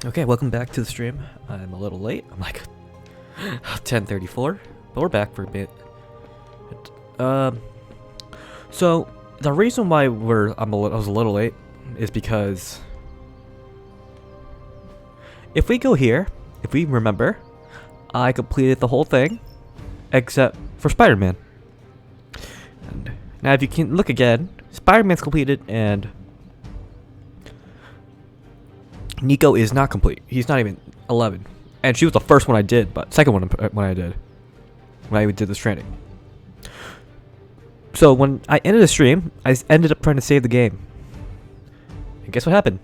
Okay, welcome back to the stream. I'm a little late. I'm like 10:34, but we're back for a bit. So the reason why I was a little late is because if we go here, if we remember, I completed the whole thing except for Spider-Man. And now if you can look again, Spider-Man's completed and Nico is not complete. He's not even 11. And she was the first one I did, but second one when I did this training. So when I ended the stream, I ended up trying to save the game. And guess what happened?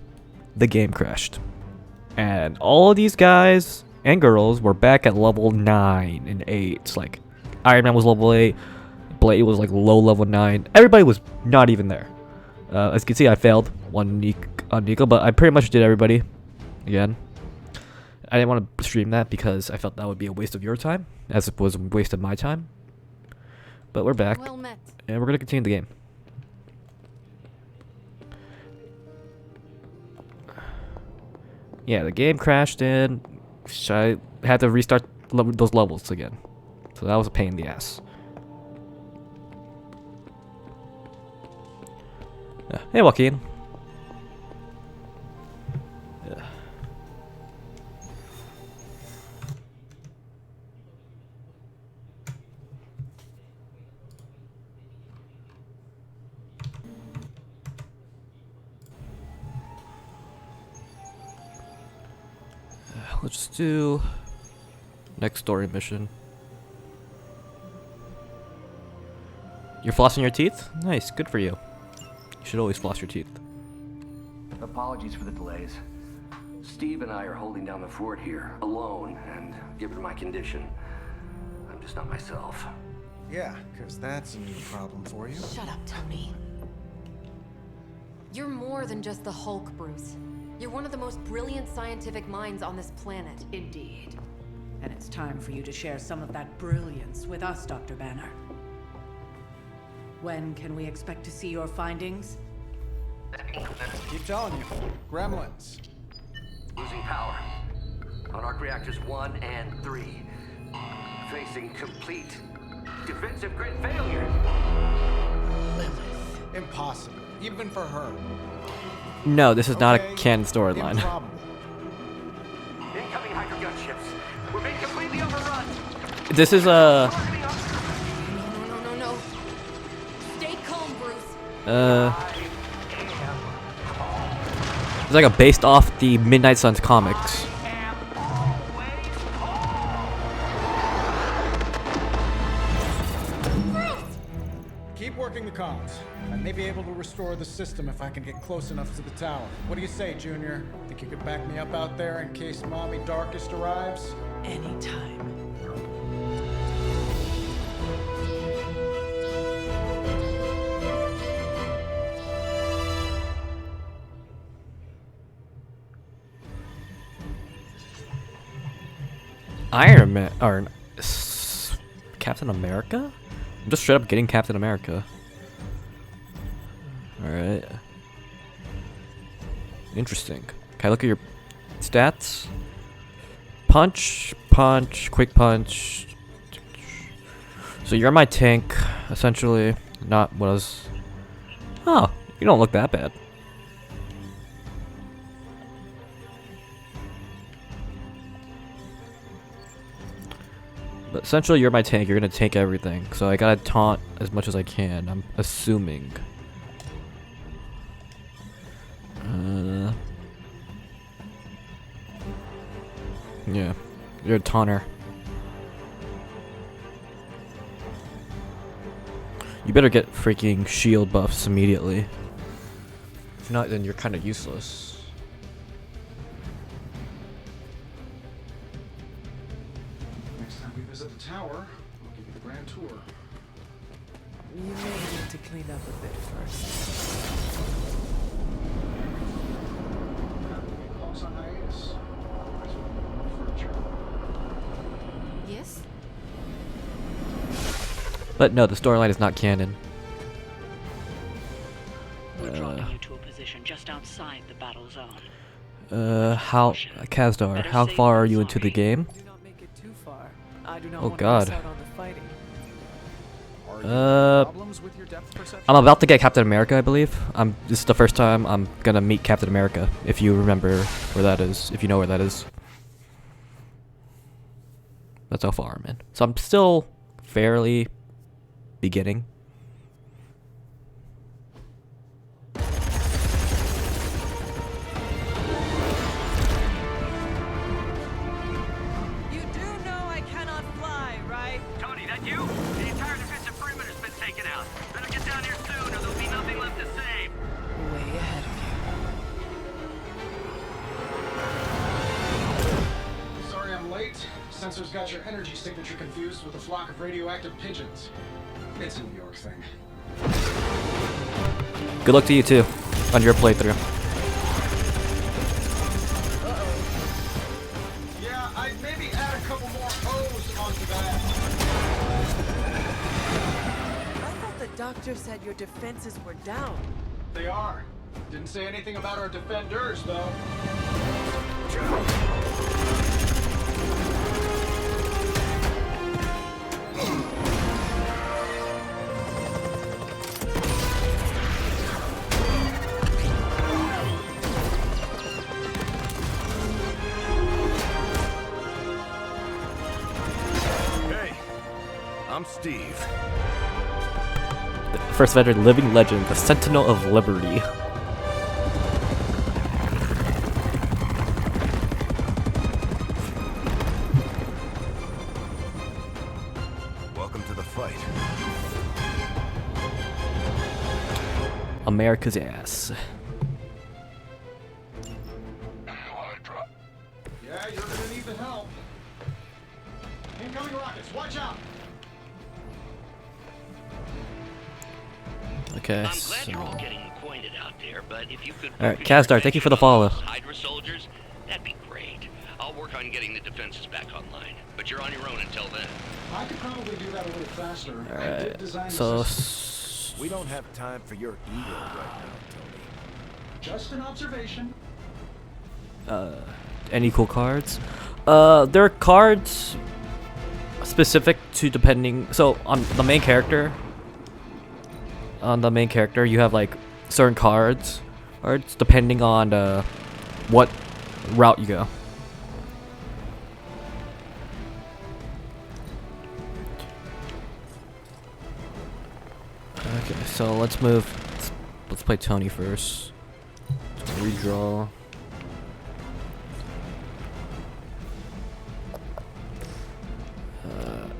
The game crashed. And all of these guys and girls were back at level 9 and 8. Like, Iron Man was level 8. Blade was like low level 9. Everybody was not even there. As you can see, I failed on Nico, but I pretty much did everybody again. I didn't want to stream that because I felt that would be a waste of your time, as it was a waste of my time. But we're back, Well met. and we're gonna continue the game. Yeah, the game crashed and I had to restart those levels again. So that was a pain in the ass. Hey, Joaquin. Let's just do next story mission. You're flossing your teeth? Nice, good for you. You should always floss your teeth. Apologies for the delays. Steve and I are holding down the fort here, alone, and given my condition, I'm just not myself. Yeah, because that's a new problem for you. Shut up, Tony. You're more than just the Hulk, Bruce. You're one of the most brilliant scientific minds on this planet. Indeed. And it's time for you to share some of that brilliance with us, Dr. Banner. When can we expect to see your findings? Keep telling you. Gremlins. Losing power. On arc reactors 1 and 3. Facing complete defensive grid failure. Impossible. Even for her. No, this is not a Okay, canon storyline. improbable. Incoming Hydra gunships. We're being completely overrun. This is No. Stay calm, Bruce. it's like a based off the Midnight Suns comics. Keep working the comms. I may be able to restore the system if I can get close enough to the tower. What do you say, Junior? Think you could back me up out there in case Mommy Darkest arrives? Anytime. Iron Man or Captain America? I'm just straight up getting Captain America. Alright. Interesting. Can I look at your stats? Punch, quick punch. So you're my tank, essentially. Not what I was. Oh, you don't look that bad. But essentially, you're my tank. You're gonna tank everything. So I gotta taunt as much as I can. I'm assuming. Yeah, you're a taunter. You better get freaking shield buffs immediately. If not, then you're kind of useless. Next time we visit the tower, I'll give you the grand tour. You may need to clean up a bit first. Hulk's on hiatus. Otherwise, we'll have no furniture. Yes? But no, the storyline is not canon. We're dropping you to a position just outside the battle zone. How Kazdar? How far are you into the game? Do not make it too far. I do not Oh want to miss God. out on the fighting. Problems with your depth perception? I'm about to get Captain America, I believe. This is the first time I'm gonna meet Captain America. If you remember where that is, if you know where that is. That's how far I'm in. So I'm still fairly beginning. You do know I cannot fly, right? Tony, that you? The entire defensive perimeter's been taken out. Better get down here soon or there'll be nothing left to save. Way ahead of Sorry I'm late. Sensors got your energy signature confused with a flock of radioactive pigeons. It's a New York thing. Good luck to you too on your playthrough. Yeah, I'd maybe add a couple more O's onto that. you. I thought the doctor said your defenses were down. They are. Didn't say anything about our defenders, though. Hey, I'm Steve. First veteran living legend, the Sentinel of Liberty. Welcome to the fight. America's ass. Yeah, you're gonna need the help. Incoming rockets, watch out! Okay. I'm glad So. you're all getting acquainted out there, but if you could Alright, focus your Kazdar, thank you for the attention on follow. those Hydra soldiers, that'd be great. I'll work on getting the defenses back online, but you're on your own until then. I could probably do that a little faster. I did Alright. design the So. system. We don't have time for your ego right now, Tony. Just an observation. Any cool cards? There are cards specific to depending. So on the main character. You have like certain cards, depending on what route you go. Okay, so let's move. Let's play Tony first. Redraw.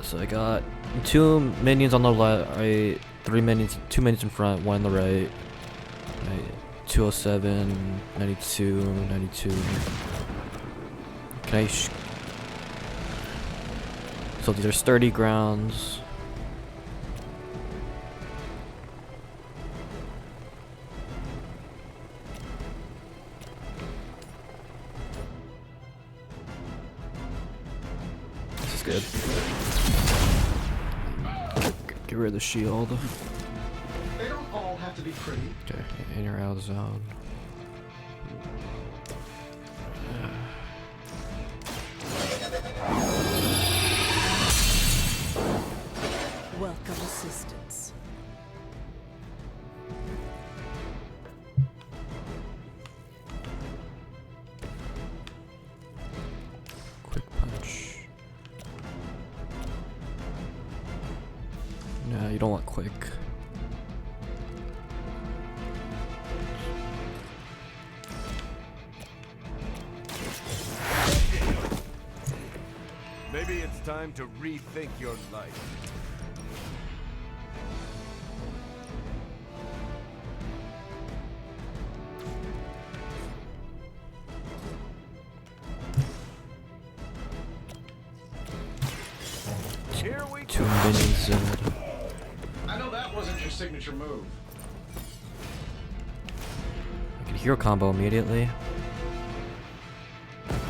So I got 2 minions on the left, right, 3 minions, 2 minions in front, 1 on the right. 207, 92, 92. Can I? So these are sturdy grounds. This is good. Get rid of the shield. They don't all have to be pretty. Okay, in or out of zone. Welcome assistance. Quick punch. No, you don't want quick. Maybe it's time to rethink your life. Here we 2 go. minions. I know that wasn't your signature move. I can hero combo immediately.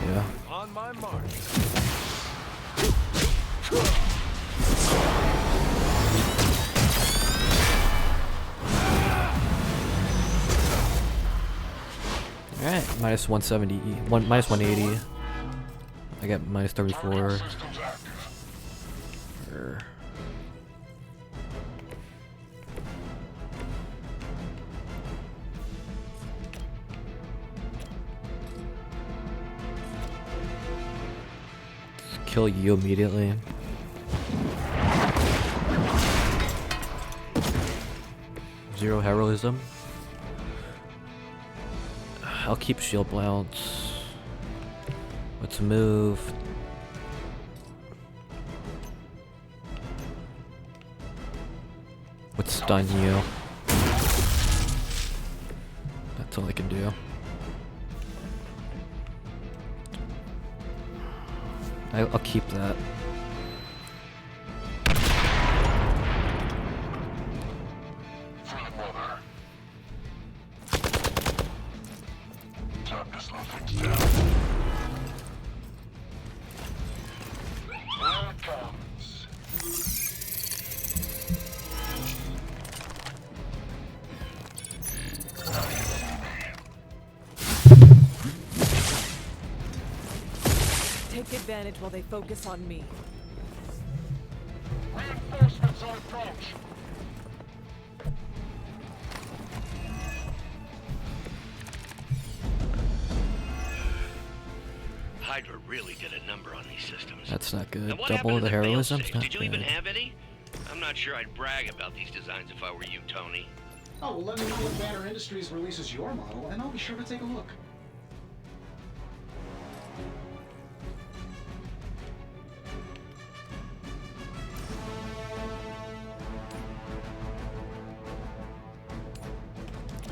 Yeah. On my mark. Alright, minus 170, minus 180. I got minus 34. Kill you immediately. Zero heroism. I'll keep shield bounce. Let's move. Let's stun you. That's all I can do. I'll keep that. Take advantage while they focus on me. Reinforcements on approach. Hydra really did a number on these systems. That's not good. Now, what Double happened the to heroism. fail-safe? Not Did you good. even have any? I'm not sure I'd brag about these designs if I were you, Tony. Oh, well, let me know when Banner Industries releases your model, and I'll be sure to take a look.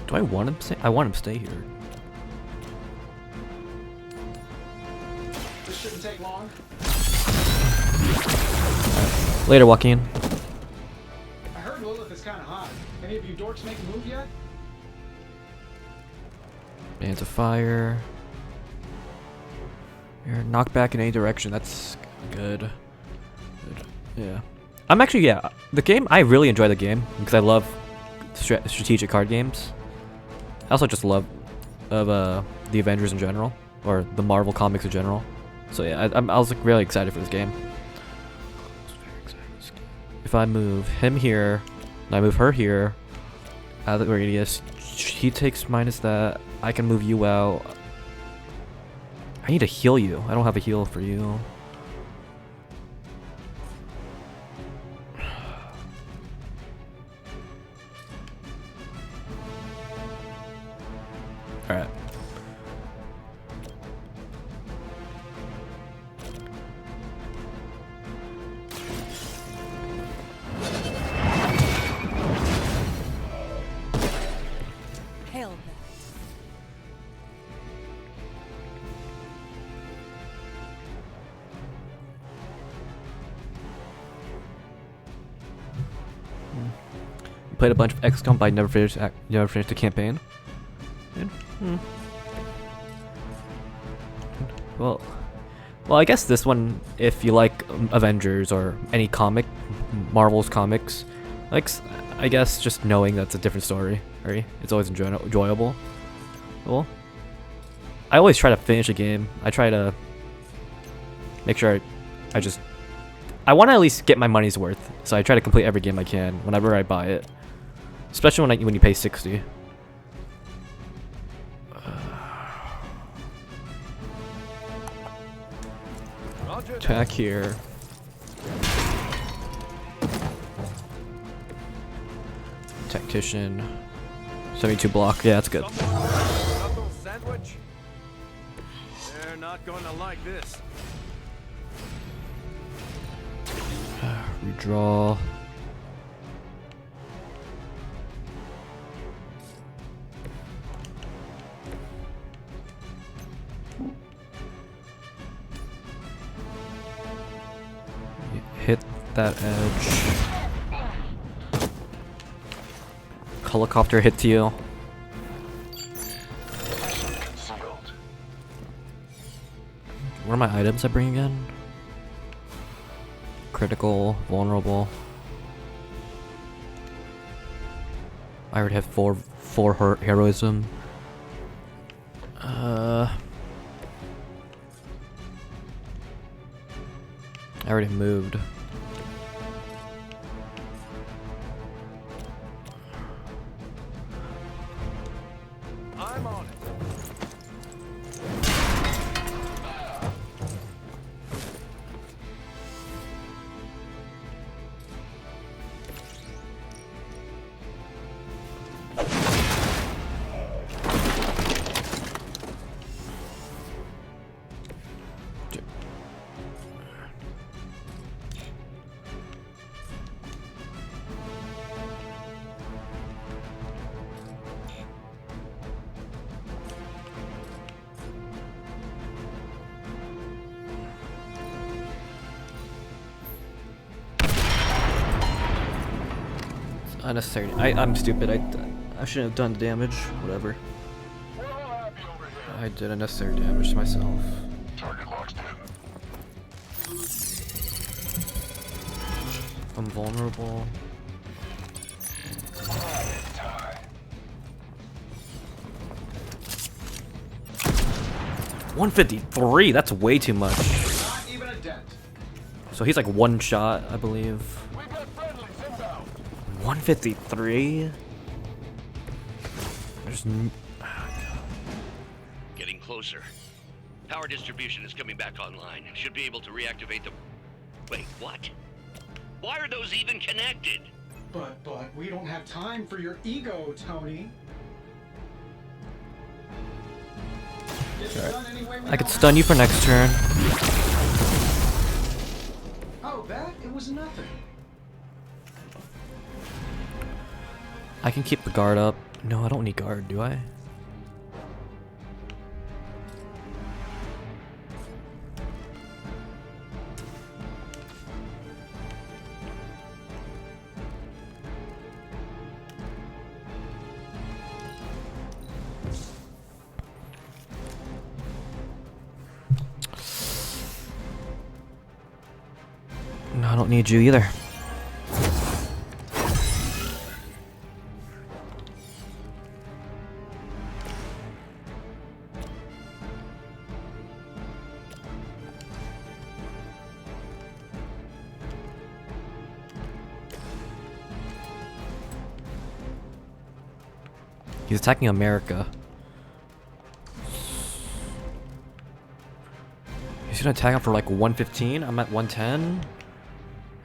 Do I want him to stay? I want him to stay here. This shouldn't take long. Later, Joaquin. I heard Lilith is kind of hot. Any of you dorks make a move yet? Bands of fire. You're knocked back in any direction. That's good. Good. Yeah. I'm actually, yeah. The game, I really enjoy the game because I love strategic card games. I also just love the Avengers in general, or the Marvel comics in general. So yeah, I was like really excited for this game. If I move him here, and I move her here, out of the radius, he takes minus that. I can move you out. I need to heal you. I don't have a heal for you. Alright. Hell that. Played a bunch of XCOM, but I never finished the campaign. Well, I guess this one, if you like Avengers or any comic, Marvel's comics, like, I guess just knowing that's a different story, right? It's always enjoyable. Well, I always try to finish a game. I try to make sure I want to at least get my money's worth. So I try to complete every game I can whenever I buy it, especially when you pay $60. Attack here. Tactician. 72 block. Yeah, that's good. Knuckle sandwich? They're not going to like this. Redraw. Hit that edge. Helicopter hits you. What are my items I bring again? Critical, vulnerable. I already have four heroism. already moved. I'm on it. Unnecessary. I'm stupid. I shouldn't have done the damage. Whatever. We're all happy over here. I did unnecessary damage to myself. Target locked in. I'm vulnerable. Time. 153. That's way too much. Not even a dent. So he's like one shot, I believe. We've got friendlies inbound. 153. There's. Getting closer. Power distribution is coming back online. Should be able to reactivate the... Wait, what? Why are those even connected? But we don't have time for your ego, Tony. Get it done any way we I could know stun you for next turn. how. Oh, that? It was nothing. I can keep the guard up. No, I don't need guard, do I? No, I don't need you either. He's attacking America. He's gonna attack him for like 115. I'm at 110.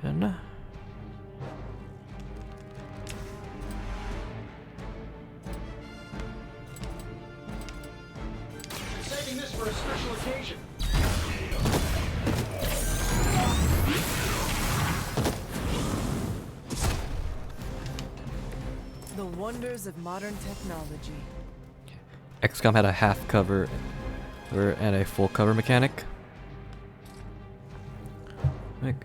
And Saving this for a special occasion. The wonders of modern technology. XCOM had a half cover and a full cover mechanic. Like,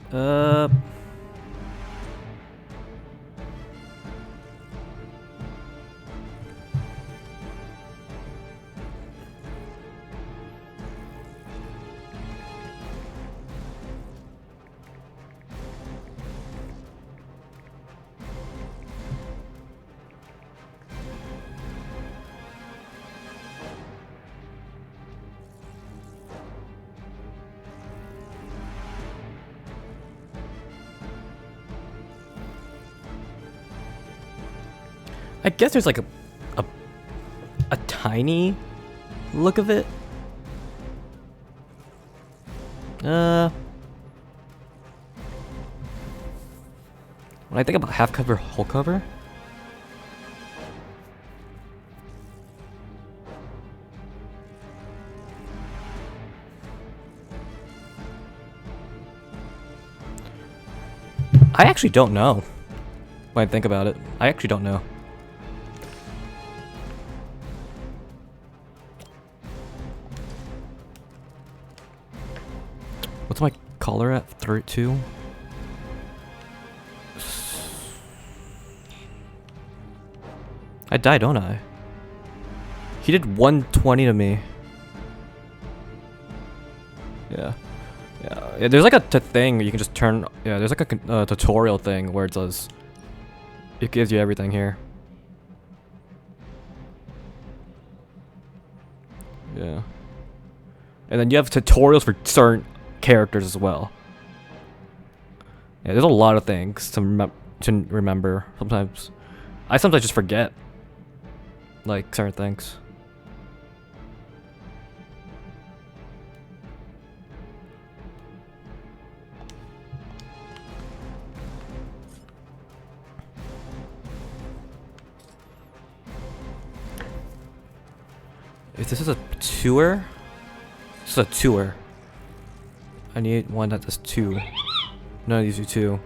I guess there's like a tiny look of it. When I think about half cover, whole cover. I actually don't know. When I think about it, I actually don't know. What's my color at? 32? I die, don't I? He did 120 to me. Yeah. Yeah, there's like a thing you can just turn. Yeah, there's like a tutorial thing where it does. It gives you everything here. Yeah. And then you have tutorials for certain characters as well. Yeah, there's a lot of things to remember. I sometimes just forget, like, certain things. If this is a tour, this is a tour. I need one that does 2. None of these do 2.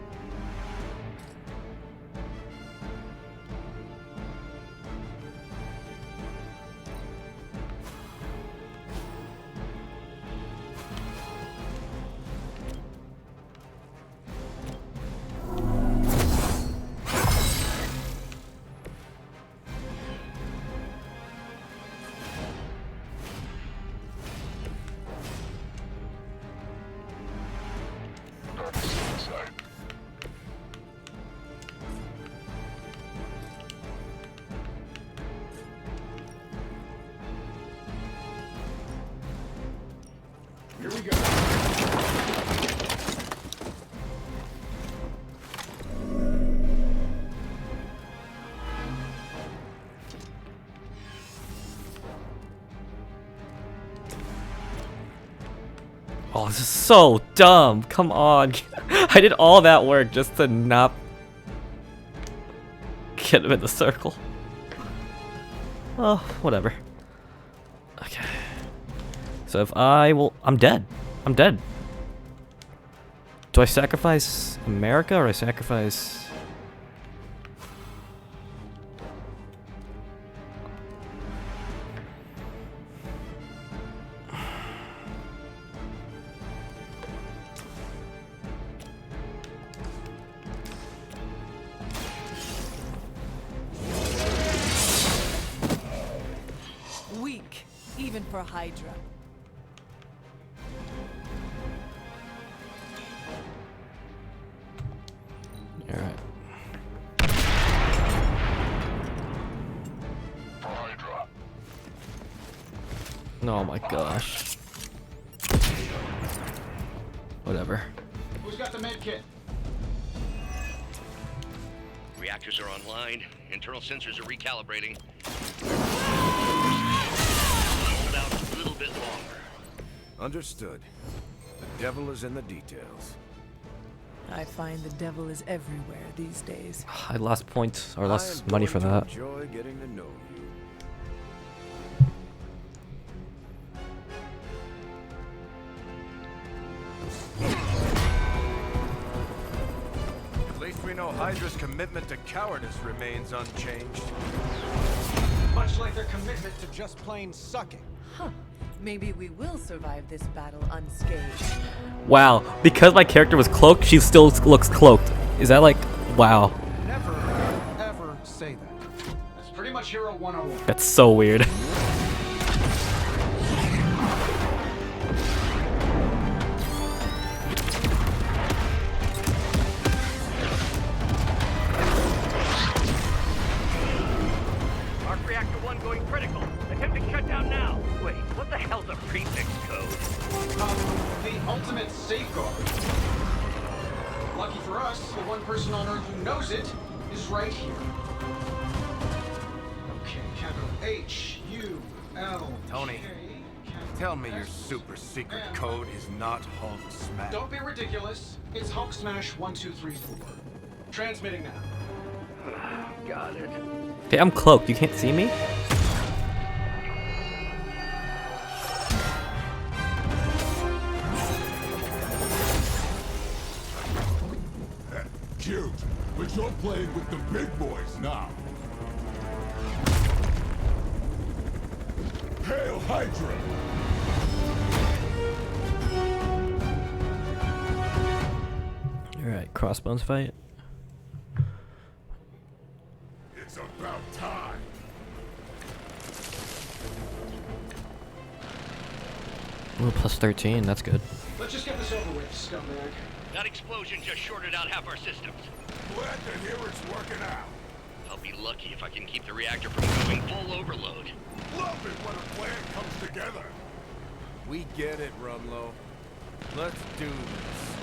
Here we go. Oh, this is so dumb. Come on. I did all that work just to not get him in the circle. Oh, whatever. Okay. So if I'm dead. I'm dead. Do I sacrifice America or I sacrifice... Weak, even for Hydra. Alright. For Hydra. Oh my gosh. Whatever. Who's got the med kit? Reactors are online. Internal sensors are recalibrating. Hold out a little bit longer. Understood. The devil is in the details. I find the devil is everywhere these days. I lost points or I lost am money going for to that. Enjoy getting to know you. At least we know Hydra's commitment to cowardice remains unchanged. Much like their commitment to just plain sucking. Huh. Maybe we will survive this battle unscathed. Wow, because my character was cloaked, she still looks cloaked. Is that like, wow. Never, ever say that. That's pretty much Hero 101. That's so weird. Arc reactor 1 going critical. Attempting shutdown now. Wait, what the hell's a prefix code? The ultimate safeguard. Lucky for us, the one person on Earth who knows it is right here. Okay, capital H-U-L. Tony, tell me your super secret code is not Hulk Smash. Don't be ridiculous. It's Hulk Smash 1234. Transmitting now. Got it. Okay, I'm cloaked. You can't see me? Cute, but you're playing with the big boys now. Hail Hydra! Alright, crossbones fight. It's about time. Ooh, plus 13, that's good. Let's just get this over with, scumbag. That explosion just shorted out half our systems. Glad to hear it's working out. I'll be lucky if I can keep the reactor from going full overload. Love it when a plan comes together. We get it, Rumlow. Let's do this.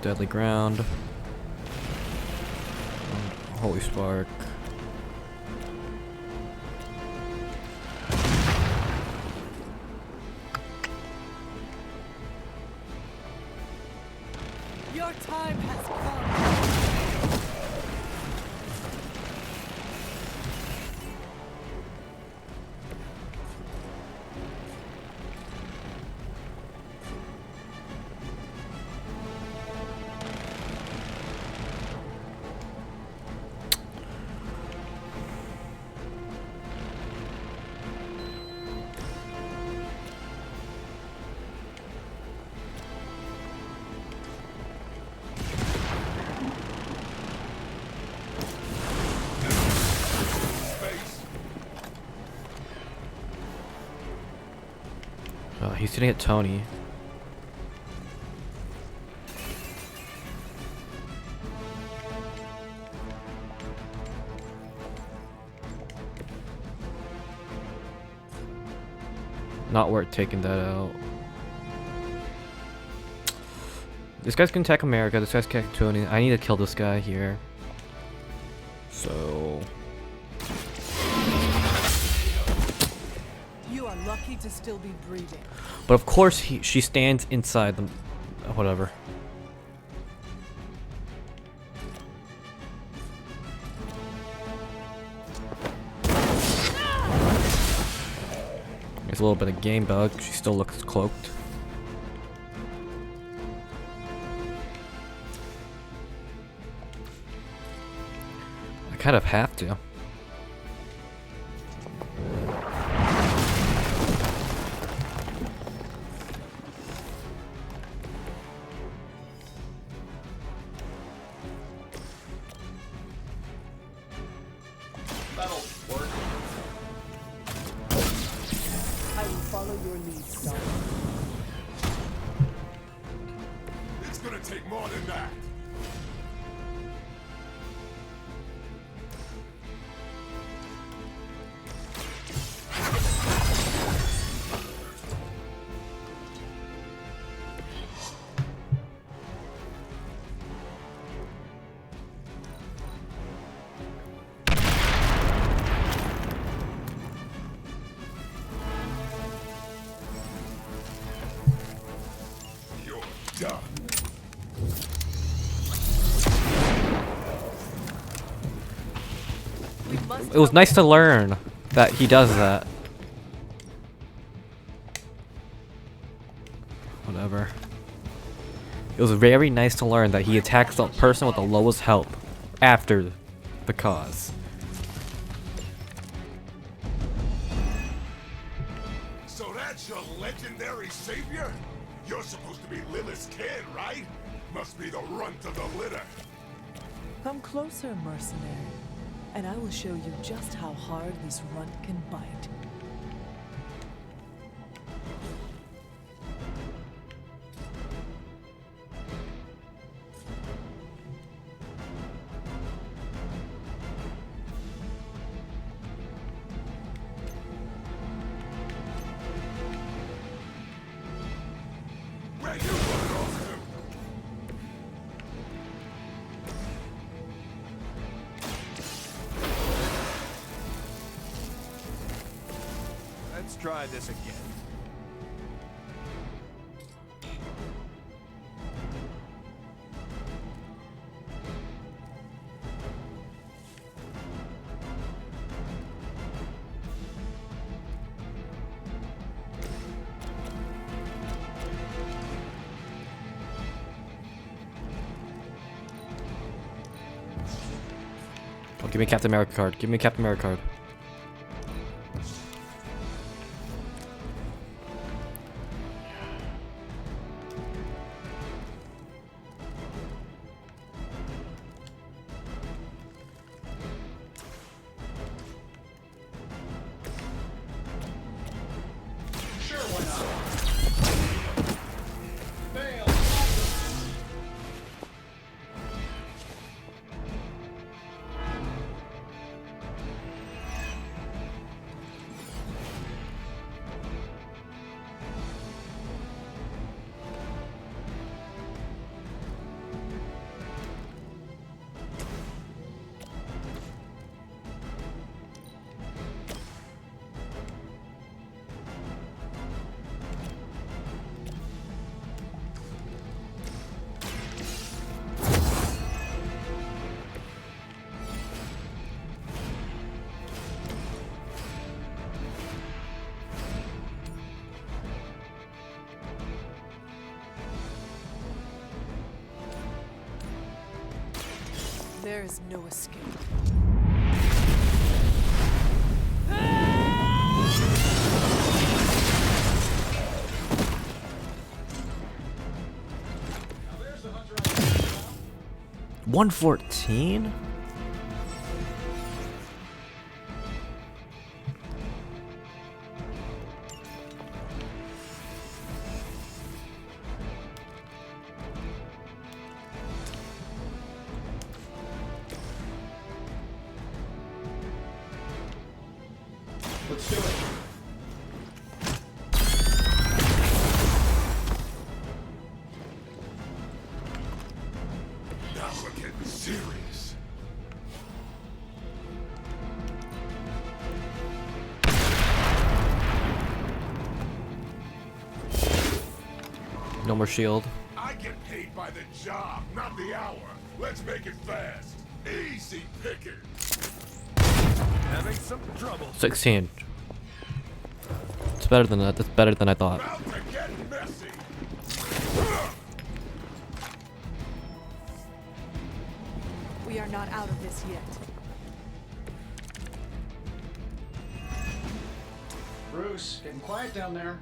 Deadly Ground. Holy Spark. Your time has come. He's gonna hit Tony. Not worth taking that out. This guy's gonna attack America. This guy's attacking Tony. I need to kill this guy here. So You are lucky to still be breathing. but of course she stands inside the whatever. There's a little bit of game bug. She still looks cloaked. I kind of have to. I will follow your lead, Star. It's gonna take more than that. You're done. We must It was nice to learn that he does that. Whatever. It was very nice to learn that he attacks the person with the lowest health after the cause. So that's your legendary savior? You're supposed to be Lilith's kid, right? Must be the runt of the litter. come closer, mercenary, and I will show you just how hard this runt can bite. Where you run off to? Let's try this again. Oh, give me a Captain America card. Give me a Captain America card. Sure, why not? Fail. There is no escape. Now there's the hunter I talked about. 114? Let's do it. Now we're getting serious. No more shield. I get paid by the job, not the hour. Let's make it fast. Easy pickings. Having some trouble. 16. It's better than that. That's better than I thought. About to get messy. We are not out of this yet. Bruce, getting quiet down there.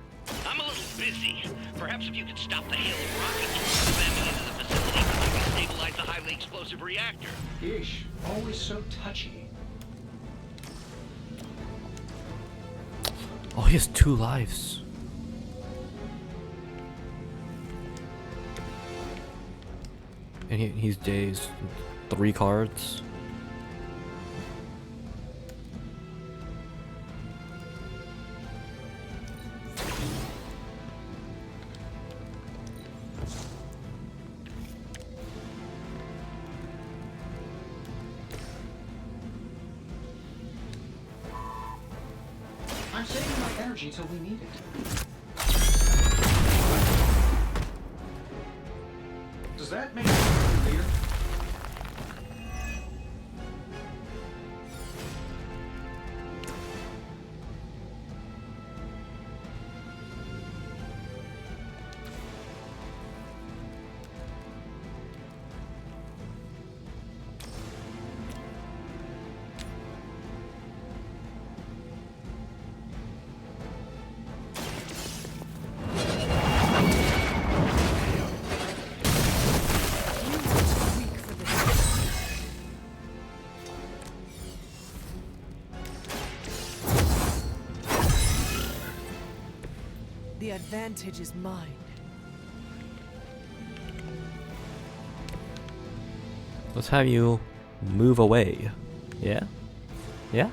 I'm a little busy. Perhaps if you could stop the hail of rockets slamming into the facility, I can stabilize the highly explosive reactor. Yeesh, always so touchy. Oh, he has 2 lives. And he's dazed. 3 cards. I'm saving my energy till we need it. Does that make sense, clear? The advantage is mine. Let's have you move away. Yeah? Yeah?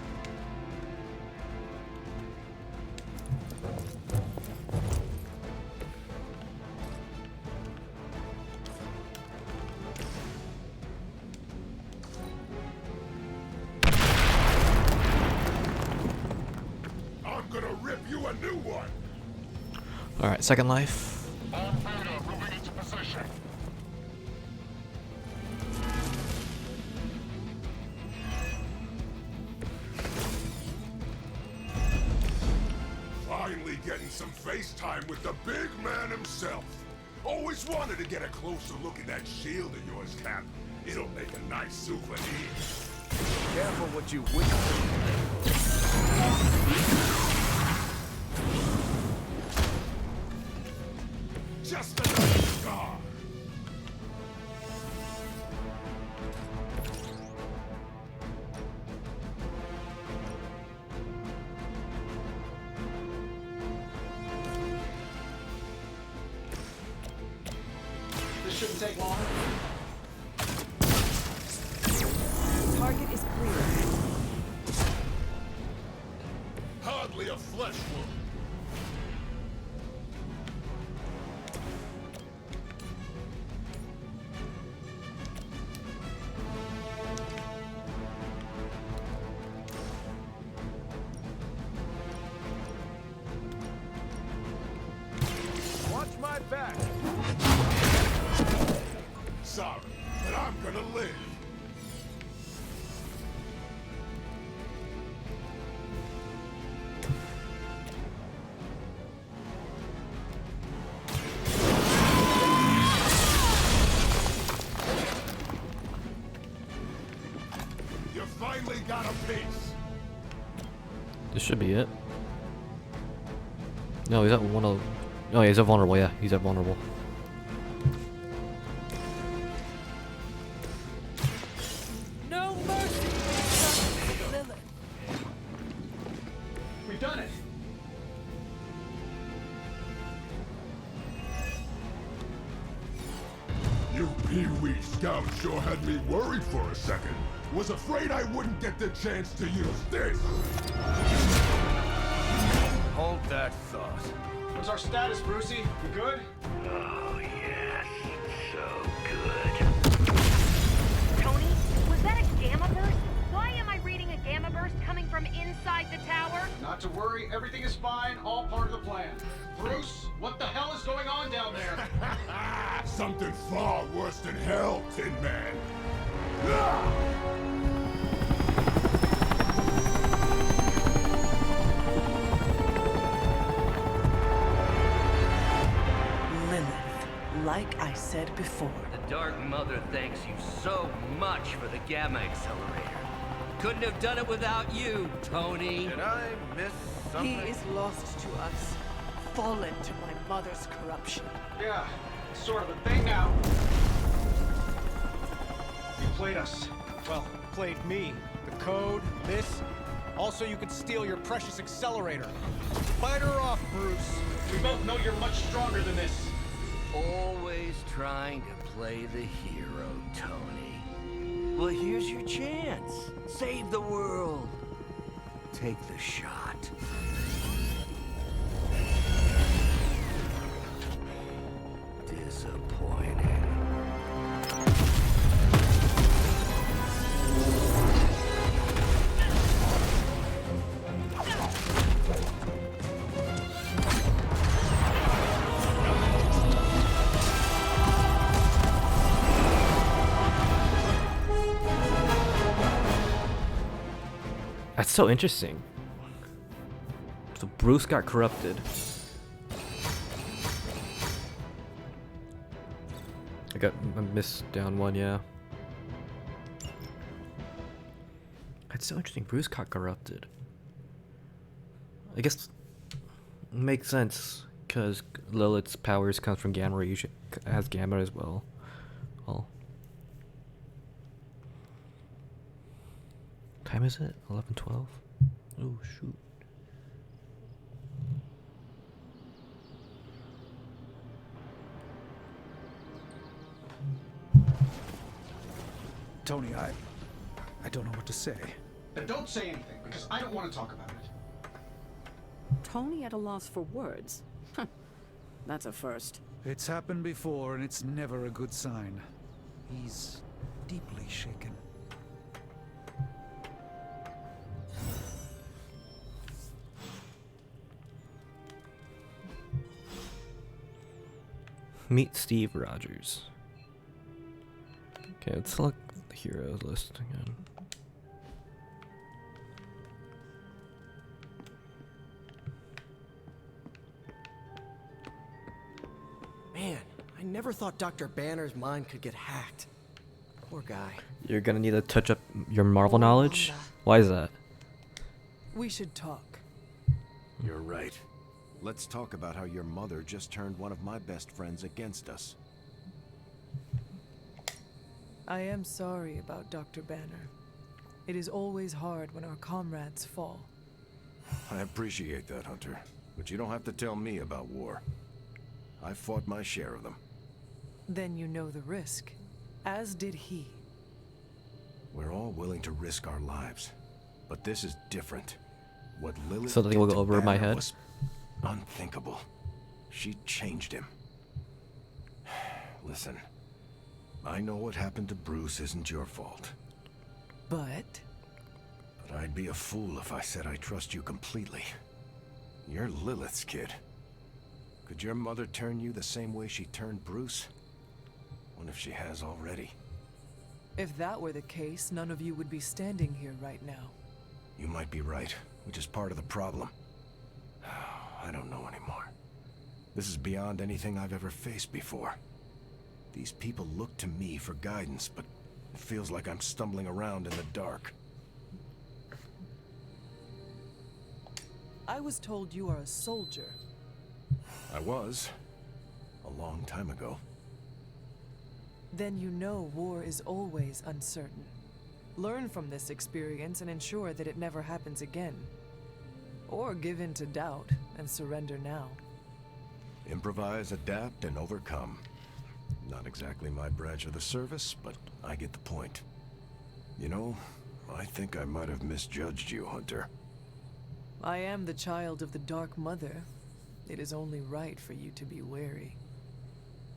I'm gonna rip you a new one. Alright, second life. On Beta, moving into position. Finally getting some FaceTime with the big man himself. Always wanted to get a closer look at that shield of yours, Cap. It'll make a nice souvenir. Careful what you wish for. Just another scar. This shouldn't take long. Target is clear. Hardly a flesh wound. Watch my back. Sorry, but I'm gonna live. finally got a piece. This should be it. No, he's at one of. Oh, he's at vulnerable. Yeah, he's at vulnerable. No mercy, son of Lilith. We've done it. You Pee-wee scouts sure had me worried for a second. Was afraid I wouldn't get the chance to use this. Hold that thought. What's our status, Brucey? We good? Oh, yes. So good. Tony, was that a gamma burst? Why am I reading a gamma burst coming from inside the tower? Not to worry, everything is fine, all part of the plan. Bruce, what the hell is going on down there? Something far worse than hell, Tin Man. Ah! Lilith, like I said before. The Dark Mother thanks you so much for the Gamma Accelerator. Couldn't have done it without you, Tony. Did I miss something? He is lost to us, fallen to my mother's corruption. Yeah, it's sort of a thing now. You played us. Well, played me. The code, this. Also, you could steal your precious accelerator. Fight her off, Bruce. We both know you're much stronger than this. Always trying to play the hero, Tony. Well, here's your chance. Save the world. Take the shot. Disappointing. That's so interesting. So Bruce got corrupted. I missed down one, yeah. That's so interesting. Bruce got corrupted. I guess it makes sense because Lilith's powers comes from gamma radiation, has gamma as well. Well, time is it? 11:12. Oh shoot. Tony, I don't know what to say. Then don't say anything, because I don't want to talk about it. Tony at a loss for words. That's a first. It's happened before, and it's never a good sign. He's deeply shaken. Meet Steve Rogers. Okay, let's look at the heroes list again. Man, I never thought Dr. Banner's mind could get hacked. Poor guy. You're gonna need to touch up your Marvel knowledge? Why is that? We should talk. You're right. Let's talk about how your mother just turned one of my best friends against us. I am sorry about Dr. Banner. It is always hard when our comrades fall. I appreciate that, Hunter. But you don't have to tell me about war. I fought my share of them. Then you know the risk, as did he. We're all willing to risk our lives. But this is different. What Lilith Something will go over my head. was unthinkable. She changed him. Listen, I know what happened to Bruce isn't your fault. But I'd be a fool if I said I trust you completely. You're Lilith's kid. Could your mother turn you the same way she turned Bruce? What if she has already? if that were the case, none of you would be standing here right now. You might be right, which is part of the problem. I don't know anymore. This is beyond anything I've ever faced before. These people look to me for guidance, but it feels like I'm stumbling around in the dark. I was told you are a soldier. I was. A long time ago. Then you know war is always uncertain. Learn from this experience and ensure that it never happens again. Or give in to doubt and surrender now. Improvise, adapt, and overcome. Not exactly my branch of the service, but I get the point. You know, I think I might have misjudged you, Hunter. I am the child of the Dark Mother. It is only right for you to be wary.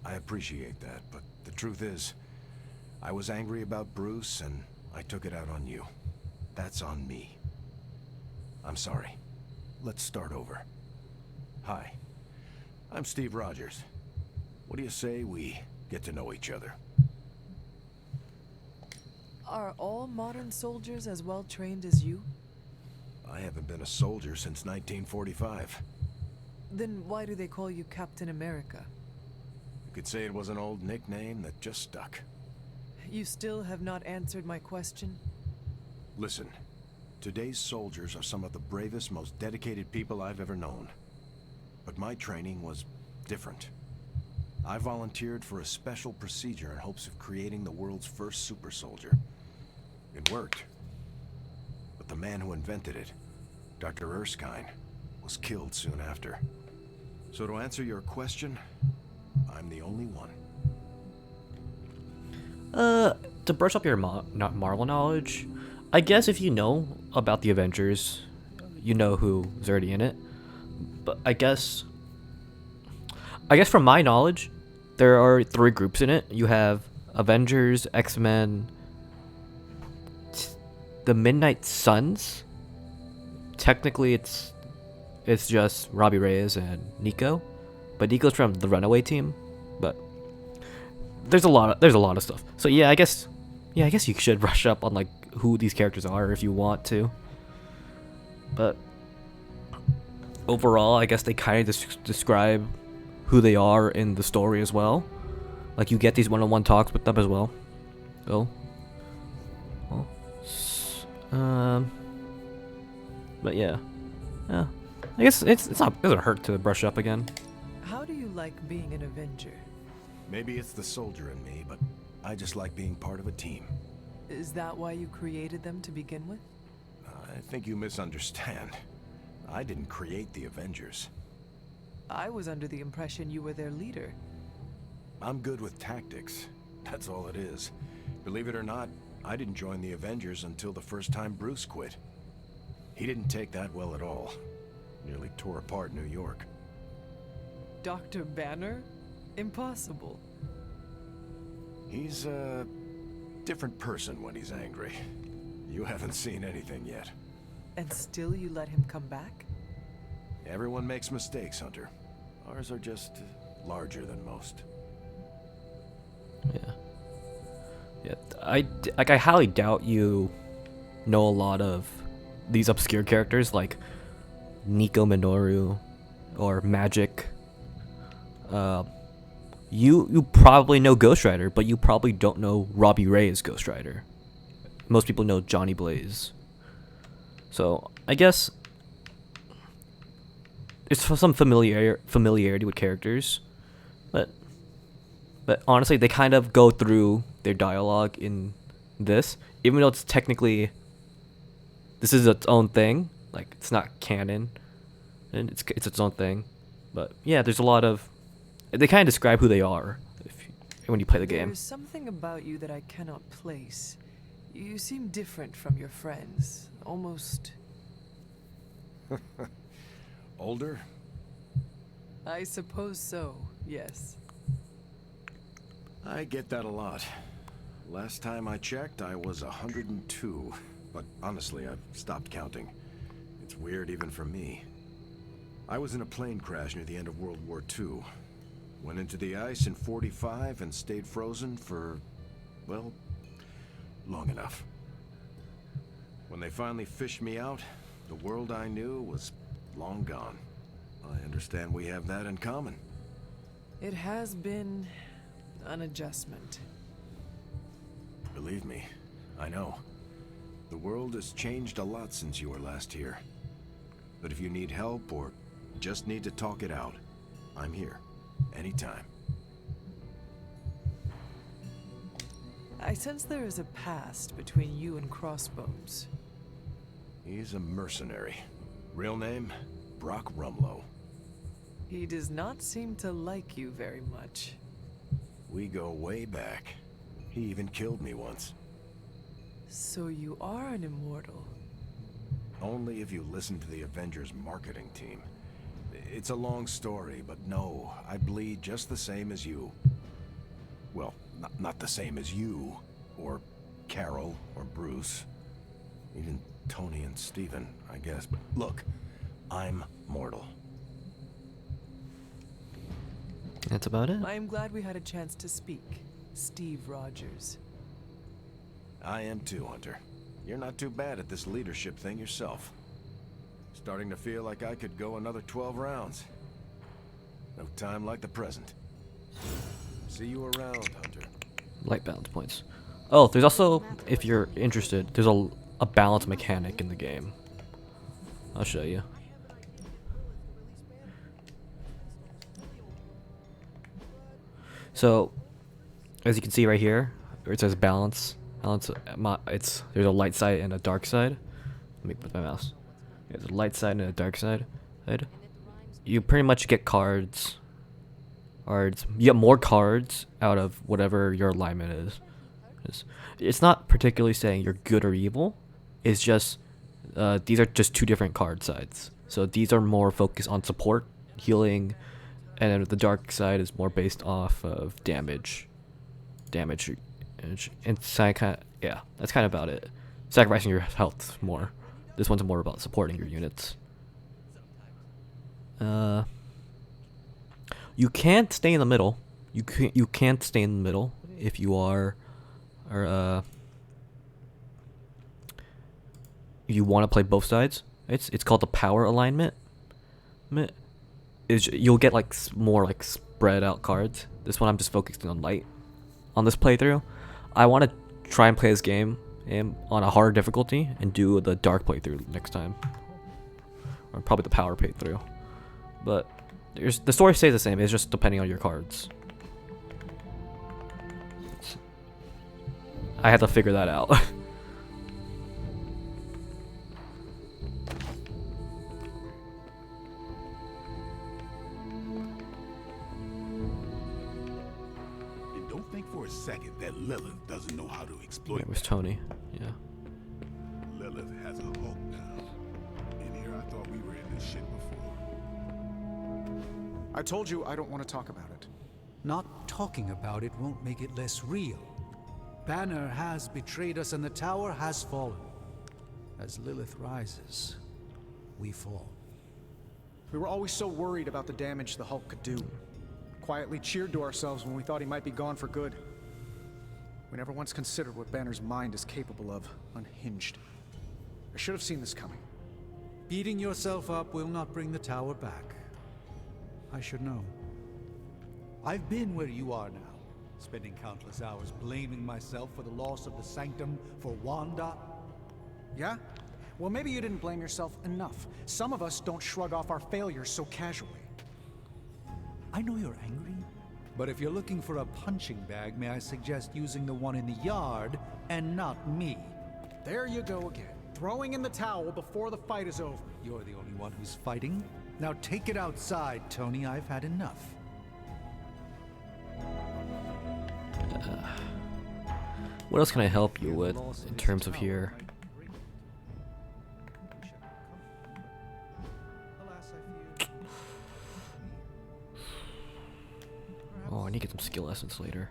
I appreciate that, but the truth is, I was angry about Bruce, and I took it out on you. That's on me. I'm sorry. Let's start over. Hi, I'm Steve Rogers. What do you say we get to know each other? Are all modern soldiers as well trained as you? I haven't been a soldier since 1945. Then why do they call you Captain America? You could say it was an old nickname that just stuck. You still have not answered my question? Listen, today's soldiers are some of the bravest, most dedicated people I've ever known. But my training was different. I volunteered for a special procedure in hopes of creating the world's first super soldier. It worked. But the man who invented it, Dr. Erskine, was killed soon after. So to answer your question, I'm the only one. To brush up your not Marvel knowledge, I guess if you know about the Avengers, you know who's already in it. But I guess from my knowledge, there are 3 groups in it. You have Avengers, X-Men, the Midnight Suns. Technically, it's just Robbie Reyes and Nico, but Nico's from the Runaway team. But there's a lot of stuff. So yeah, I guess you should brush up on like who these characters are if you want to. But overall, I guess they kind of describe who they are in the story as well. Like you get these one-on-one talks with them as well. Oh. Well. But yeah. I guess it doesn't hurt to brush up again. How do you like being an Avenger? Maybe it's the soldier in me, but I just like being part of a team. Is that why you created them to begin with? I think you misunderstand. I didn't create the Avengers. I was under the impression you were their leader. I'm good with tactics. That's all it is. Believe it or not, I didn't join the Avengers until the first time Bruce quit. He didn't take that well at all. Nearly tore apart New York. Dr. Banner? Impossible. He's a different person when he's angry. You haven't seen anything yet. And still you let him come back? Everyone makes mistakes, Hunter. Ours are just larger than most. Yeah. I highly doubt you know a lot of these obscure characters like Nico Minoru or Magic. You probably know Ghost Rider, but you probably don't know Robbie Reyes Ghost Rider. Most people know Johnny Blaze. So I guess it's some familiarity with characters, but honestly, they kind of go through their dialogue in this, even though it's technically this is its own thing. Like it's not canon, and it's its own thing. But yeah, there's a lot of they kind of describe who they are when you play the game. There's something about you that I cannot place. You seem different from your friends, almost. Older? I suppose so, yes. I get that a lot. Last time I checked, I was 102. But honestly, I've stopped counting. It's weird even for me. I was in a plane crash near the end of World War II. Went into the ice in '45 and stayed frozen for, well, long enough. When they finally fished me out, the world I knew was long gone. I understand we have that in common. It has been an adjustment. Believe me, I know. The world has changed a lot since you were last here. But if you need help or just need to talk it out, I'm here. Anytime. I sense there is a past between you and Crossbones. He's a mercenary. Real name, Brock Rumlow. He does not seem to like you very much. We go way back. He even killed me once. So you are an immortal. Only if you listen to the Avengers marketing team. It's a long story, but no, I bleed just the same as you. Well, not the same as you, or Carol, or Bruce. Even Tony and Steven, I guess. But look, I'm mortal. That's about it. I am glad we had a chance to speak, Steve Rogers. I am too, Hunter. You're not too bad at this leadership thing yourself. Starting to feel like I could go another 12 rounds. No time like the present. See you around, Hunter. Light balance points. Oh, there's also, if you're interested, there's a balance mechanic in the game. I'll show you. So, as you can see right here, where it says balance, there's a light side and a dark side. Let me put my mouse. There's a light side and a dark side. You pretty much get cards. You get more cards out of whatever your alignment is. It's not particularly saying you're good or evil. It's just these are just two different card sides. So these are more focused on support, healing, and then the dark side is more based off of damage. And yeah, that's kind of about it. Sacrificing your health more. This one's more about supporting your units. You can't stay in the middle. You can't stay in the middle if you are, you want to play both sides. It's called the power alignment. You'll get like more like spread out cards. This one I'm just focusing on light. On this playthrough, I want to try and play this game on a hard difficulty and do the dark playthrough next time, or probably the power playthrough. But the story stays the same. It's just depending on your cards. I had to figure that out. And don't think for a second that Lilith doesn't know how to exploit. It was Tony. Yeah. Lilith has a Hulk now. In here, I thought we were in this shit before. I told you I don't want to talk about it. Not talking about it won't make it less real. Banner has betrayed us and the tower has fallen. As Lilith rises, we fall. We were always so worried about the damage the Hulk could do. Quietly cheered to ourselves when we thought he might be gone for good. We never once considered what Banner's mind is capable of, unhinged. I should have seen this coming. Beating yourself up will not bring the tower back. I should know. I've been where you are now, spending countless hours blaming myself for the loss of the Sanctum for Wanda. Yeah? Well, maybe you didn't blame yourself enough. Some of us don't shrug off our failures so casually. I know you're angry, but if you're looking for a punching bag, may I suggest using the one in the yard and not me? There you go again. Throwing in the towel before the fight is over. You're the only one who's fighting. Now take it outside, Tony. I've had enough. What else can I help you with in terms of here? Oh, I need to get some skill essence later.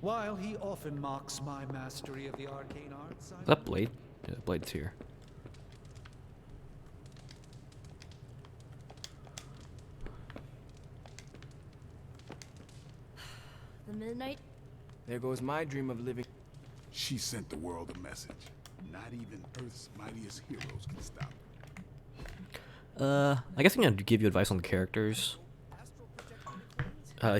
While he often mocks my mastery of the arcane arts, Is that Blade? Yeah, Blade's here. The midnight? There goes my dream of living. She sent the world a message. Not even Earth's mightiest heroes can stop her. I guess I'm gonna give you advice on the characters.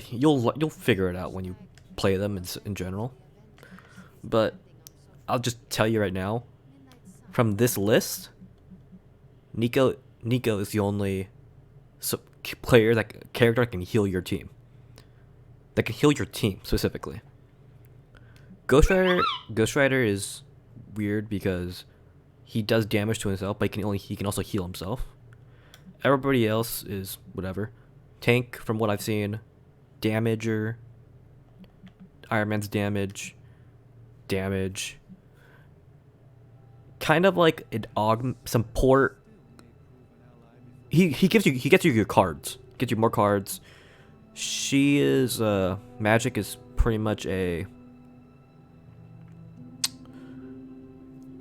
You'll figure it out when you play them in general. But I'll just tell you right now, from this list, Nico is the only character that can heal your team. That can heal your team specifically. Ghost Rider is weird because he does damage to himself, but he can also heal himself. Everybody else is whatever. Tank, from what I've seen, Damager, Iron Man's damage. Kind of like some port. He gets you your cards. Gets you more cards. She is magic is pretty much a.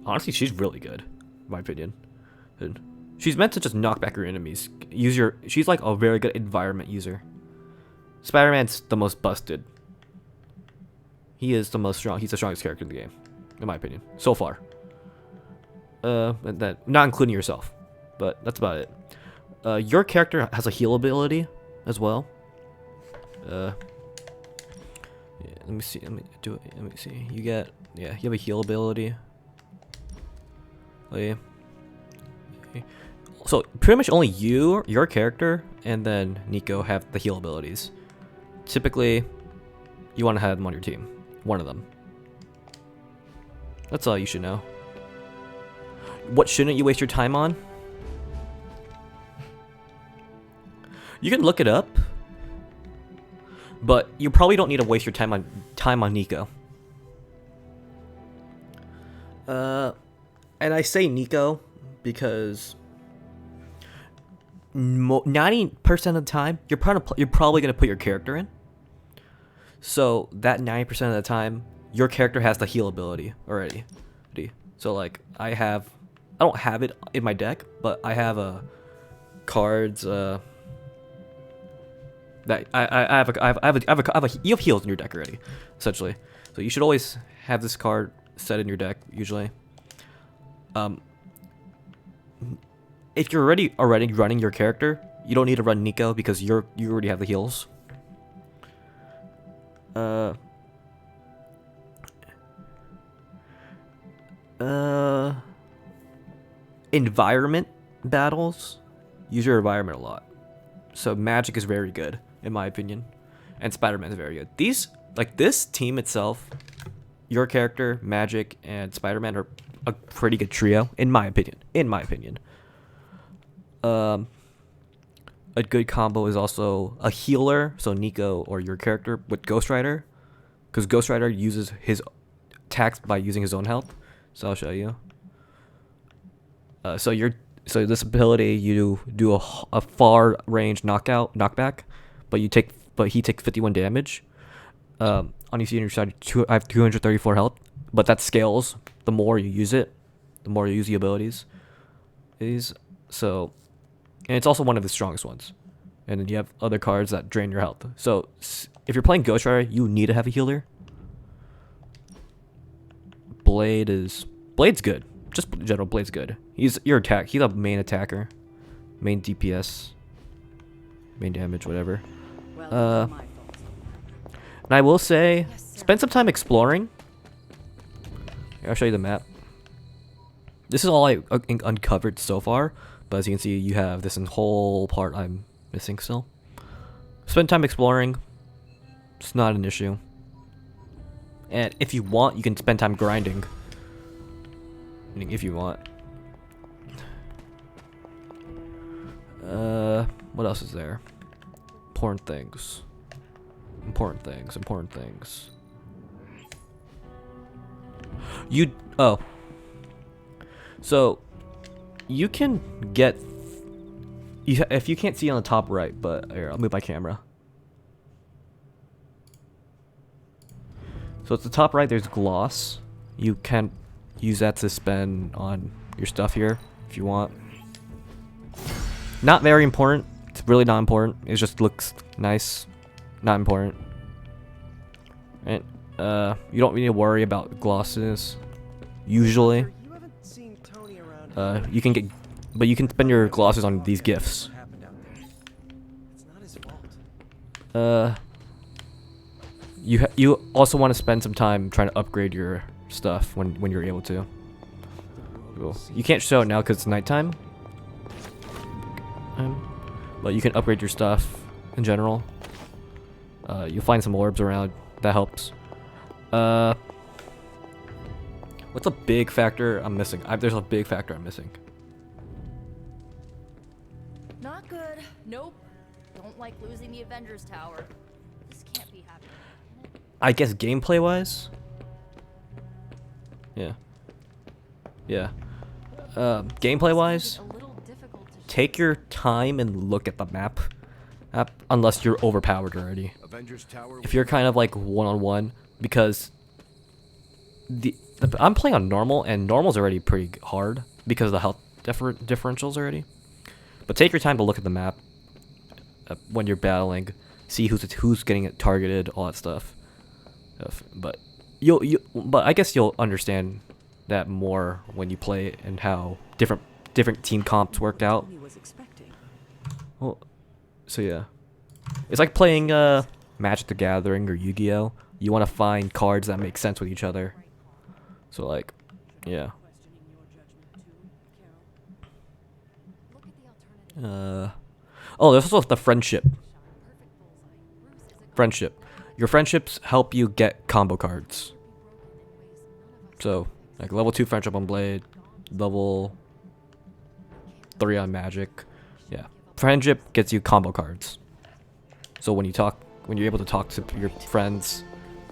Honestly, she's really good, in my opinion. And she's meant to just knock back your enemies. She's like a very good environment user. Spider-Man's the most busted. He is the most strong. He's the strongest character in the game, in my opinion, so far. And that not including yourself, but that's about it. Your character has a heal ability as well. Yeah, let me see. Let me do it. Let me see. You have a heal ability. Oh, yeah. So pretty much only your character, and then Nico have the heal abilities. Typically, you want to have them on your team. One of them. That's all you should know. What shouldn't you waste your time on? You can look it up, but you probably don't need to waste your time on Nico. And I say Nico because 90% of the time you're probably gonna put your character in. So that 90% of the time, your character has the heal ability already. So like I don't have it in my deck, but I have cards. That you have heals in your deck already, essentially. So you should always have this card set in your deck usually. If you're already running your character, you don't need to run Nico because you already have the heals. Environment battles, use your environment a lot. So magic is very good in my opinion, and Spider-Man is very good. This team itself, your character, magic, and Spider-Man are a pretty good trio in my opinion. A good combo is also a healer, so Nico or your character with Ghost Rider, because Ghost Rider uses his attacks by using his own health. So I'll show you. So this ability, you do a far range knockback, but he takes 51 damage. On you see on your side, I have 234 health, but that scales the more you use it, the more you use the abilities. And it's also one of the strongest ones. And then you have other cards that drain your health. So if you're playing Ghost Rider, you need to have a healer. Blade's good. Just in general, Blade's good. He's a main attacker, main DPS, main damage, whatever. And I will say, spend some time exploring. Here, I'll show you the map. This is all I uncovered so far, but as you can see, you have this whole part I'm missing still. Spend time exploring. It's not an issue. And if you want, you can spend time grinding. If you want. What else is there? Important things. So you can get if you can't see on the top right, but here, I'll move my camera. So at the top right there's gloss. You can use that to spend on your stuff here if you want. Not very important. It's really not important. It just looks nice. Not important. And you don't need to worry about glosses. Usually. You can spend your glosses on these gifts. you also want to spend some time trying to upgrade your stuff when you're able to. Cool. You can't show it now because it's nighttime. But you can upgrade your stuff in general. You'll find some orbs around. That helps. What's a big factor I'm missing? There's a big factor I'm missing. Not good. Nope. Don't like losing the Avengers Tower. This can't be happening. I guess gameplay wise. Yeah. Yeah. Gameplay wise, take your time and look at the map. Unless you're overpowered already. If you're kind of like one-on-one, because I'm playing on normal, and normal's already pretty hard because of the health differentials already. But take your time to look at the map when you're battling, see who's getting targeted, all that stuff. But but I guess you'll understand that more when you play it and how different team comps worked out. Well, so yeah, it's like playing Magic the Gathering or Yu-Gi-Oh. You want to find cards that make sense with each other. So like, yeah. Oh, there's also the friendship. Friendship. Your friendships help you get combo cards. So, like level 2 friendship on Blade, level 3 on Magic. Yeah. Friendship gets you combo cards. So when you're able to talk to your friends,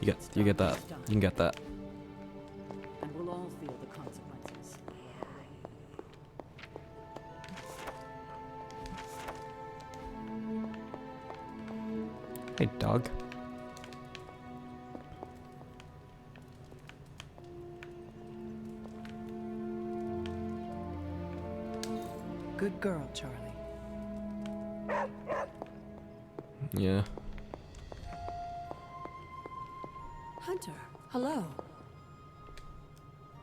you get that. You can get that. And we'll all feel the consequences. Hey, dog. Good girl, Charlie. Yeah. Hunter, hello.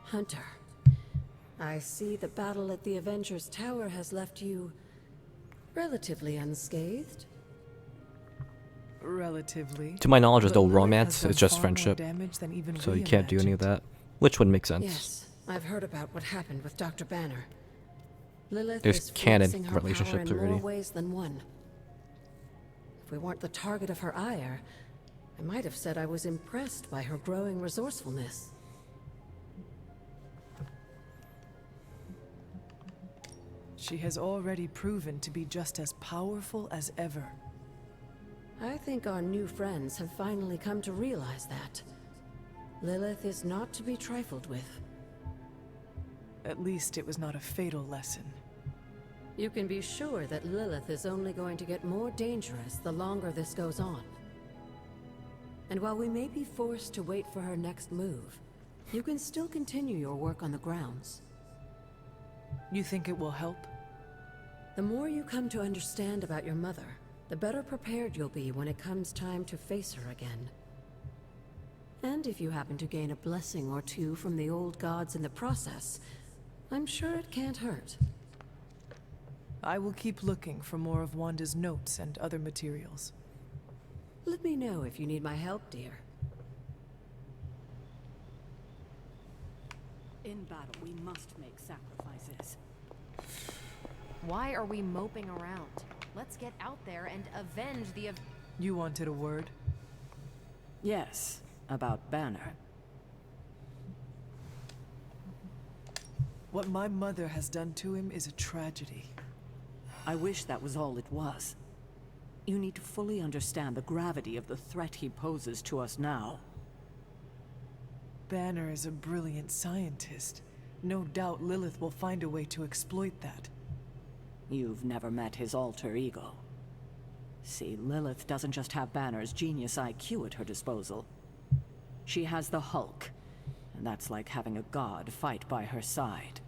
Hunter, I see the battle at the Avengers Tower has left you relatively unscathed. Relatively. To my knowledge, there's no But Lilith romance. has done It's just far more friendship. damage than even So we you can't do any of that, which would make sense. Yes, I've heard about what happened with Dr. Banner. Lilith There's is canon flexing her relationships power in more already. ways than one. If we weren't the target of her ire, I might have said I was impressed by her growing resourcefulness. She has already proven to be just as powerful as ever. I think our new friends have finally come to realize that. Lilith is not to be trifled with. At least it was not a fatal lesson. You can be sure that Lilith is only going to get more dangerous the longer this goes on. And while we may be forced to wait for her next move, you can still continue your work on the grounds. You think it will help? The more you come to understand about your mother, the better prepared you'll be when it comes time to face her again. And if you happen to gain a blessing or two from the old gods in the process, I'm sure it can't hurt. I will keep looking for more of Wanda's notes and other materials. Let me know if you need my help, dear. In battle, we must make sacrifices. Why are we moping around? Let's get out there and avenge the You wanted a word? Yes, about Banner. What my mother has done to him is a tragedy. I wish that was all it was. You need to fully understand the gravity of the threat he poses to us now. Banner is a brilliant scientist. No doubt Lilith will find a way to exploit that. You've never met his alter ego. See, Lilith doesn't just have Banner's genius IQ at her disposal. She has the Hulk, and that's like having a god fight by her side.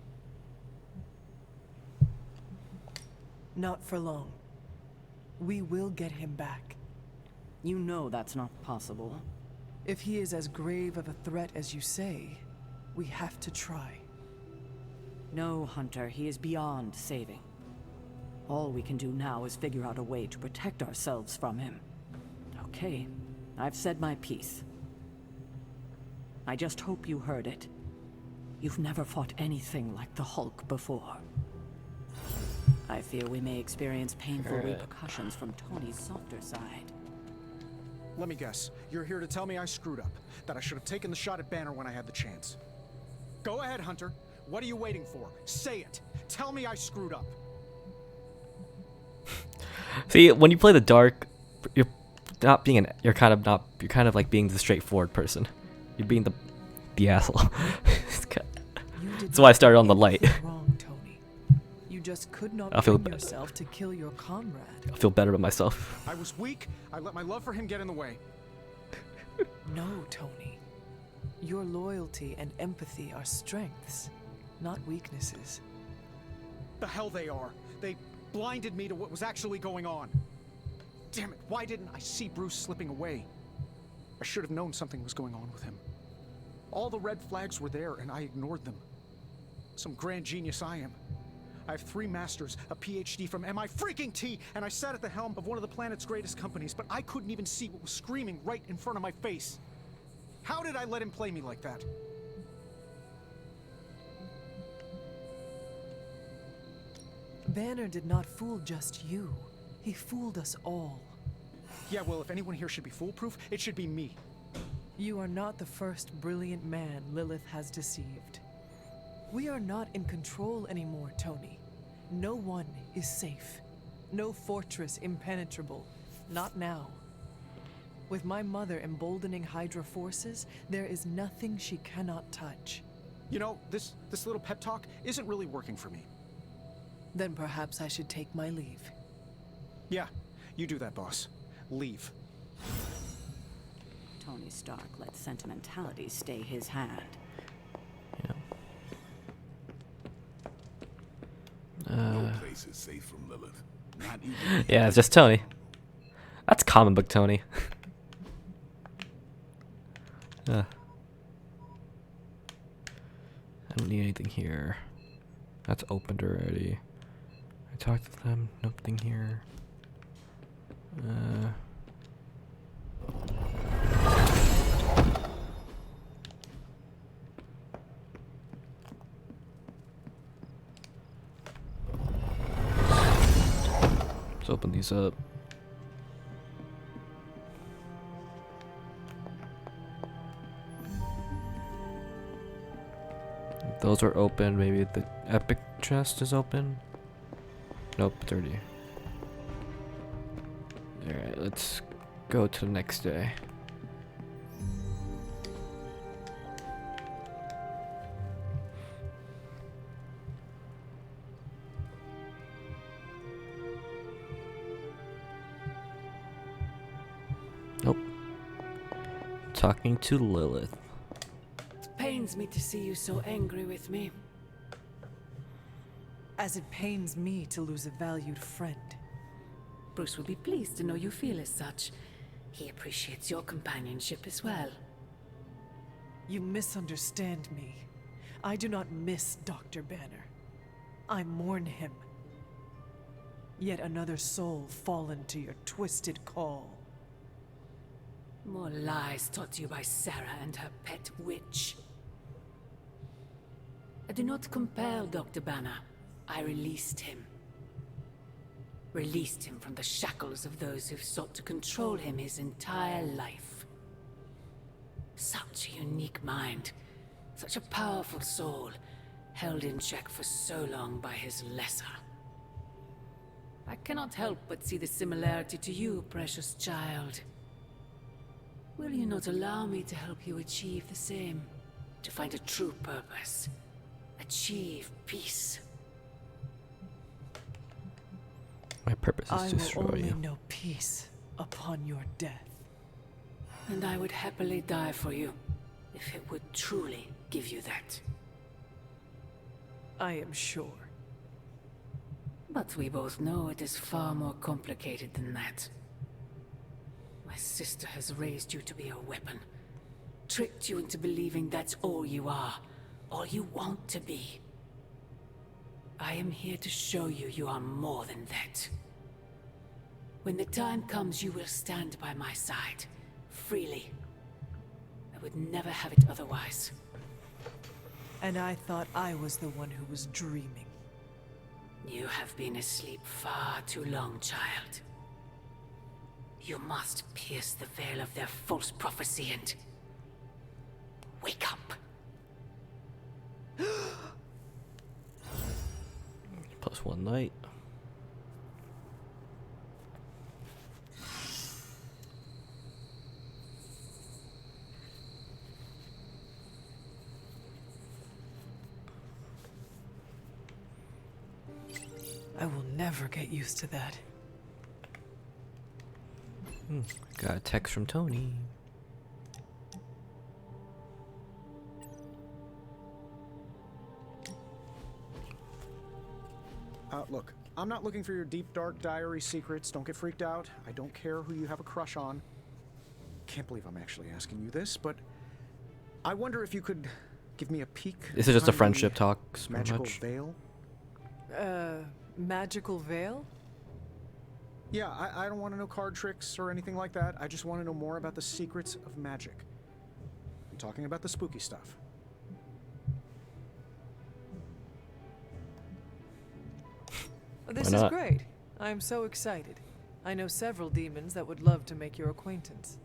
Not for long. We will get him back. You know that's not possible. If he is as grave of a threat as you say, we have to try. No, Hunter, he is beyond saving. All we can do now is figure out a way to protect ourselves from him. Okay, I've said my piece. I just hope you heard it. You've never fought anything like the Hulk before. I fear we may experience painful repercussions from Tony's softer side. Let me guess. You're here to tell me I screwed up. That I should have taken the shot at Banner when I had the chance. Go ahead, Hunter. What are you waiting for? Say it. Tell me I screwed up. See, when you play the dark, you're not being you're kind of like being the straightforward person. You're being the asshole. That's why I started on the light. Wrong, Tony. You just could not bring yourself to kill your comrade. I feel better about myself. I was weak. I let my love for him get in the way. No, Tony. Your loyalty and empathy are strengths, not weaknesses. The hell they are. They blinded me to what was actually going on. Damn it, why didn't I see Bruce slipping away? I should have known something was going on with him. All the red flags were there, and I ignored them. Some grand genius I am. I have 3 masters, a PhD from MI-freaking-T, and I sat at the helm of one of the planet's greatest companies, but I couldn't even see what was screaming right in front of my face. How did I let him play me like that? Banner did not fool just you. He fooled us all. Yeah, well, if anyone here should be foolproof, it should be me. You are not the first brilliant man Lilith has deceived. We are not in control anymore, Tony. No one is safe. No fortress impenetrable. Not now. With my mother emboldening Hydra forces, there is nothing she cannot touch. You know, this little pep talk isn't really working for me. Then perhaps I should take my leave. Yeah, you do that, boss. Leave. Tony Stark let sentimentality stay his hand. No place is safe from Lilith. Not even Yeah, it's just Tony. That's comic book Tony. I don't need anything here. That's opened already. I talked to them. Nothing here. Let's open these up. Those are open. Maybe the epic chest is open. Nope, it's already. Alright, let's go to the next day. Nope. Talking to Lilith. It pains me to see you so angry with me. As it pains me to lose a valued friend. Bruce will be pleased to know you feel as such. He appreciates your companionship as well. You misunderstand me. I do not miss Dr. Banner. I mourn him. Yet another soul fallen to your twisted call. More lies taught to you by Sarah and her pet witch. I do not compel Dr. Banner. I released him. Released him from the shackles of those who've sought to control him his entire life. Such a unique mind, such a powerful soul, held in check for so long by his lesser. I cannot help but see the similarity to you, precious child. Will you not allow me to help you achieve the same? To find a true purpose. Achieve peace. My purpose is to destroy I will only you. know peace upon your death. And I would happily die for you, if it would truly give you that. I am sure. But we both know it is far more complicated than that. My sister has raised you to be a weapon. Tricked you into believing that's all you are. All you want to be. I am here to show you you are more than that. When the time comes, you will stand by my side, freely. I would never have it otherwise. And I thought I was the one who was dreaming. You have been asleep far too long, child. You must pierce the veil of their false prophecy and wake up. Plus 1 night. I will never get used to that. Got a text from Tony. Look, I'm not looking for your deep, dark diary secrets. Don't get freaked out. I don't care who you have a crush on. Can't believe I'm actually asking you this, but I wonder if you could give me a peek. This is just a behind the friendship talk, pretty magical much. veil. Magical veil? Yeah, I don't want to know card tricks or anything like that. I just want to know more about the secrets of magic. I'm talking about the spooky stuff. This is great. I'm so excited. I know several demons that would love to make your acquaintance.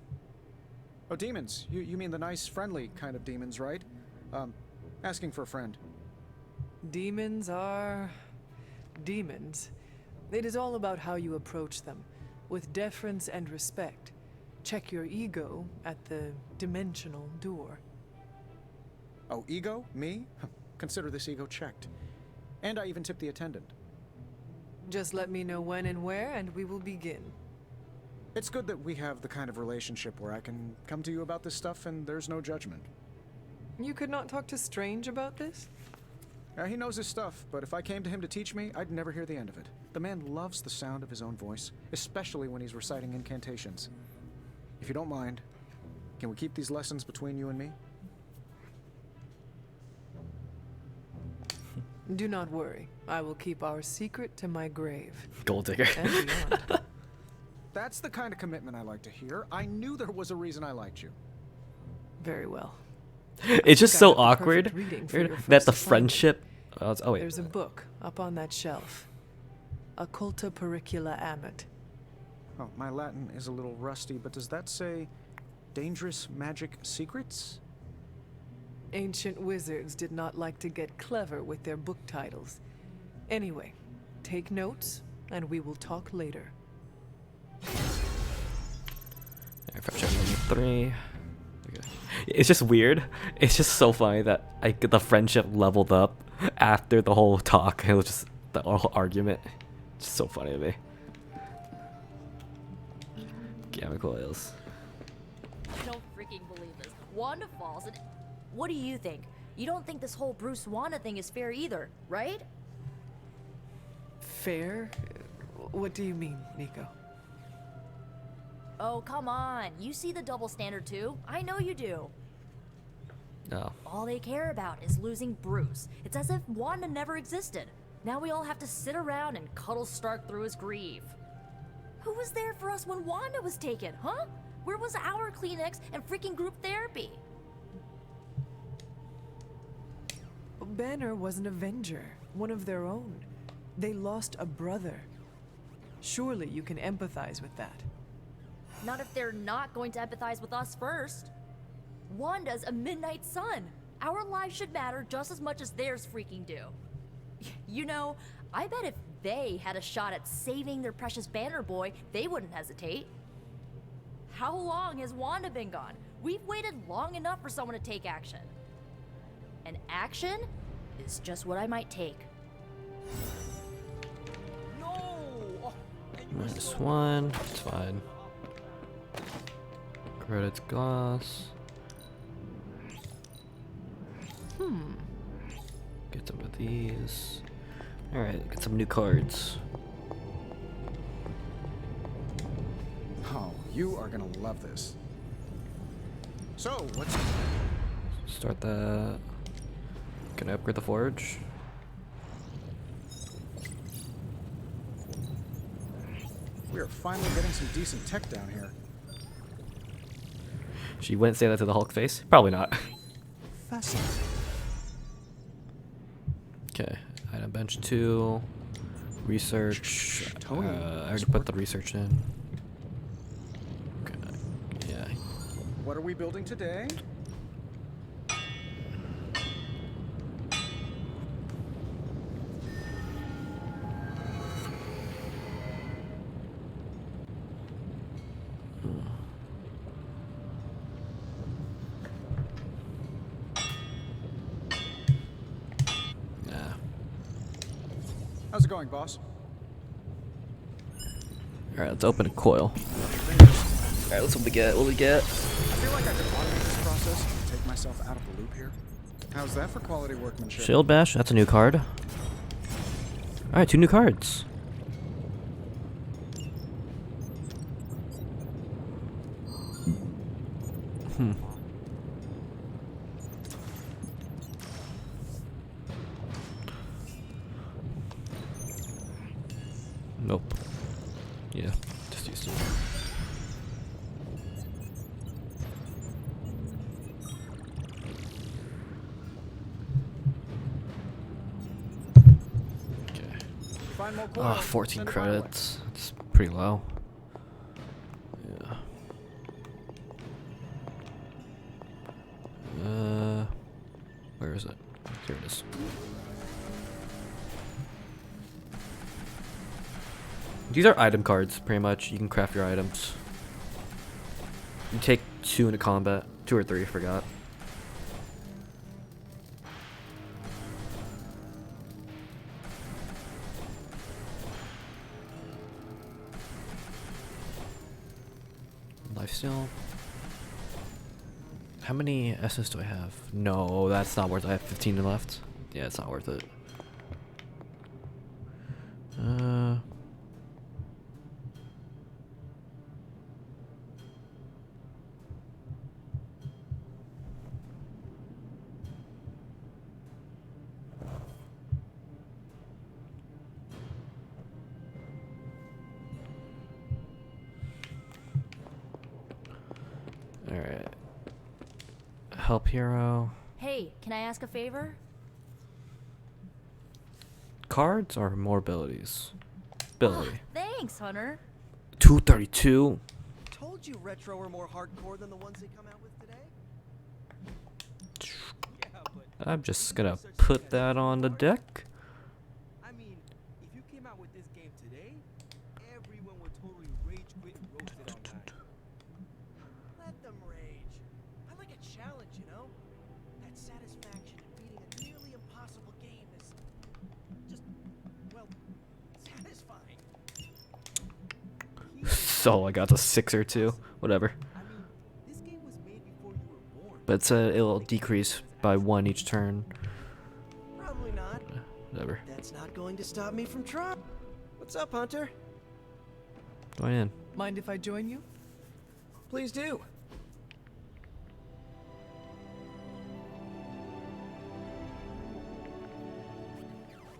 Oh, demons. You mean the nice, friendly kind of demons, right? Asking for a friend. Demons are... demons. It is all about how you approach them, with deference and respect. Check your ego at the dimensional door. Oh, ego? Me? Consider this ego checked. And I even tipped the attendant. Just let me know when and where, and we will begin. It's good that we have the kind of relationship where I can come to you about this stuff and there's no judgment. You could not talk to Strange about this? He knows his stuff, but if I came to him to teach me, I'd never hear the end of it. The man loves the sound of his own voice, especially when he's reciting incantations. If you don't mind, can we keep these lessons between you and me? Do not worry. I will keep our secret to my grave. Gold digger. And beyond. That's the kind of commitment I like to hear. I knew there was a reason I liked you. Very well. It's just so awkward that that the friendship. Oh wait. There's a book up on that shelf. Occulta Pericula Amet. Oh, my Latin is a little rusty, but does that say dangerous magic secrets? Ancient wizards did not like to get clever with their book titles. Anyway, take notes, and we will talk later. Friendship number 3. Okay. It's just weird. It's just so funny that the friendship leveled up after the whole talk. It was just the whole argument. It's so funny to me. Gamma coils. I don't freaking believe this. Wanda falls and... What do you think? You don't think this whole Bruce Wanda thing is fair either, right? Fair? What do you mean, Nico? Oh, come on. You see the double standard too. I know you do. No. All they care about is losing Bruce. It's as if Wanda never existed. Now we all have to sit around and cuddle Stark through his grief. Who was there for us when Wanda was taken, huh? Where was our Kleenex and freaking group therapy? Banner was an Avenger, one of their own. They lost a brother. Surely you can empathize with that. Not if they're not going to empathize with us first. Wanda's a Midnight Sun. Our lives should matter just as much as theirs freaking do. You know, I bet if they had a shot at saving their precious Banner boy, they wouldn't hesitate. How long has Wanda been gone? We've waited long enough for someone to take action. And action is just what I might take. No! -1. It's fine. Credits gloss. Get some of these. Alright, get some new cards. Oh, you are gonna love this. So, what's... Start that. Can I upgrade the forge? We are finally getting some decent tech down here. She wouldn't say that to the Hulk face? Probably not. Fascinating. Okay, item bench 2. Research. Tony, I already put the research in. Okay, yeah. What are we building today? Nah. How's it going, boss? Alright, let's open a coil. Alright, let's see what we get. What we get? I feel like I could automate this process and take myself out of the loop here. How's that for quality workmanship? Shield bash. That's a new card. Alright, 2 new cards. Nope. Yeah, just used it. Okay. Find more coil, 14 send it my way. credits. It's pretty low. Yeah. Where is it? Here it is. These are item cards, pretty much. You can craft your items. You take 2 into combat. 2 or 3, I forgot. Lifesteal. How many S's do I have? No, that's not worth it. I have 15 left. Yeah, it's not worth it. Alright. Help hero. Hey, can I ask a favor? Cards or more abilities? Ability. Thanks, Hunter. 232. Told you retro were more hardcore than the ones they come out with today. Yeah, but I'm just gonna put that on the deck. I mean, if you came out with this game today, everyone would totally rage quit and roast it all night. Let them rage. I like a challenge, you know? That satisfaction in beating a nearly impossible game is just, well, satisfying. So I got the 6 or 2. Whatever. I mean, this game was made before you were born. But it'll decrease by 1 each turn. Probably not. Whatever. That's not going to stop me from trying. What's up, Hunter? Join in. Mind if I join you? Please do.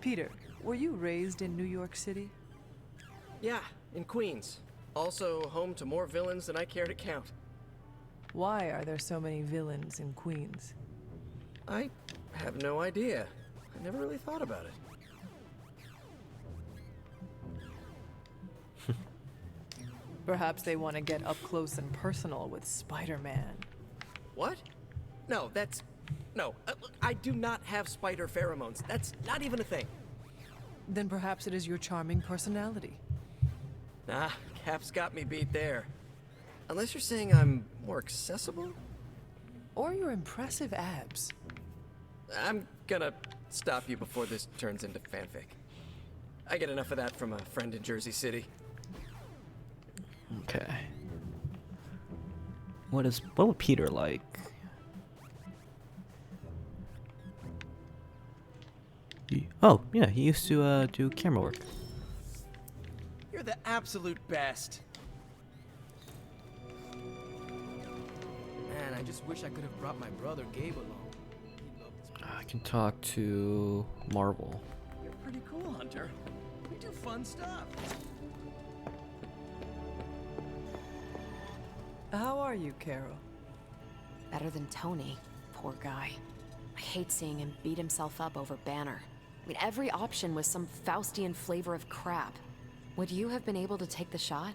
Peter, were you raised in New York City? Yeah, in Queens. Also home to more villains than I care to count. Why are there so many villains in Queens? I have no idea. I never really thought about it. Perhaps they want to get up close and personal with Spider-Man. What? No, that's... No, look, I do not have spider pheromones. That's not even a thing. Then perhaps it is your charming personality. Nah, Cap's got me beat there. Unless you're saying I'm more accessible? Or your impressive abs. I'm gonna stop you before this turns into fanfic. I get enough of that from a friend in Jersey City. Okay. What would Peter like? Oh, yeah, he used to do camera work. You're the absolute best. Man, I just wish I could have brought my brother Gabe along. He'd love this place. I can talk to Marvel. You're pretty cool, Hunter. We do fun stuff. How are you, Carol? Better than Tony. Poor guy. I hate seeing him beat himself up over Banner. I mean, every option was some Faustian flavor of crap. Would you have been able to take the shot?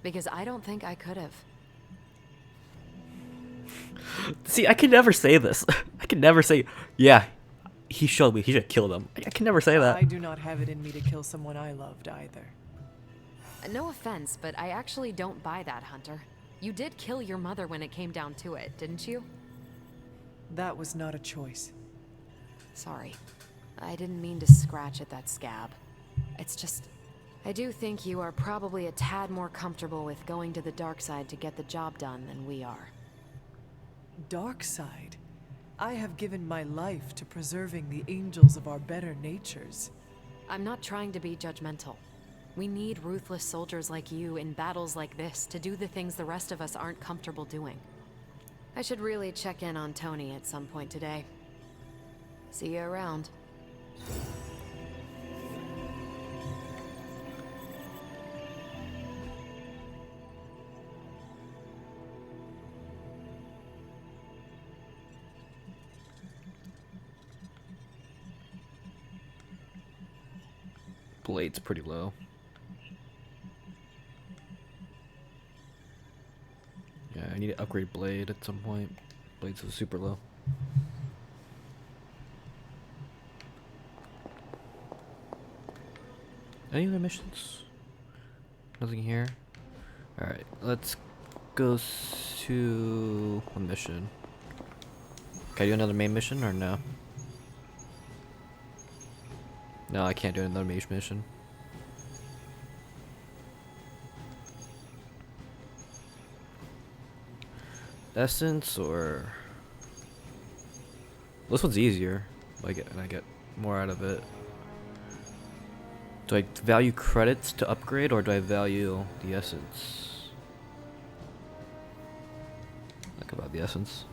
Because I don't think I could have. See, I can never say this. I can never say, yeah, he showed me, he should have killed him. I can never say that. I do not have it in me to kill someone I loved either. No offense, but I actually don't buy that, Hunter. You did kill your mother when it came down to it, didn't you? That was not a choice. Sorry. I didn't mean to scratch at that scab. It's just... I do think you are probably a tad more comfortable with going to the dark side to get the job done than we are. Dark side? I have given my life to preserving the angels of our better natures. I'm not trying to be judgmental. We need ruthless soldiers like you in battles like this to do the things the rest of us aren't comfortable doing. I should really check in on Tony at some point today. See you around. Blade's pretty low. Yeah, I need to upgrade Blade at some point. Blade's super low. Any other missions? Nothing here. Alright, let's go to a mission. Can I do another main mission or no? No, I can't do another mage mission. Essence or this one's easier. I get more out of it. Do I value credits to upgrade or do I value the essence? Think about the essence.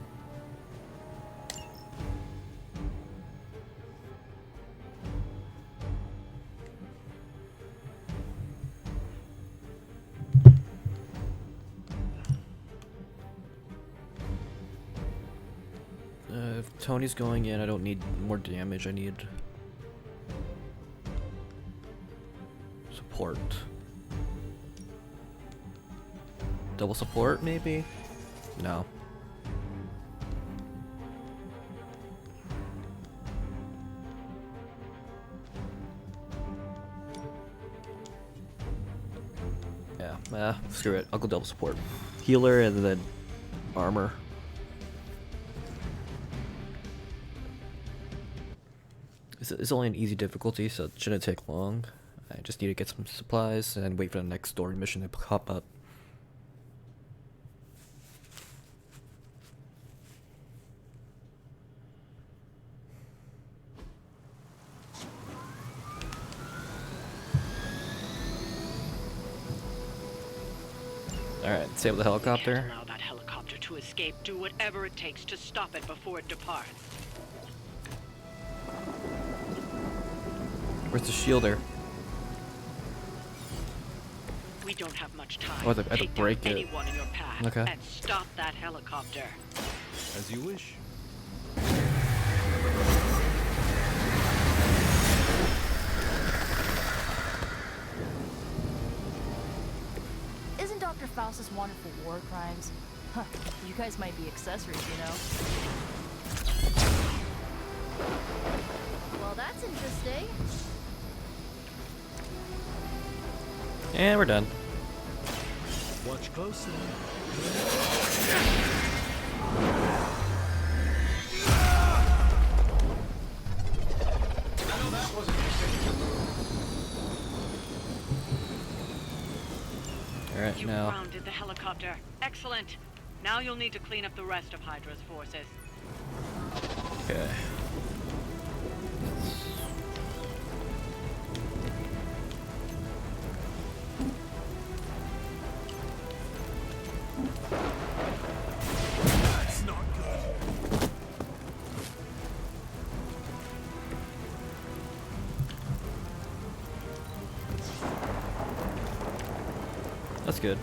If Tony's going in, I don't need more damage, I need support. Double support, maybe? No. Yeah, screw it. I'll go double support. Healer and then armor. It's only an easy difficulty, so it shouldn't take long. I just need to get some supplies and wait for the next story mission to pop up. Alright, save the helicopter. Allow that helicopter to escape. Do whatever it takes to stop it before it departs. Where's the shielder? We don't have much time. Oh, I have to Take break down it. anyone in your path Okay. and stop that helicopter. As you wish. Isn't Dr. Faustus wanted for war crimes? Huh, you guys might be accessories, you know? Well, that's interesting. And we're done. Watch closely. Alright, You now. grounded the helicopter. Excellent. Now you'll need to clean up the rest of Hydra's forces. Okay. That's not good. That's good.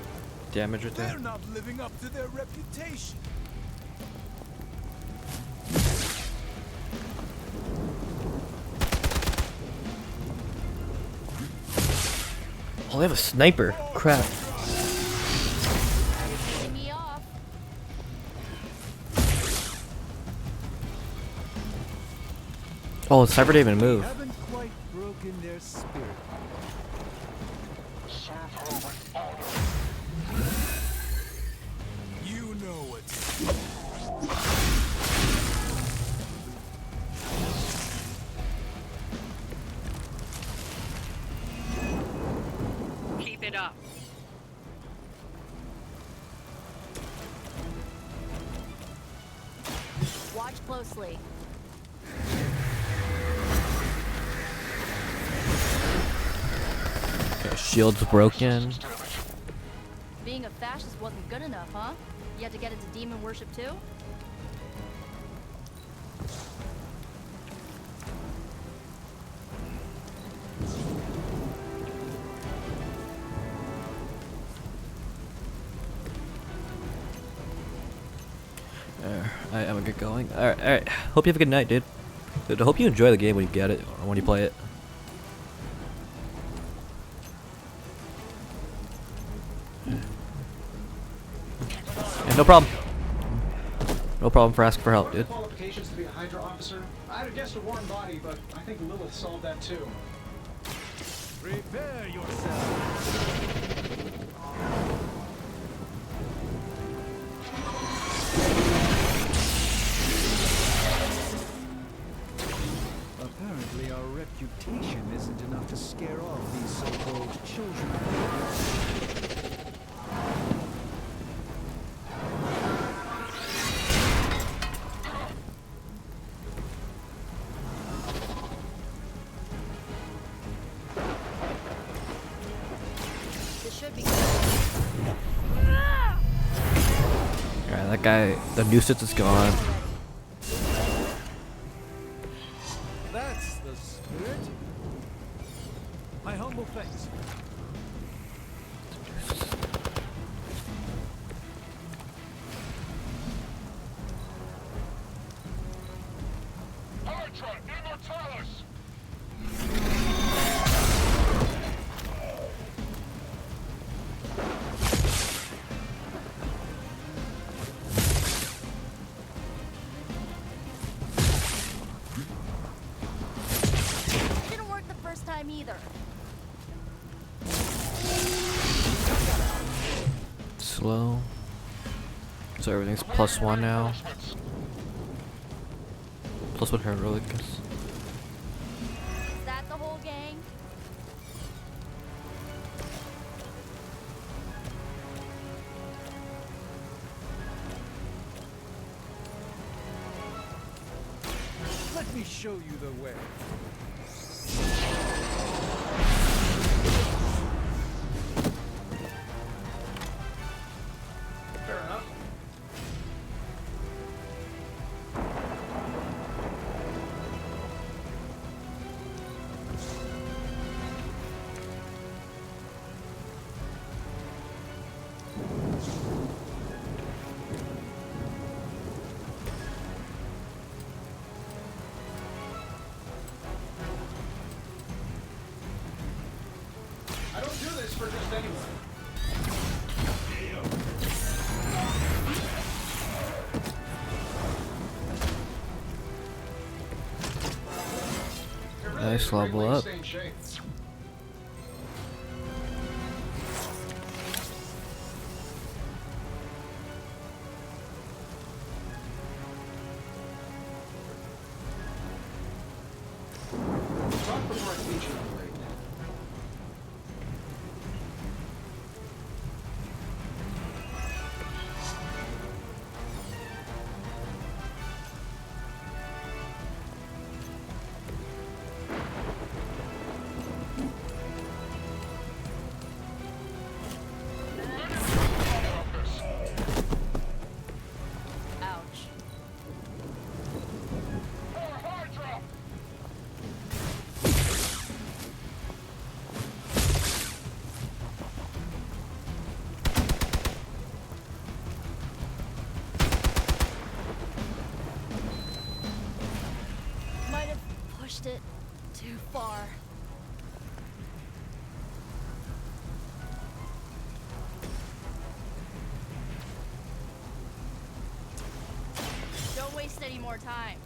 Damage right there. They're not living up to their reputation. Oh, they have a sniper. Crap. Me off. Oh, the sniper didn't even move. Haven't quite broken their spirit. You know what. Keep it up. Watch closely. Shield's broken. Being a fascist wasn't good enough, huh? You had to get into demon worship too? Alright, I'm gonna get going. Alright. Hope you have a good night, dude. Dude, I hope you enjoy the game when you get it, or when you play it. Yeah, no problem. No problem for asking for help, dude. Qualifications to be a Hydra officer? I'd have guessed a warm body, but I think Lilith solved that too. Prepare yourself. Apparently our reputation isn't enough to scare off these so-called children. This should be Alright, that guy, the nuisance is gone. That's the spirit. My humble thanks. Hydra Immortalis! didn't work the first time either. Slow. So everything's +1 now. +1 heroic. Is that the whole gang? Let me show you the way. Fair enough. I don't do this for just anyone. Nice level up. Stay in shape. Talk before I teach you the blade. Ouch. Might have pushed it too far. waste any more time.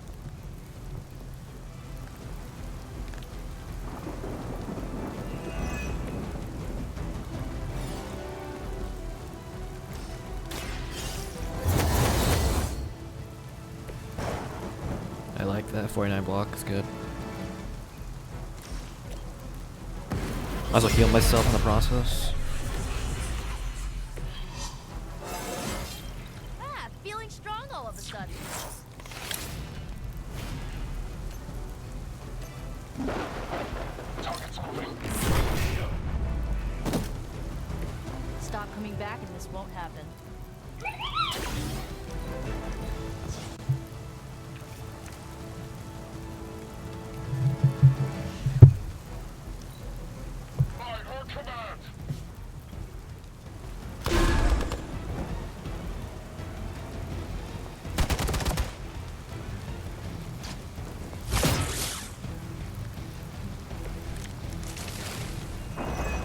I like that 49 block, it's good. I also heal myself in the process. Ah, feeling strong all of a sudden. Stop coming back and this won't happen.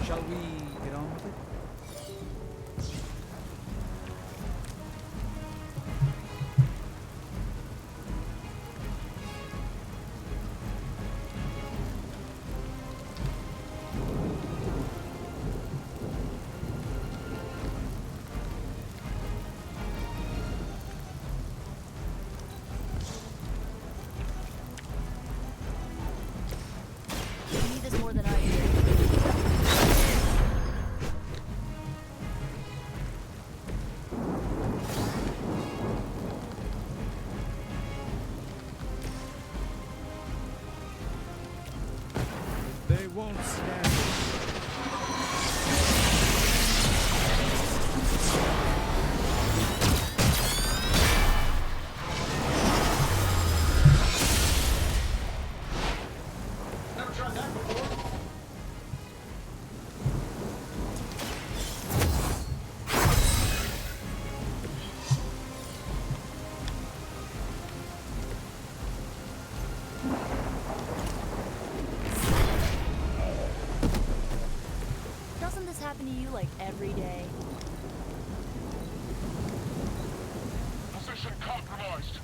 Shall we get on with it? You need this more than I do. They won't stand. Never tried that before. Doesn't this happen to you like every day? Position compromised.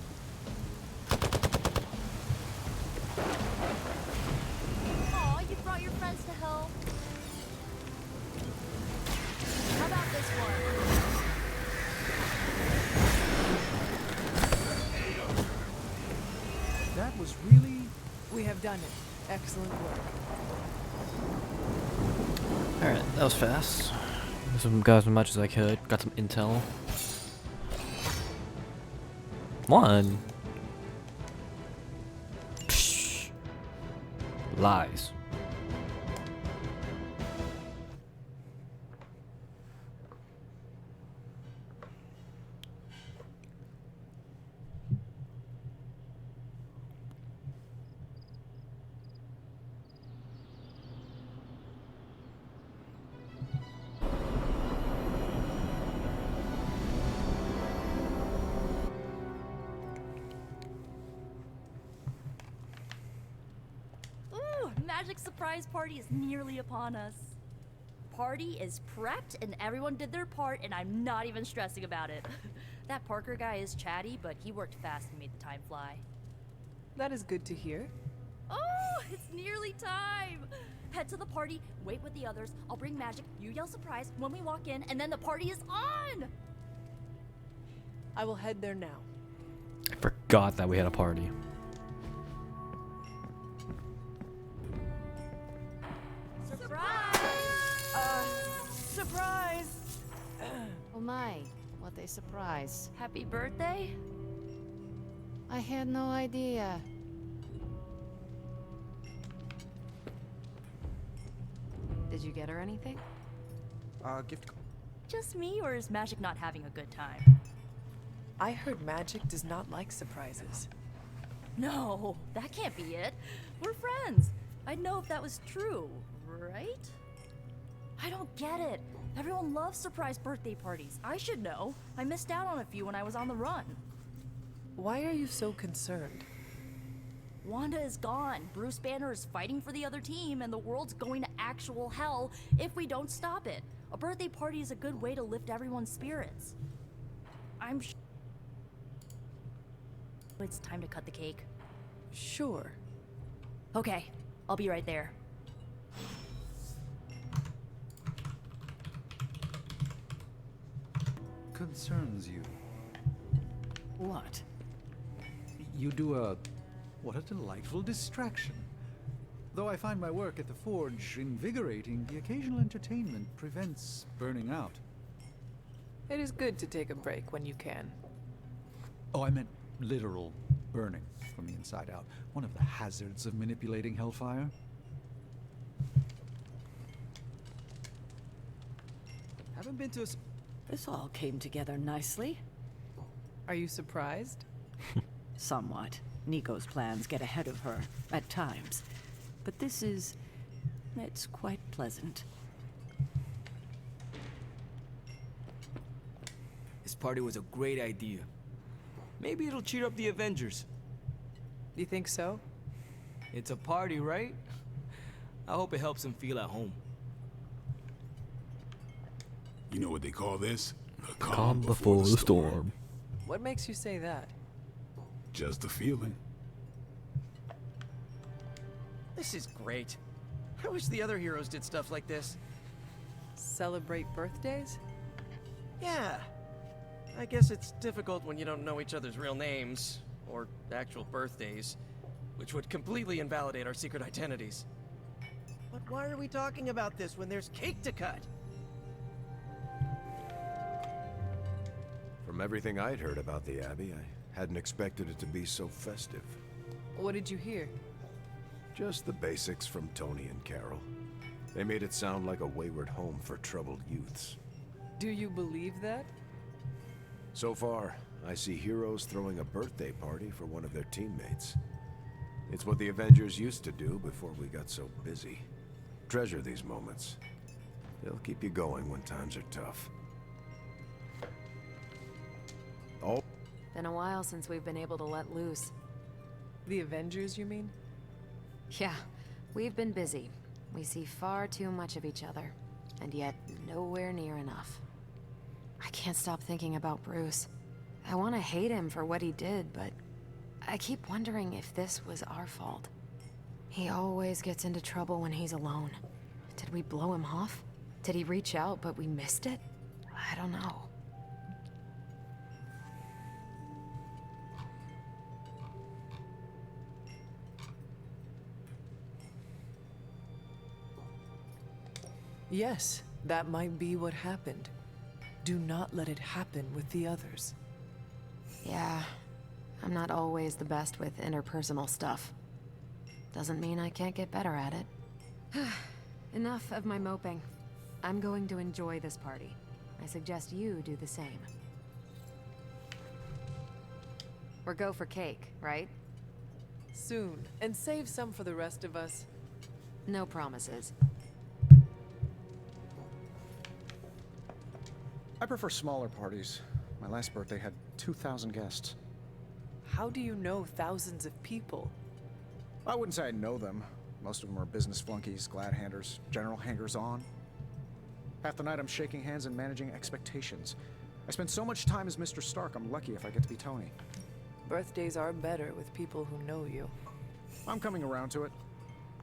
Aw, you brought your friends to help. How about this one? That was really... We have done it. Excellent work. Alright, that was fast. Got as much as I could. Got some intel. One. Psh. Lies. Ooh, magic surprise party is nearly upon us. Party is prepped and everyone did their part and I'm not even stressing about it. That Parker guy is chatty, but he worked fast and made the time fly. That is good to hear. Oh, it's nearly time! Head to the party, wait with the others, I'll bring magic, you yell surprise when we walk in, and then the party is on! I will head there now. I forgot that we had a party. Surprise! Oh my, what a surprise. Happy birthday? I had no idea. Did you get her anything? Gift. Just me, or is Magic not having a good time? I heard Magic does not like surprises. No, that can't be it. We're friends. I'd know if that was true, right? I don't get it. Everyone loves surprise birthday parties. I should know. I missed out on a few when I was on the run. Why are you so concerned? Wanda is gone. Bruce Banner is fighting for the other team, and the world's going to actual hell if we don't stop it. A birthday party is a good way to lift everyone's spirits. It's time to cut the cake. Sure. Okay, I'll be right there. Concerns you. What? You do what a delightful distraction. Though I find my work at the forge invigorating, the occasional entertainment prevents burning out. It is good to take a break when you can. Oh, I meant literal burning from the inside out. One of the hazards of manipulating Hellfire. Haven't been to a... This all came together nicely. Are you surprised? Somewhat. Nico's plans get ahead of her, at times. But it's quite pleasant. This party was a great idea. Maybe it'll cheer up the Avengers. You think so? It's a party, right? I hope it helps them feel at home. You know what they call this? The Calm before the storm. What makes you say that? Just a feeling. This is great. I wish the other heroes did stuff like this. Celebrate birthdays? Yeah. I guess it's difficult when you don't know each other's real names, or actual birthdays, which would completely invalidate our secret identities. But why are we talking about this when there's cake to cut? From everything I'd heard about the Abbey, I hadn't expected it to be so festive. What did you hear? Just the basics from Tony and Carol. They made it sound like a wayward home for troubled youths. Do you believe that? So far, I see heroes throwing a birthday party for one of their teammates. It's what the Avengers used to do before we got so busy. Treasure these moments. They'll keep you going when times are tough. Oh. Been a while since we've been able to let loose. The Avengers, you mean? Yeah, we've been busy. We see far too much of each other, and yet nowhere near enough. I can't stop thinking about Bruce. I want to hate him for what he did, but I keep wondering if this was our fault. He always gets into trouble when he's alone. Did we blow him off? Did he reach out but we missed it? I don't know. Yes, that might be what happened. Do not let it happen with the others. Yeah, I'm not always the best with interpersonal stuff. Doesn't mean I can't get better at it. Enough of my moping. I'm going to enjoy this party. I suggest you do the same. Or go for cake, right? Soon, and save some for the rest of us. No promises. I prefer smaller parties. My last birthday had 2,000 guests. How do you know thousands of people? I wouldn't say I know them. Most of them are business flunkies, glad-handers, general hangers-on. Half the night I'm shaking hands and managing expectations. I spend so much time as Mr. Stark, I'm lucky if I get to be Tony. Birthdays are better with people who know you. I'm coming around to it.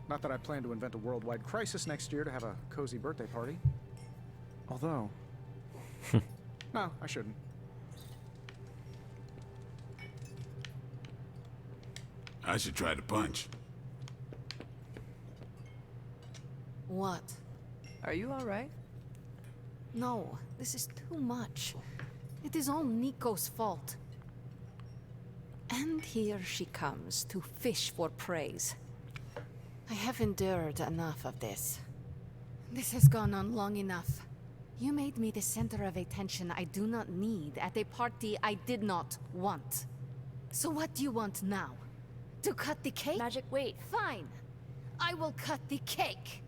Not that I plan to invent a worldwide crisis next year to have a cozy birthday party. Although... no, I shouldn't. I should try to punch. What? Are you alright? No, this is too much. It is all Nico's fault. And here she comes to fish for praise. I have endured enough of this. This has gone on long enough. You made me the center of attention I do not need at a party I did not want. So what do you want now? To cut the cake? Magic, wait. Fine. I will cut the cake.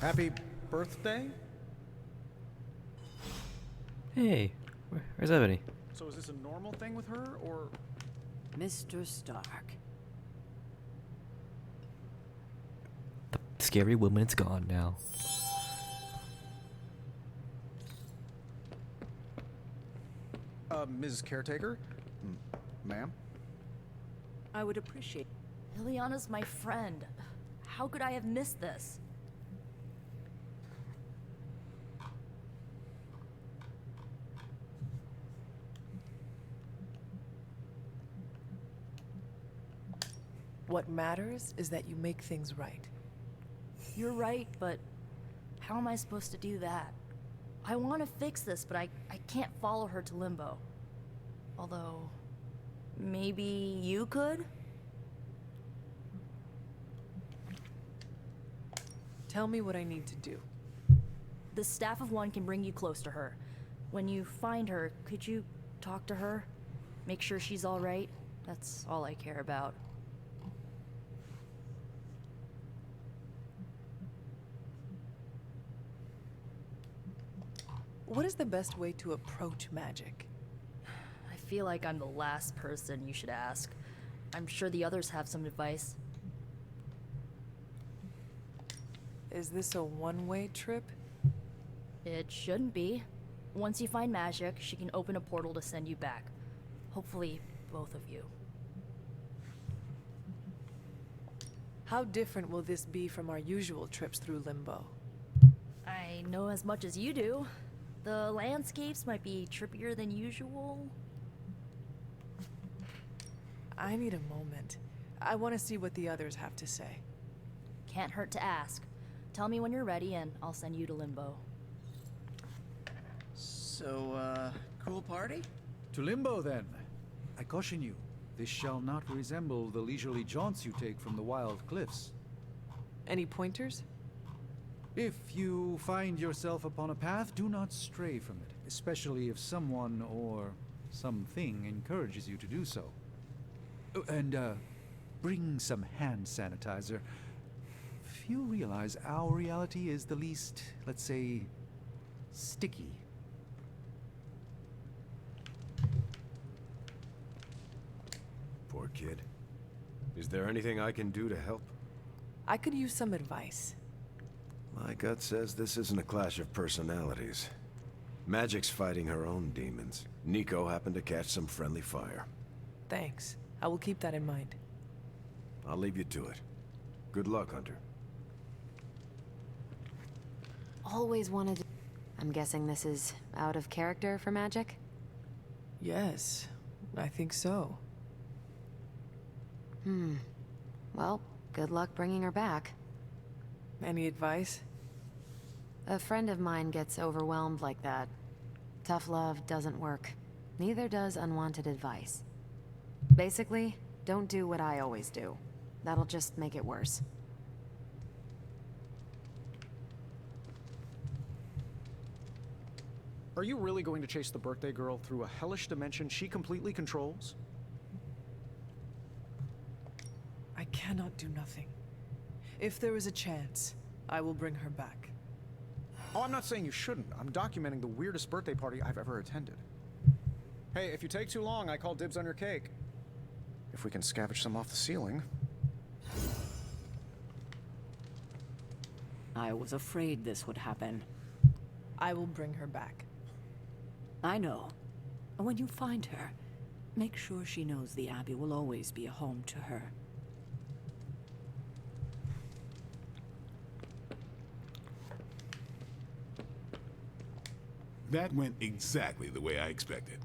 Happy birthday? Hey, where's Ebony? So is this a normal thing with her, or... Mr. Stark. The scary woman's gone now. Mrs. Caretaker? Ma'am? I would appreciate... Ileana's my friend. How could I have missed this? What matters is that you make things right. You're right, but how am I supposed to do that? I want to fix this, but I can't follow her to Limbo. Although, maybe you could? Tell me what I need to do. The staff of one can bring you close to her. When you find her, could you talk to her? Make sure she's all right? That's all I care about. What is the best way to approach magic? I feel like I'm the last person you should ask. I'm sure the others have some advice. Is this a one-way trip? It shouldn't be. Once you find magic, she can open a portal to send you back. Hopefully, both of you. How different will this be from our usual trips through Limbo? I know as much as you do. The landscapes might be trippier than usual. I need a moment. I want to see what the others have to say. Can't hurt to ask. Tell me when you're ready and I'll send you to Limbo. So, cool party? To Limbo, then. I caution you, this shall not resemble the leisurely jaunts you take from the wild cliffs. Any pointers? If you find yourself upon a path, do not stray from it, especially if someone or something encourages you to do so. Oh, and, bring some hand sanitizer. Few realize our reality is the least, let's say, sticky. Poor kid. Is there anything I can do to help? I could use some advice. My gut says this isn't a clash of personalities. Magic's fighting her own demons. Nico happened to catch some friendly fire. Thanks. I will keep that in mind. I'll leave you to it. Good luck, Hunter. Always wanted to... I'm guessing this is out of character for magic? Yes, I think so. Well, good luck bringing her back. Any advice? A friend of mine gets overwhelmed like that. Tough love doesn't work. Neither does unwanted advice. Basically, don't do what I always do. That'll just make it worse. Are you really going to chase the birthday girl through a hellish dimension she completely controls? I cannot do nothing. If there is a chance, I will bring her back. Oh, I'm not saying you shouldn't. I'm documenting the weirdest birthday party I've ever attended. Hey, if you take too long, I call dibs on your cake. If we can scavenge some off the ceiling. I was afraid this would happen. I will bring her back. I know. When you find her, make sure she knows the Abbey will always be a home to her. That went exactly the way I expected.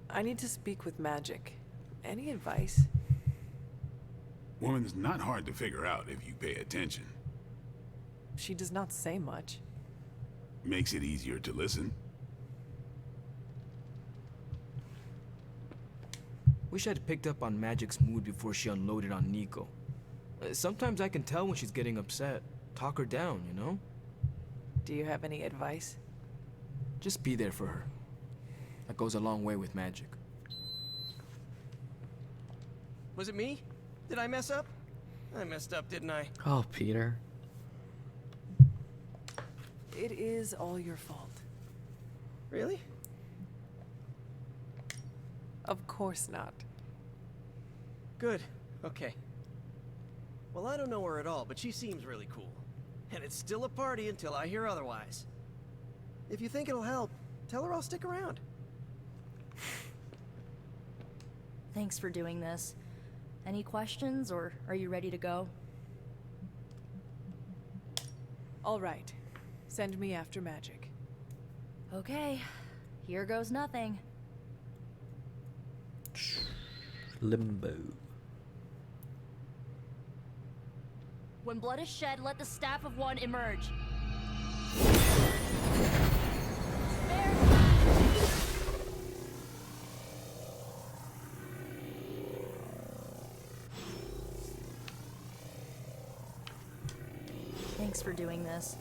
I need to speak with Magic. Any advice? Woman's not hard to figure out if you pay attention. She does not say much. Makes it easier to listen. Wish I'd picked up on Magic's mood before she unloaded on Nico. Sometimes I can tell when she's getting upset. Talk her down, you know? Do you have any advice? Just be there for her. That goes a long way with Magic. Was it me? Did I mess up? I messed up, didn't I? Oh, Peter. It is all your fault. Really? Of course not. Good. Okay. Well, I don't know her at all, but she seems really cool. And it's still a party until I hear otherwise. If you think it'll help, tell her I'll stick around. Thanks for doing this. Any questions, or are you ready to go? All right. Send me after magic. Okay. Here goes nothing. Limbo. When blood is shed, let the staff of one emerge. Thanks for doing this.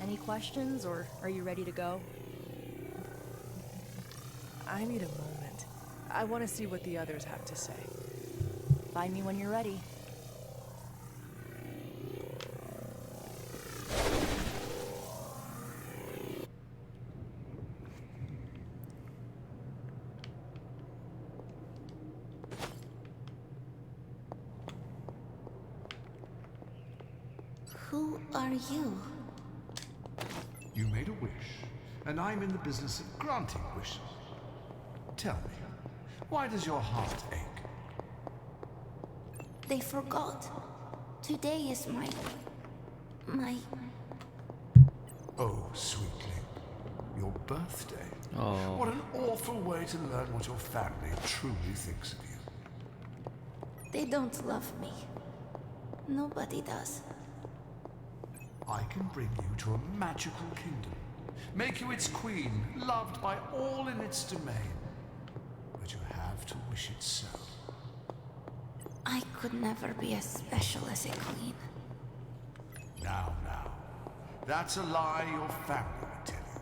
Any questions, or are you ready to go? I need a moment. I want to see what the others have to say. Find me when you're ready. Who are you? You made a wish, and I'm in the business of granting wishes. Tell me, why does your heart ache? They forgot. Today is my... Oh, sweetling, your birthday. Oh. What an awful way to learn what your family truly thinks of you. They don't love me. Nobody does. I can bring you to a magical kingdom, make you its queen, loved by all in its domain. But you have to wish it so. I could never be as special as a queen. Now, that's a lie your family would tell you.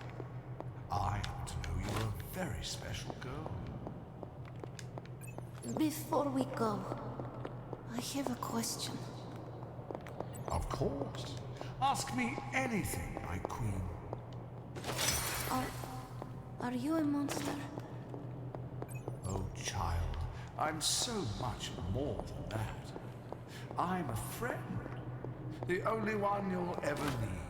I happen to know you're a very special girl. Before we go, I have a question. Of course. Ask me anything, my queen. Are you a monster? Oh, child, I'm so much more than that. I'm a friend. The only one you'll ever need.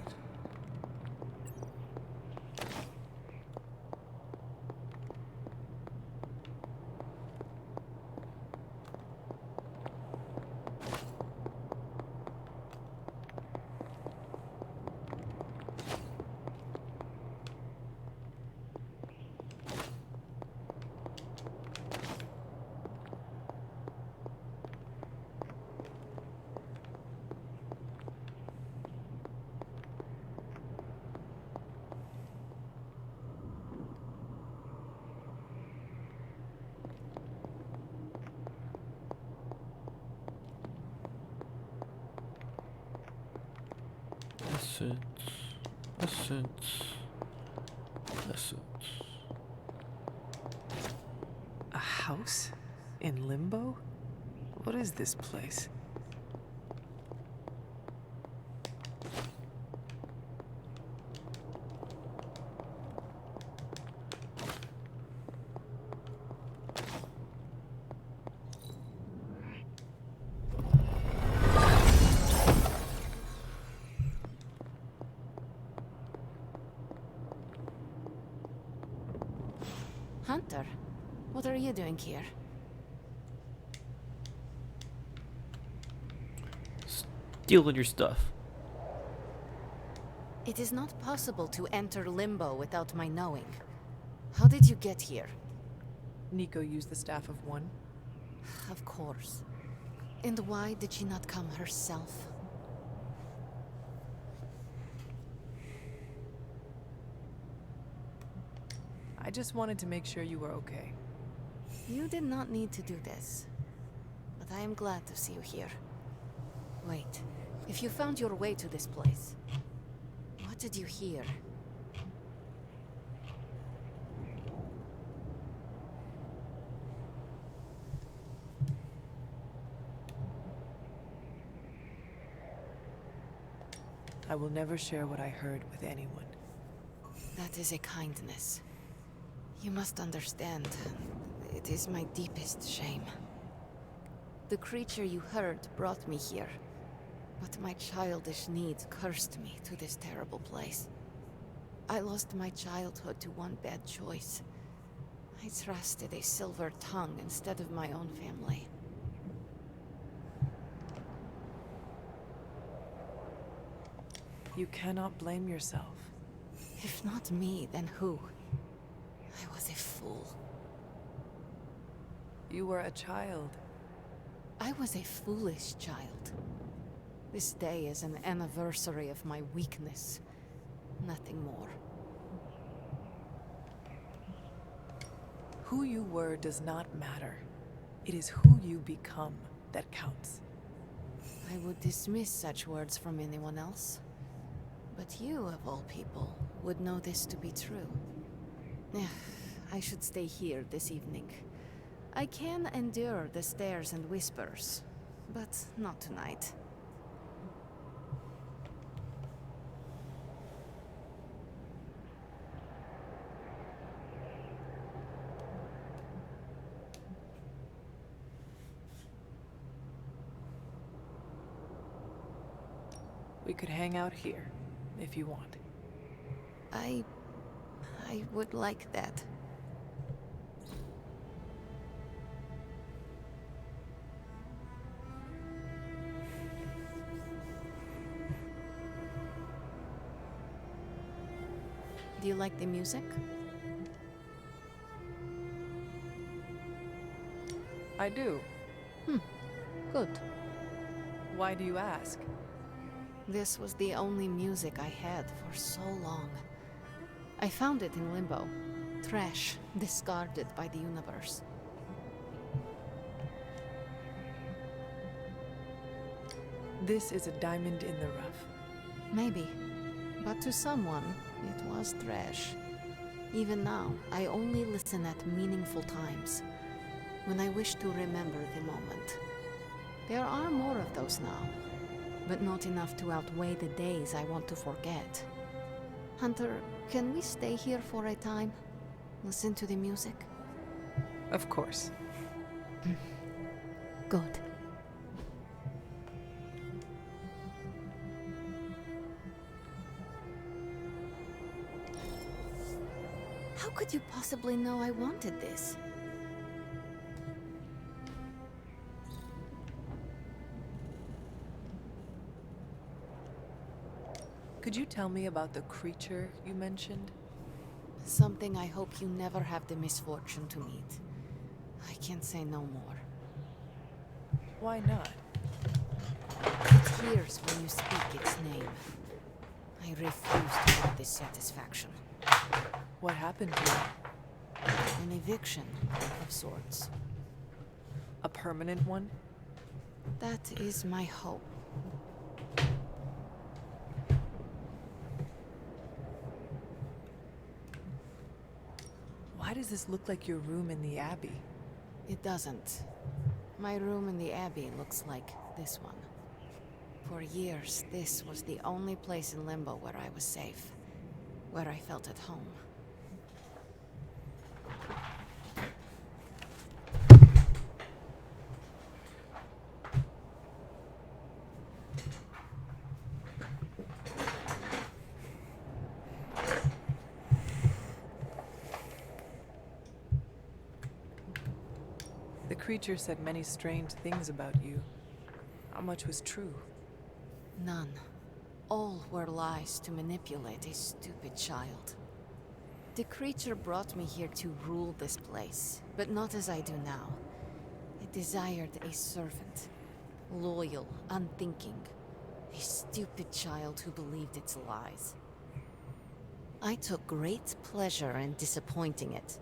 Essence. A house? In Limbo? What is this place? Hunter, what are you doing here? Stealing your stuff. It is not possible to enter Limbo without my knowing. How did you get here? Nico used the Staff of One? Of course. And why did she not come herself? I just wanted to make sure you were okay. You did not need to do this. But I am glad to see you here. Wait, if you found your way to this place, what did you hear? I will never share what I heard with anyone. That is a kindness. You must understand. It is my deepest shame. The creature you heard brought me here, but my childish needs cursed me to this terrible place. I lost my childhood to one bad choice. I trusted a silver tongue instead of my own family. You cannot blame yourself. If not me, then who? I was a fool. You were a child. I was a foolish child. This day is an anniversary of my weakness. Nothing more. Who you were does not matter. It is who you become that counts. I would dismiss such words from anyone else. But you, of all people, would know this to be true. I should stay here this evening. I can endure the stares and whispers, but not tonight. We could hang out here, if you want. I would like that. Do you like the music? I do. Good. Why do you ask? This was the only music I had for so long. I found it in limbo. Trash, discarded by the universe. This is a diamond in the rough. Maybe. But to someone, it was trash. Even now, I only listen at meaningful times, when I wish to remember the moment. There are more of those now, but not enough to outweigh the days I want to forget. Hunter, can we stay here for a time? Listen to the music? Of course. Good. How could you possibly know I wanted this? Could you tell me about the creature you mentioned? Something I hope you never have the misfortune to meet. I can't say no more. Why not? It hears when you speak its name. I refuse to have this satisfaction. What happened to you? An eviction of sorts. A permanent one? That is my hope. Why does this look like your room in the Abbey? It doesn't. My room in the Abbey looks like this one. For years, this was the only place in Limbo where I was safe. Where I felt at home. The creature said many strange things about you. How much was true? None. All were lies to manipulate a stupid child. The creature brought me here to rule this place, but not as I do now. It desired a servant. Loyal, unthinking. A stupid child who believed its lies. I took great pleasure in disappointing it.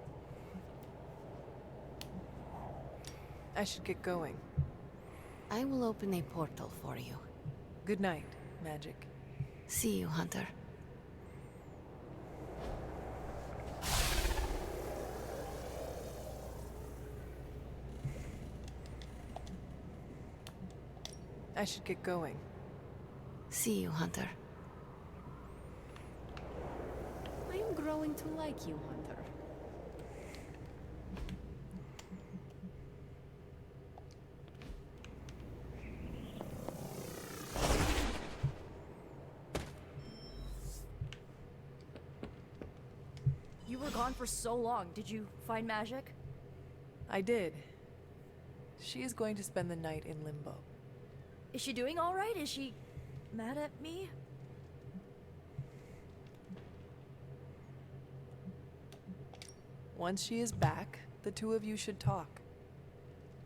I should get going. I will open a portal for you. Good night, Magic. See you, Hunter. I should get going. See you, Hunter. I am growing to like you, Hunter. were gone for so long. Did you find magic? I did. She is going to spend the night in limbo. Is she doing all right? Is she mad at me? Once she is back, the two of you should talk.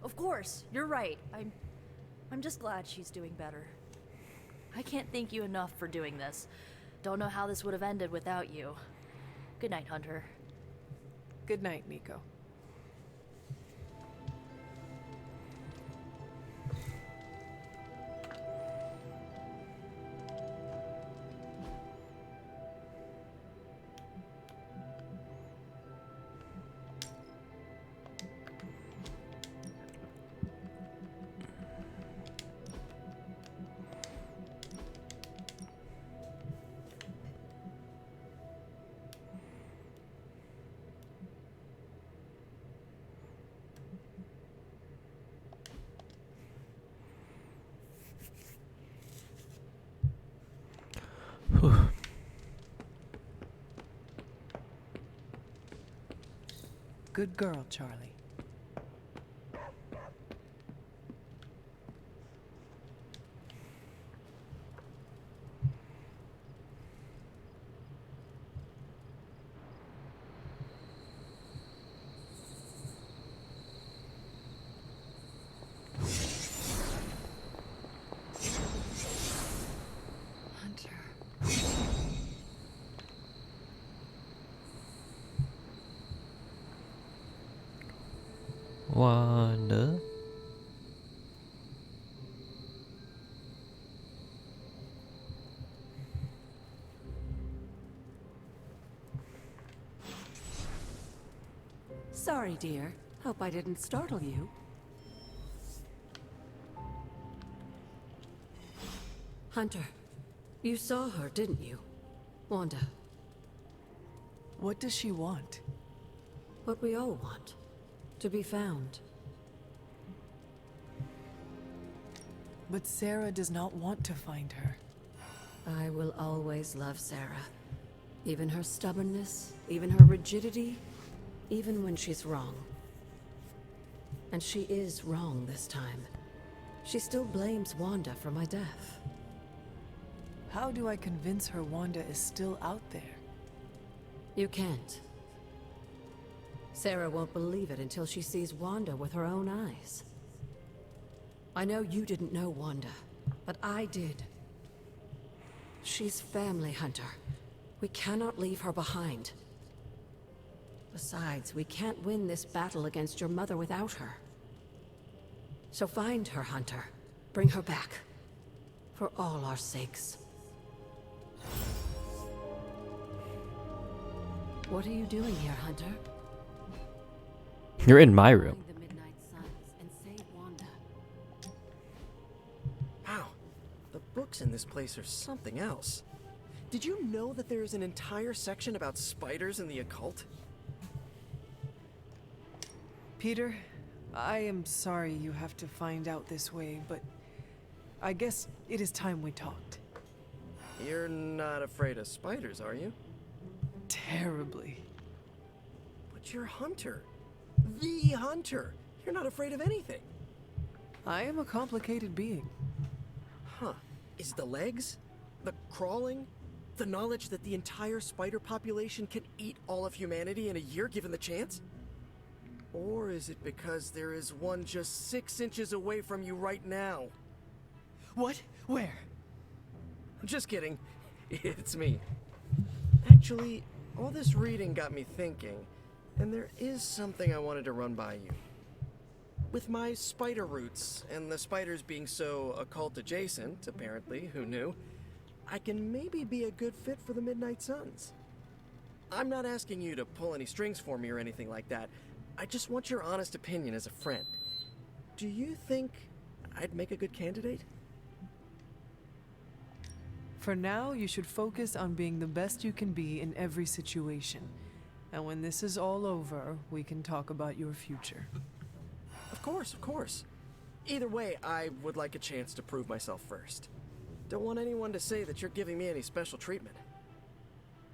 Of course, you're right. I'm just glad she's doing better. I can't thank you enough for doing this. Don't know how this would have ended without you. Good night, Hunter. Good night, Nico. Good girl, Charlie. Wanda. Sorry, dear. Hope I didn't startle you. Hunter, you saw her, didn't you? Wanda. What does she want? What we all want. To be found. But Sarah does not want to find her. I will always love Sarah. Even her stubbornness, even her rigidity, even when she's wrong. And she is wrong this time. She still blames Wanda for my death. How do I convince her Wanda is still out there? You can't. Sarah won't believe it until she sees Wanda with her own eyes. I know you didn't know Wanda, but I did. She's family, Hunter. We cannot leave her behind. Besides, we can't win this battle against your mother without her. So find her, Hunter. Bring her back. For all our sakes. What are you doing here, Hunter? You're in my room. The Midnight Suns and save Wanda. Wow, the books in this place are something else. Did you know that there is an entire section about spiders and the occult? Peter, I am sorry you have to find out this way, but I guess it is time we talked. You're not afraid of spiders, are you? Terribly. But you're Hunter. The Hunter. You're not afraid of anything. I am a complicated being. Huh. Is the legs? The crawling? The knowledge that the entire spider population can eat all of humanity in a year given the chance? Or is it because there is one just 6 inches away from you right now? What? Where? Just kidding. It's me. Actually, all this reading got me thinking, and there is something I wanted to run by you. With my spider roots, and the spiders being so occult adjacent, apparently, who knew, I can maybe be a good fit for the Midnight Suns. I'm not asking you to pull any strings for me or anything like that. I just want your honest opinion as a friend. Do you think I'd make a good candidate? For now, you should focus on being the best you can be in every situation. And when this is all over, we can talk about your future. Of course, of course. Either way, I would like a chance to prove myself first. Don't want anyone to say that you're giving me any special treatment.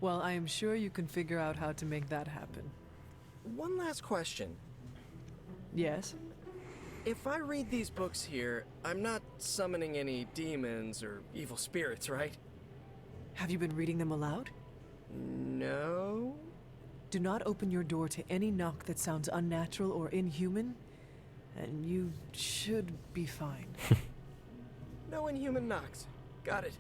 Well, I am sure you can figure out how to make that happen. One last question. Yes? If I read these books here, I'm not summoning any demons or evil spirits, right? Have you been reading them aloud? No. Do not open your door to any knock that sounds unnatural or inhuman, and you should be fine. No inhuman knocks. Got it.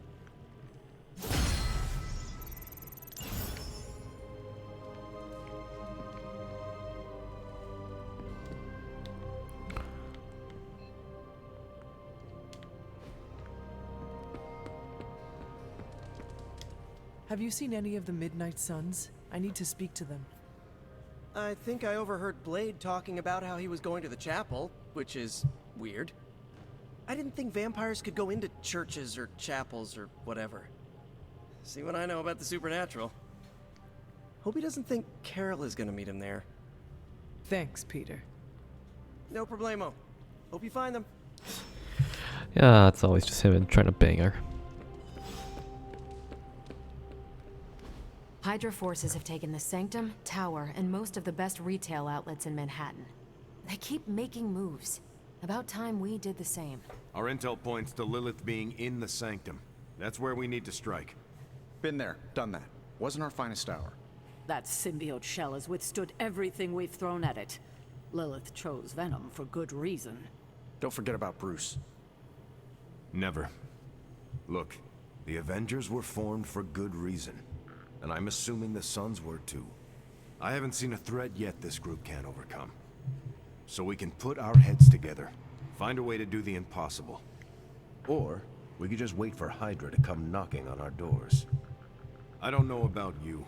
Have you seen any of the Midnight Suns? I need to speak to them. I think I overheard Blade talking about how he was going to the chapel, which is weird. I didn't think vampires could go into churches or chapels or whatever. See what I know about the supernatural. Hope he doesn't think Carol is gonna meet him there. Thanks, Peter. No problemo. Hope you find them. Yeah, it's always just him trying to bang her. Hydra forces have taken the Sanctum, Tower, and most of the best retail outlets in Manhattan. They keep making moves. About time we did the same. Our intel points to Lilith being in the Sanctum. That's where we need to strike. Been there, done that. Wasn't our finest hour. That symbiote shell has withstood everything we've thrown at it. Lilith chose Venom for good reason. Don't forget about Bruce. Never. Look, the Avengers were formed for good reason. And I'm assuming the Suns were too. I haven't seen a threat yet this group can't overcome. So we can put our heads together, find a way to do the impossible. Or we could just wait for Hydra to come knocking on our doors. I don't know about you,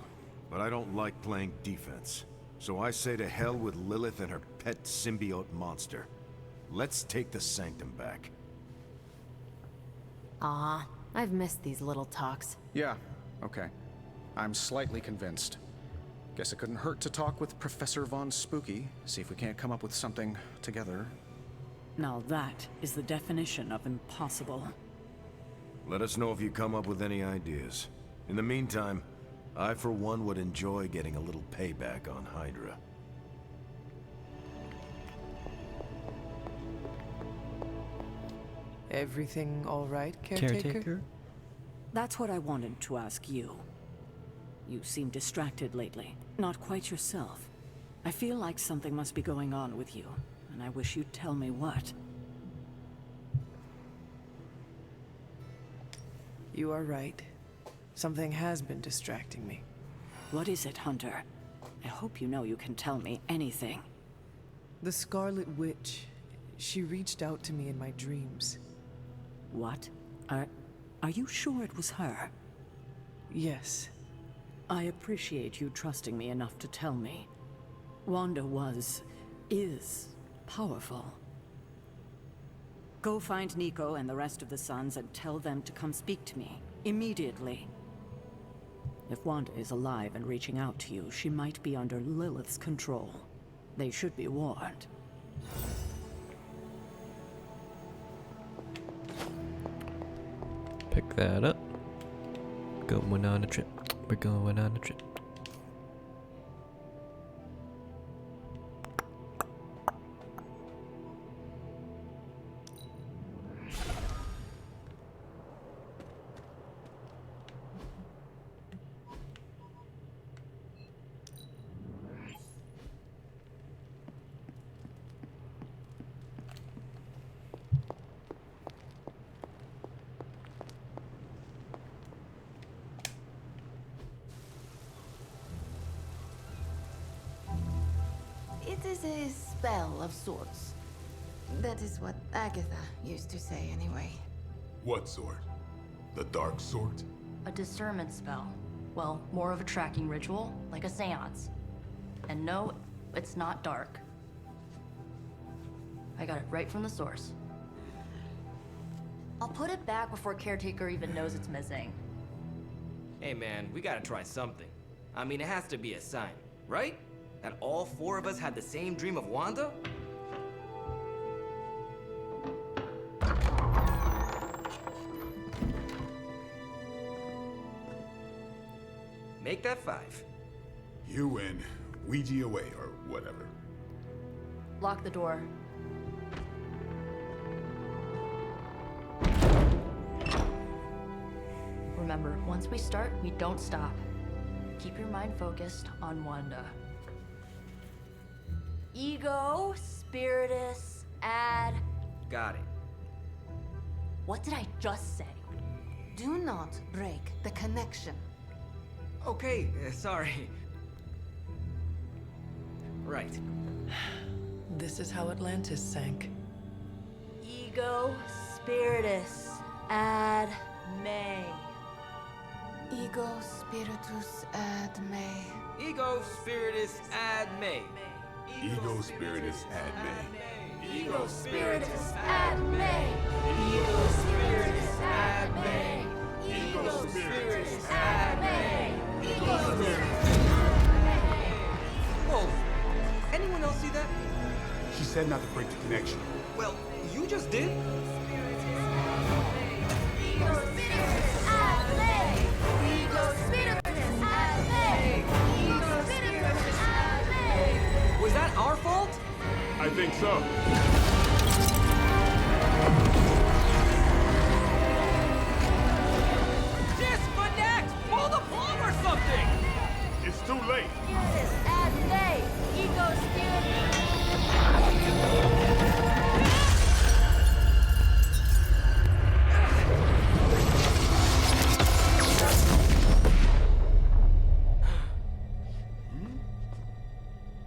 but I don't like playing defense. So I say to hell with Lilith and her pet symbiote monster. Let's take the Sanctum back. Aw, I've missed these little talks. Yeah, okay. I'm slightly convinced. Guess it couldn't hurt to talk with Professor Von Spooky, see if we can't come up with something together. Now that is the definition of impossible. Let us know if you come up with any ideas. In the meantime, I for one would enjoy getting a little payback on Hydra. Everything all right, caretaker? That's what I wanted to ask you. You seem distracted lately, not quite yourself. I feel like something must be going on with you, and I wish you'd tell me what. You are right. Something has been distracting me. What is it, Hunter? I hope you know you can tell me anything. The Scarlet Witch. She reached out to me in my dreams. What? Are you sure it was her? Yes. I appreciate you trusting me enough to tell me. Wanda is powerful. Go find Nico and the rest of the Sons and tell them to come speak to me, immediately. If Wanda is alive and reaching out to you, she might be under Lilith's control. They should be warned. Pick that up. Going on a trip. We're going on a trip. It is a spell of sorts. That is what Agatha used to say anyway. What sort? The dark sort? A discernment spell. Well, more of a tracking ritual, like a seance. And no, it's not dark. I got it right from the source. I'll put it back before Caretaker even knows it's missing. Hey man, we gotta try something. I mean, it has to be a sign, right? That all four of us had the same dream of Wanda? Make that 5. You win. Ouija away, or whatever. Lock the door. Remember, once we start, we don't stop. Keep your mind focused on Wanda. Ego, Spiritus, add... Got it. What did I just say? Do not break the connection. Okay, sorry. Right. This is how Atlantis sank. Ego, Spiritus, add May. Ego spiritus ad me. Ego Spiritus ad me. Ego Spiritus ad me. Ego, Spiritus, add May. Ego, Spiritus, add May. Ego, Spiritus, add May. Ego, Spiritus, add May. Whoa! Anyone else see that? She said not to break the connection. Well, you just did. Ego, Spiritus, add May. Ego, Spiritus, add May. Ego, Spiritus, add May. Was that our fault? I think so. Disconnect! Pull the plug or something! It's too late. Spiritus, add May. Ego, Spiritus.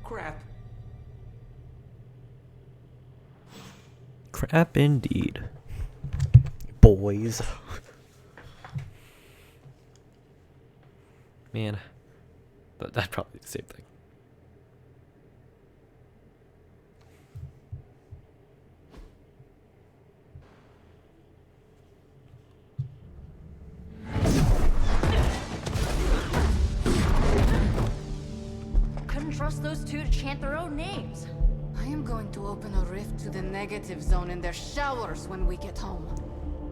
Crap. Crap indeed. Boys. Man. But that's probably the same thing. Couldn't trust those two to chant their own names. I am going to open a rift to the negative zone in their showers when we get home.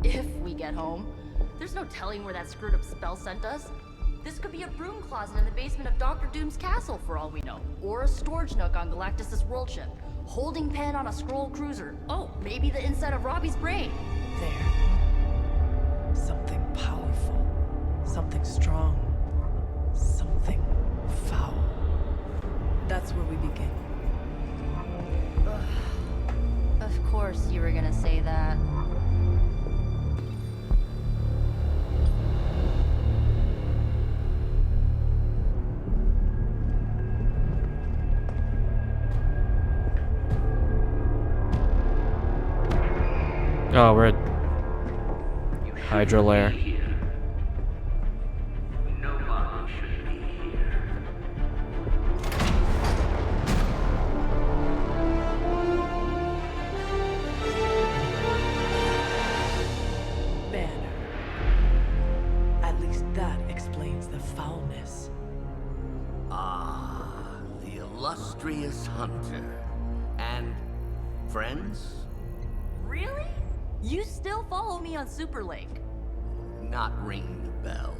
If we get home. There's no telling where that screwed up spell sent us. This could be a broom closet in the basement of Dr. Doom's castle for all we know. Or a storage nook on Galactus' world ship. Holding pen on a scroll cruiser. Oh, maybe the inside of Robbie's brain. There. Something powerful. Something strong. Something foul. That's where we begin. Of course you were gonna say that. Oh, we're at Hydra Lair. Nobody should be here. Banner. At least that explains the foulness. Ah, the illustrious hunter. And friends? Really? You still follow me on Superlink? Not ringing the bell.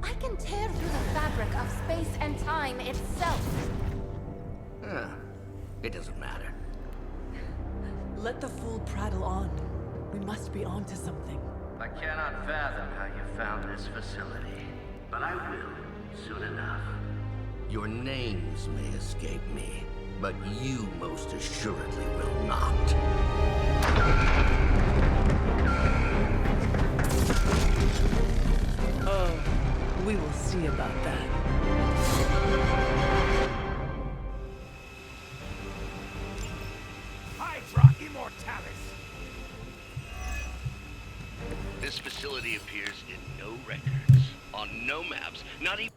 I can tear through the fabric of space and time itself. Huh. It doesn't matter. Let the fool prattle on. We must be onto something. I cannot fathom how you found this facility, but I will soon enough. Your names may escape me, but you most assuredly will not. Oh, we will see about that. Hydra Immortalis! This facility appears in no records, on no maps, not even...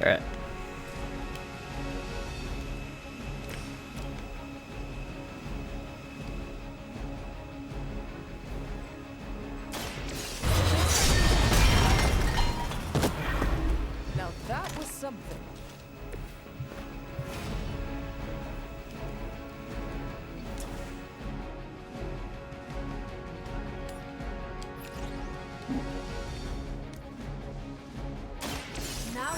Alright. Now that was something. Now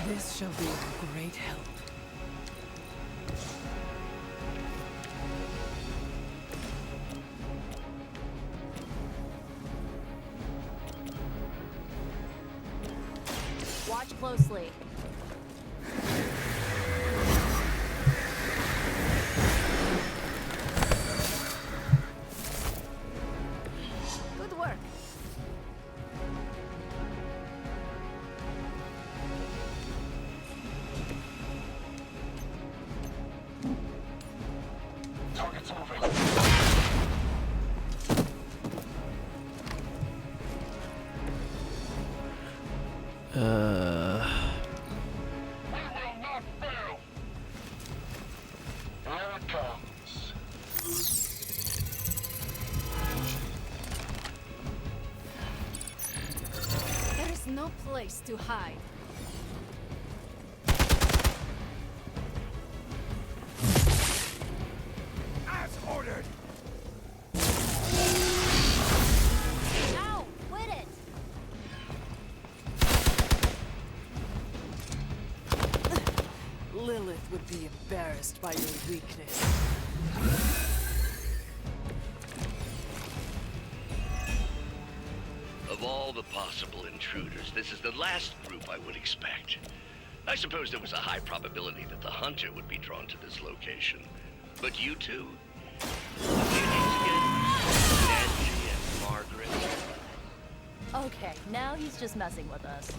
This shall be a great help. watch closely. Good work. Target's moving. Here it comes. There is no place to hide. As ordered. Ow! Quit it! Lilith would be embarrassed by your weakness. Of all the possible intruders, this is the last group I would expect. I suppose there was a high probability that the hunter would be drawn to this location. But you two? What's your names again? Angie and Margaret? Okay, now he's just messing with us.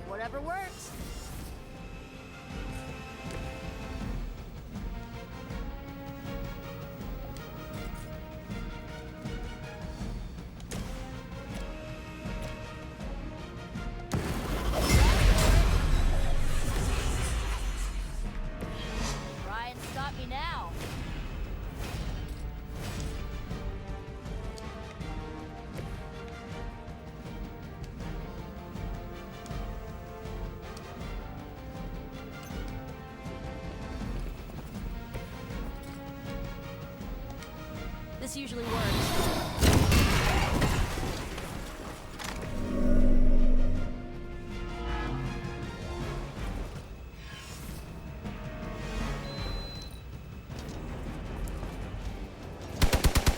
Whatever works. Try and stop me now. This usually works.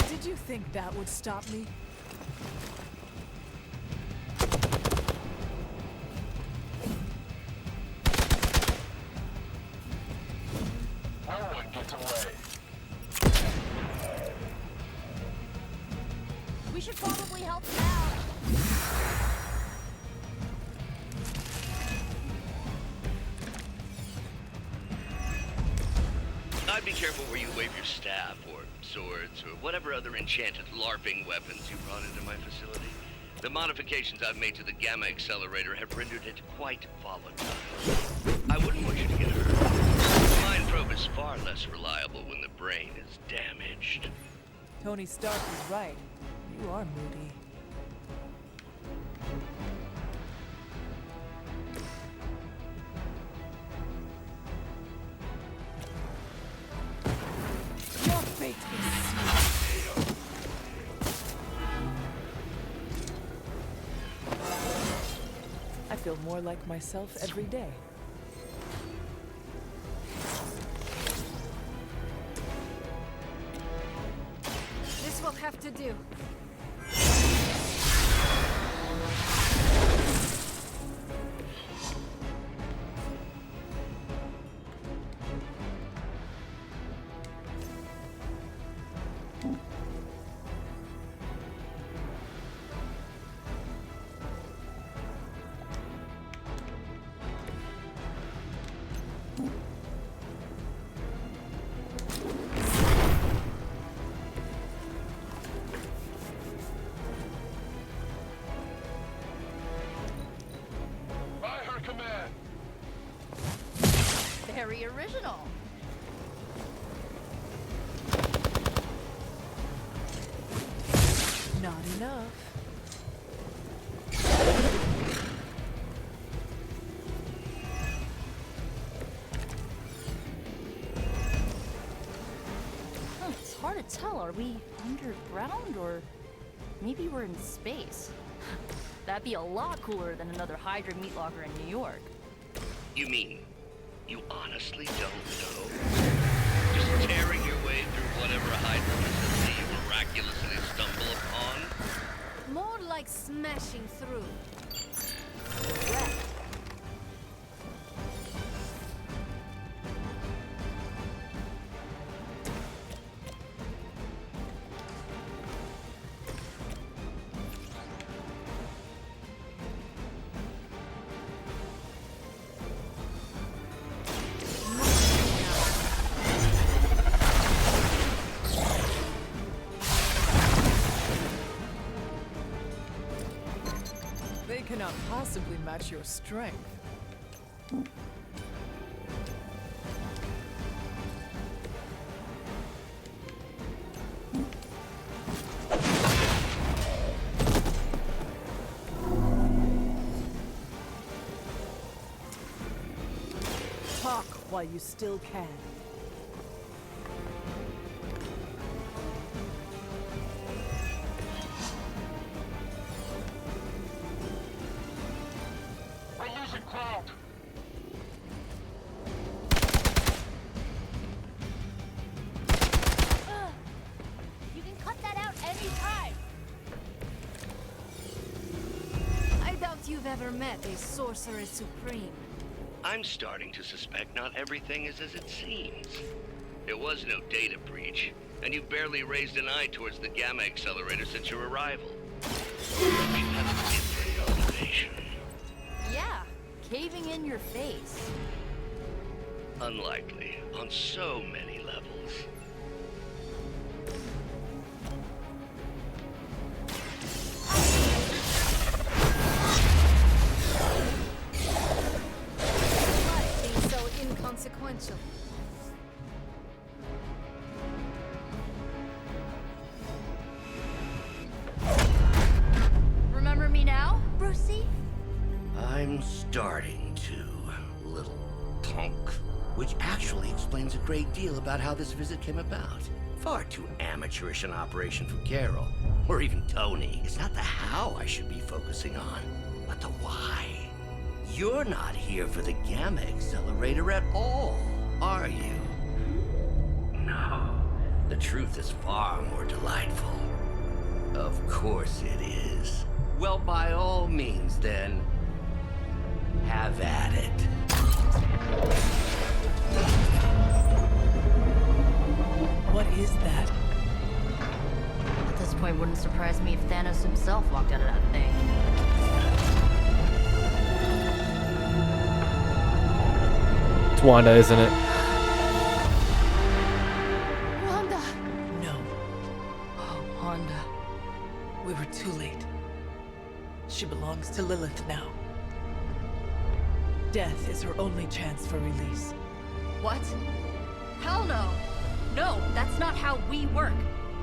Did you think that would stop me? No one gets away. We should probably help him out. I'd be careful where you wave your staff, or swords, or whatever other enchanted LARPing weapons you brought into my facility. The modifications I've made to the Gamma Accelerator have rendered it quite volatile. I wouldn't want you to get hurt. The mind probe is far less reliable when the brain is damaged. Tony Stark is right. You are moody. Your fate is sealed. I feel more like myself every day. This will have to do. Very original. Not enough. It's hard to tell. Are we underground or maybe we're in space? That'd be a lot cooler than another Hydra meat locker in New York. You mean you honestly don't know? Just tearing your way through whatever Hydra facility you miraculously stumble upon? More like smashing through. They cannot possibly match your strength. Talk while you still can. You can cut that out anytime. I doubt you've ever met a sorcerer supreme. I'm starting to suspect not everything is as it seems. There was no data breach, and you barely raised an eye towards the Gamma Accelerator since your arrival. You have a different motivation. Yeah, caving in your face. Unlikely, on so many levels. Life being so inconsequential. Remember me now, Brucey? I'm starting to, little punk. Which actually explains a great deal about how this visit came about. Far too amateurish an operation for Carol, or even Tony. It's not the how I should be focusing on, but the why. You're not here for the Gamma Accelerator at all, are you? No. The truth is far more delightful. Of course it is. Well, by all means, then, have at it. What is that? At this point, wouldn't surprise me if Thanos himself walked out of that thing. It's Wanda, isn't it? Wanda! No. Oh, Wanda. We were too late. She belongs to Lilith now. Death is her only chance for release. What? Hell no! No, that's not how we work.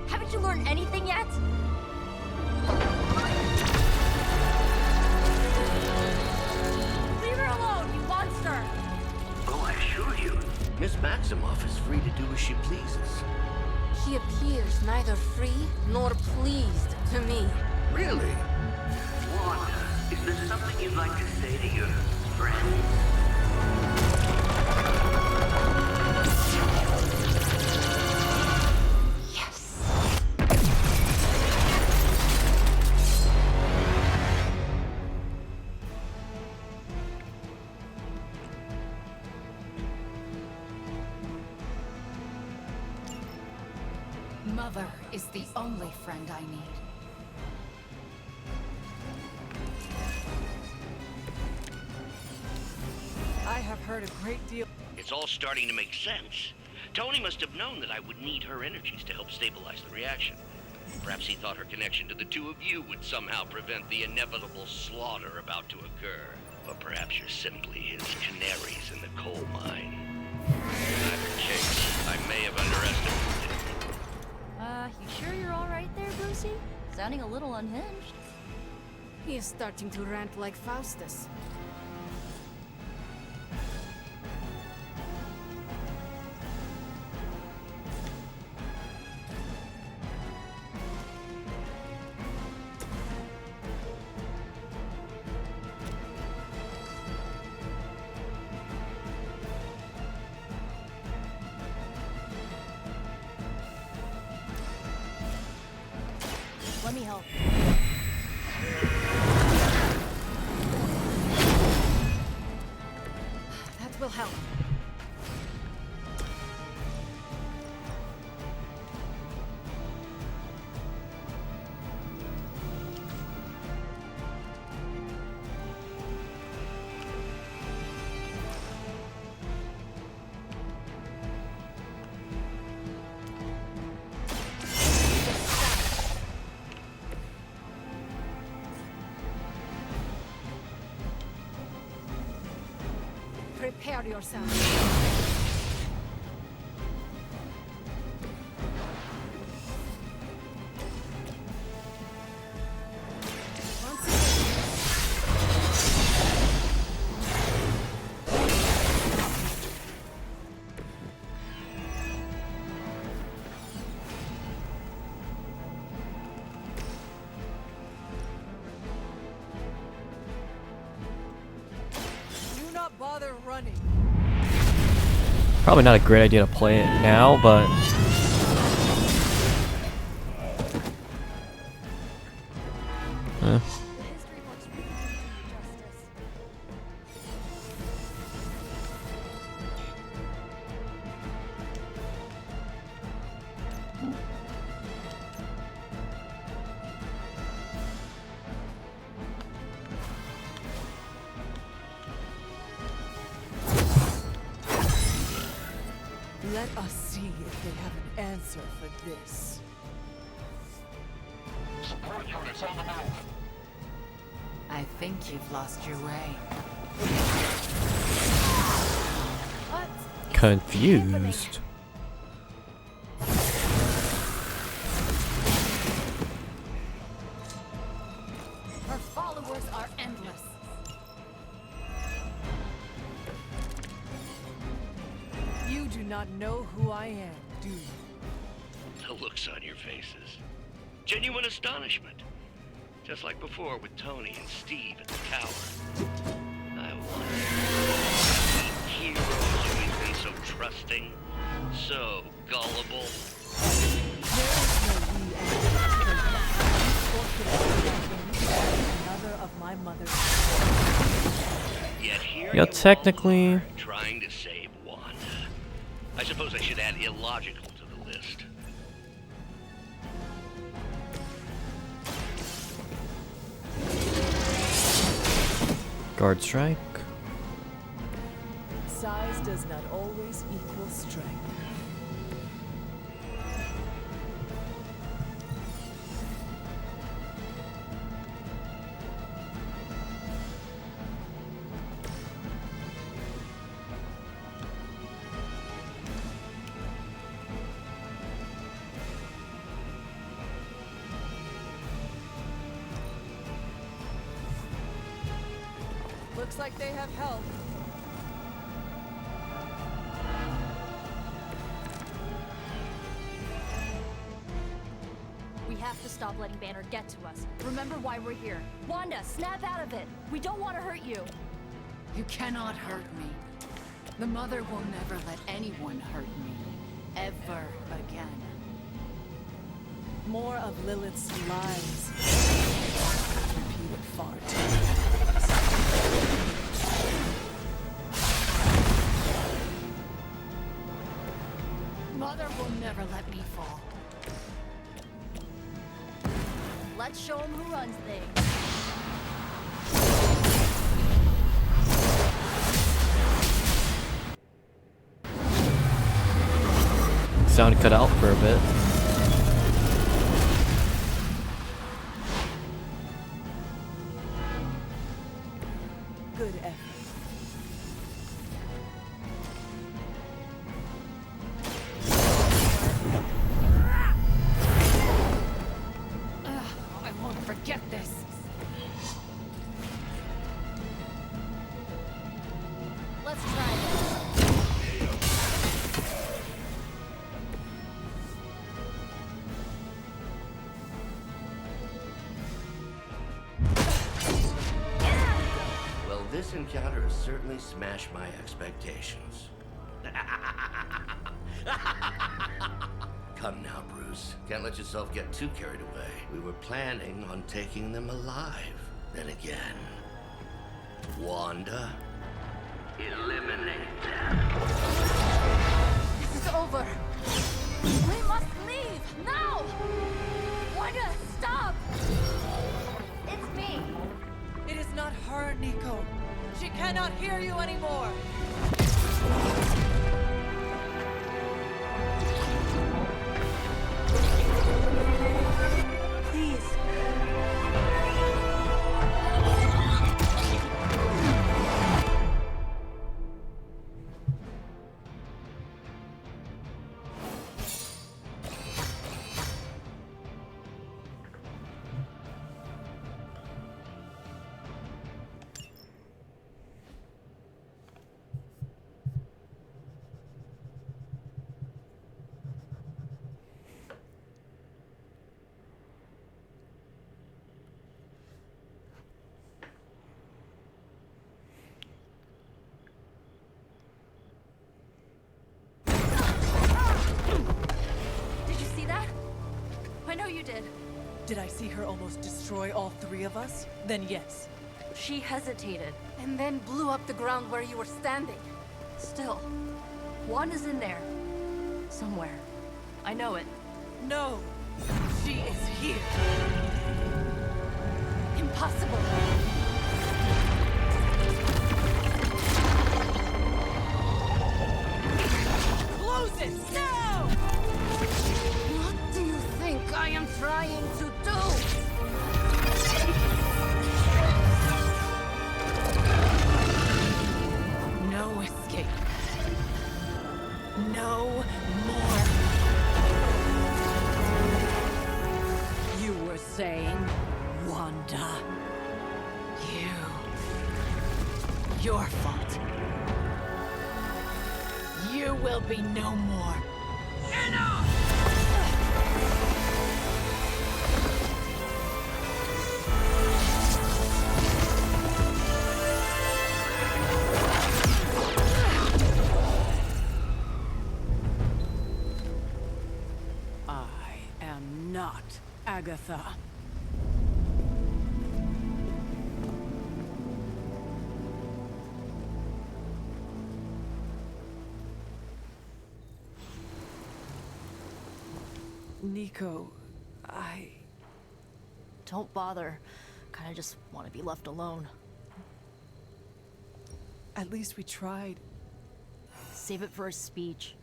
Haven't you learned anything yet? Leave her alone, you monster! Oh, I assure you, Miss Maximoff is free to do as she pleases. She appears neither free nor pleased to me. Really? Wanda, is there something you'd like to say to your friends? Mother is the only friend I need. I have heard a great deal. It's all starting to make sense. Tony must have known that I would need her energies to help stabilize the reaction. Perhaps he thought her connection to the two of you would somehow prevent the inevitable slaughter about to occur. But perhaps you're simply his canaries in the coal mine. In either case, I may have underestimated him. You sure you're alright there, Brucey? Sounding a little unhinged. He is starting to rant like Faustus. Let me help. That will help. Prepare yourself. Do not bother running. Probably not a great idea to play it now, but Let us see if they have an answer for this. Support units on the move. I think you've lost your way. confused. Her followers are endless. You do not know who I am, do you? The looks on your faces. Genuine astonishment. Just like before with Tony and Steve at the tower. I wonder. Heroes who've been so trusting, so gullible. Another of my mother's. Yet here Yeah, you technically. all are, trying to save Wanda. I suppose I should add illogical to the list. Guard strike. Size does not always equal strength. Looks like they have help. We have to stop letting Banner get to us. Remember why we're here. Wanda, snap out of it. We don't want to hurt you. You cannot hurt me. The Mother will never let anyone hurt me. Ever again. More of Lilith's lies. Repeated far too. Mother will never let me fall. Let's show him who runs things. Sound cut out for a bit. Good effort. I won't forget this. Let's try this. Well, this encounter has certainly smashed my expectations. Come now, Bruce. Can't let yourself get too carried away. We were planning on taking them alive. Then again, Wanda? Eliminate them. This is over. We must leave now. Wanda, stop! It's me. It is not her, Nico. She cannot hear you anymore. Please. Did you see that? I know you did. Did I see her almost destroy all three of us? Then yes. She hesitated. And then blew up the ground where you were standing. Still, Wanda's in there. Somewhere. I know it. No. She is here. Impossible. Close it now! What do you think I am trying to do? No escape. No more. You were saying, Wanda. Your fault. You will be no more. I am not Agatha. Nico, Don't bother. Kinda just want to be left alone. At least we tried. Save it for a speech.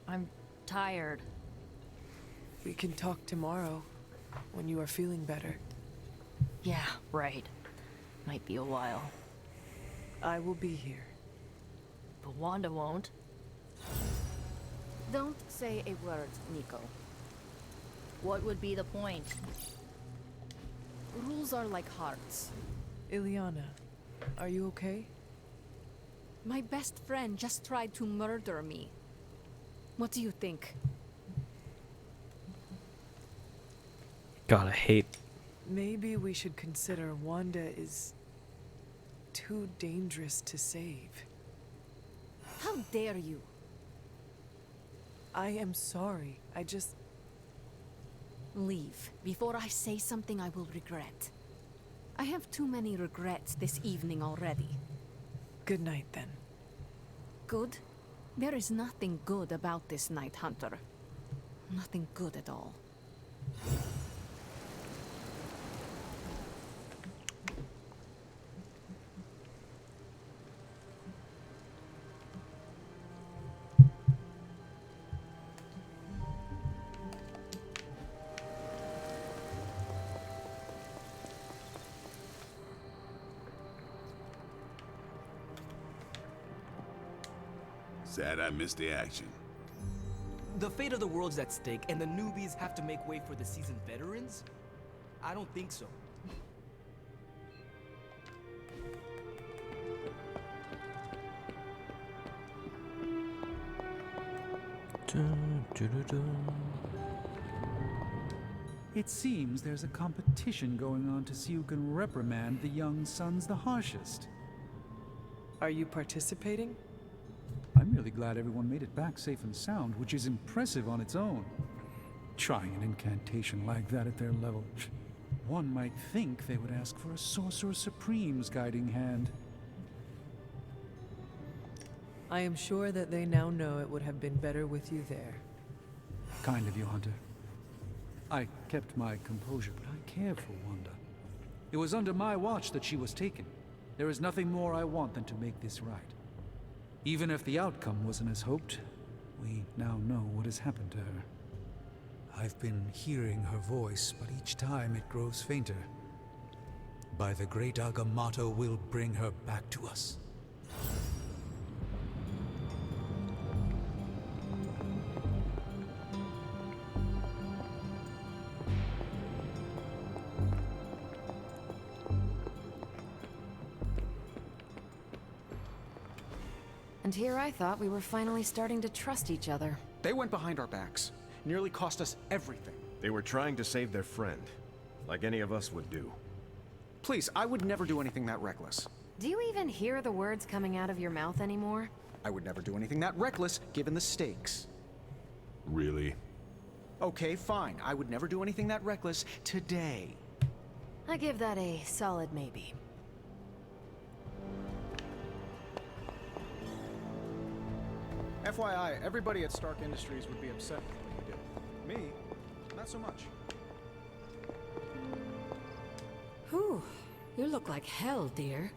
I'm tired. We can talk tomorrow, when you are feeling better. Yeah, right. Might be a while. I will be here. But Wanda won't. Don't say a word, Nico. What would be the point? Rules are like hearts. Ileana, are you okay? My best friend just tried to murder me. What do you think? God, I hate. Maybe we should consider Wanda is too dangerous to save. How dare you? I am sorry. I just... Leave before I say something I will regret. I have too many regrets this evening already. Good night, then. Good? There is nothing good about this night, Hunter. Nothing good at all. Sad I missed the action. The fate of the world's at stake, and the newbies have to make way for the seasoned veterans? I don't think so. It seems there's a competition going on to see who can reprimand the young sons the harshest. Are you participating? I'm really glad everyone made it back safe and sound, which is impressive on its own. Trying an incantation like that at their level. One might think they would ask for a Sorcerer Supreme's guiding hand. I am sure that they now know it would have been better with you there. Kind of you, Hunter. I kept my composure, but I care for Wanda. It was under my watch that she was taken. There is nothing more I want than to make this right. Even if the outcome wasn't as hoped, we now know what has happened to her. I've been hearing her voice, but each time it grows fainter. By the great Agamotto, we'll bring her back to us. And here I thought we were finally starting to trust each other. They went behind our backs. Nearly cost us everything. They were trying to save their friend, like any of us would do. Please, I would never do anything that reckless. Do you even hear the words coming out of your mouth anymore? I would never do anything that reckless, given the stakes. Really? Okay, fine. I would never do anything that reckless today. I give that a solid maybe. FYI, everybody at Stark Industries would be upset with what you did. Me, not so much. Whew, you look like hell, dear.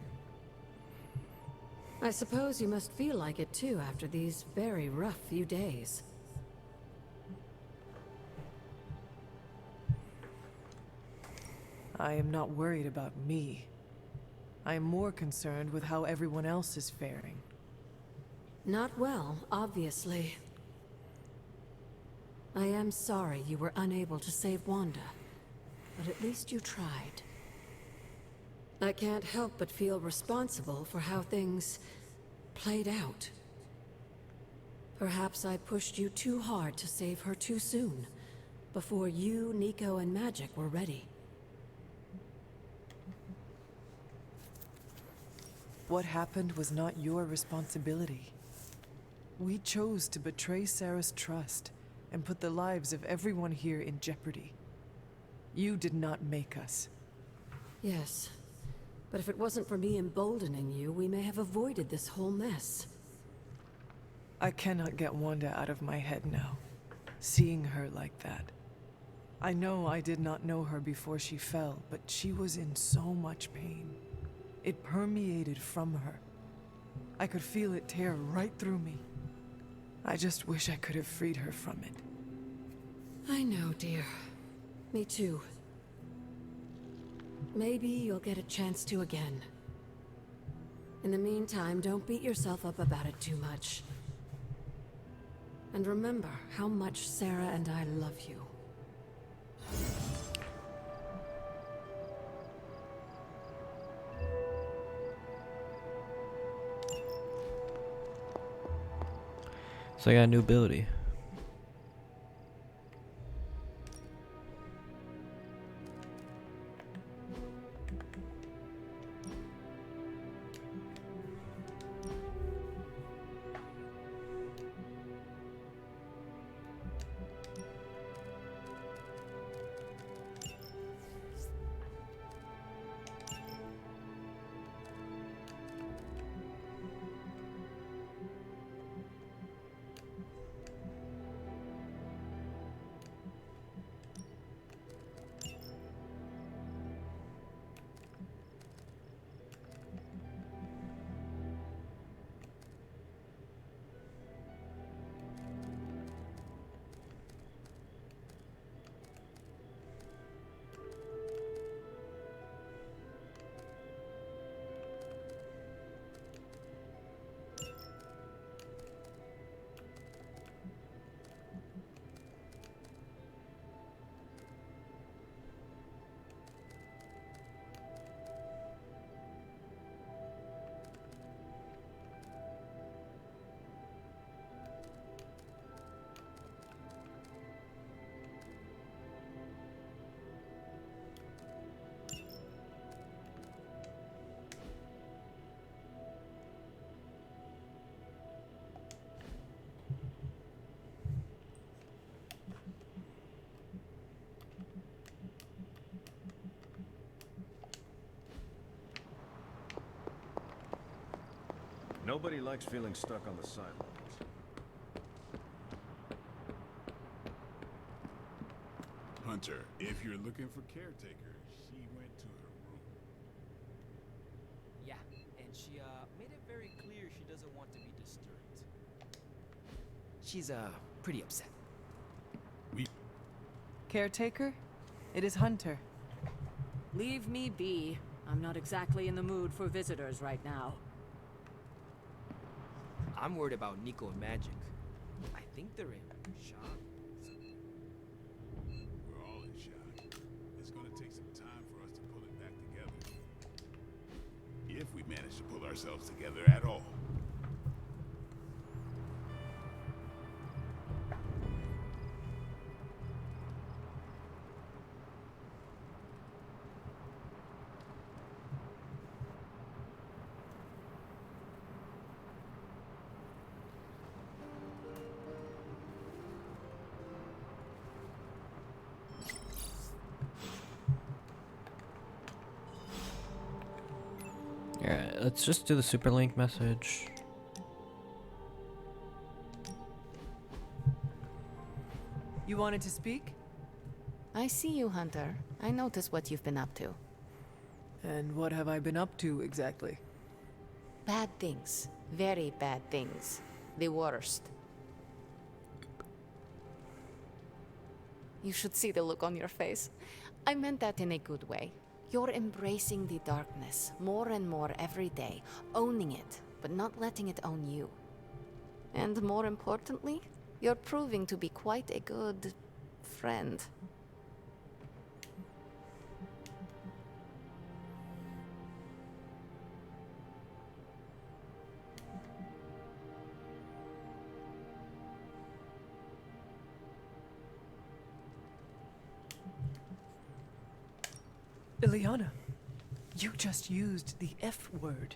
I suppose you must feel like it too after these very rough few days. I am not worried about me. I am more concerned with how everyone else is faring. Not well, obviously. I am sorry you were unable to save Wanda, but at least you tried. I can't help but feel responsible for how things played out. Perhaps I pushed you too hard to save her too soon, before you, Nico, and Magic were ready. What happened was not your responsibility. We chose to betray Sarah's trust and put the lives of everyone here in jeopardy. You did not make us. Yes, but if it wasn't for me emboldening you, we may have avoided this whole mess. I cannot get Wanda out of my head now, seeing her like that. I know I did not know her before she fell, but she was in so much pain. It permeated from her. I could feel it tear right through me. I just wish I could have freed her from it. I know, dear. Me too. Maybe you'll get a chance to again. In the meantime, don't beat yourself up about it too much. And remember how much Sarah and I love you. So I got a new ability. Nobody likes feeling stuck on the sidelines. Hunter, if you're looking for caretaker, she went to her room. Yeah, and she made it very clear she doesn't want to be disturbed. She's pretty upset. Caretaker? It is Hunter. Leave me be. I'm not exactly in the mood for visitors right now. I'm worried about Nico and Magic. I think they're in shock. We're all in shock. It's gonna take some time for us to pull it back together. If we manage to pull ourselves together at all. Alright, let's just do the super link message. You wanted to speak? I see you, Hunter. I notice what you've been up to. And what have I been up to exactly? Bad things. Very bad things. The worst. You should see the look on your face. I meant that in a good way. You're embracing the darkness more and more every day, owning it, but not letting it own you. And more importantly, you're proving to be quite a good friend. Ileana, you just used the F word.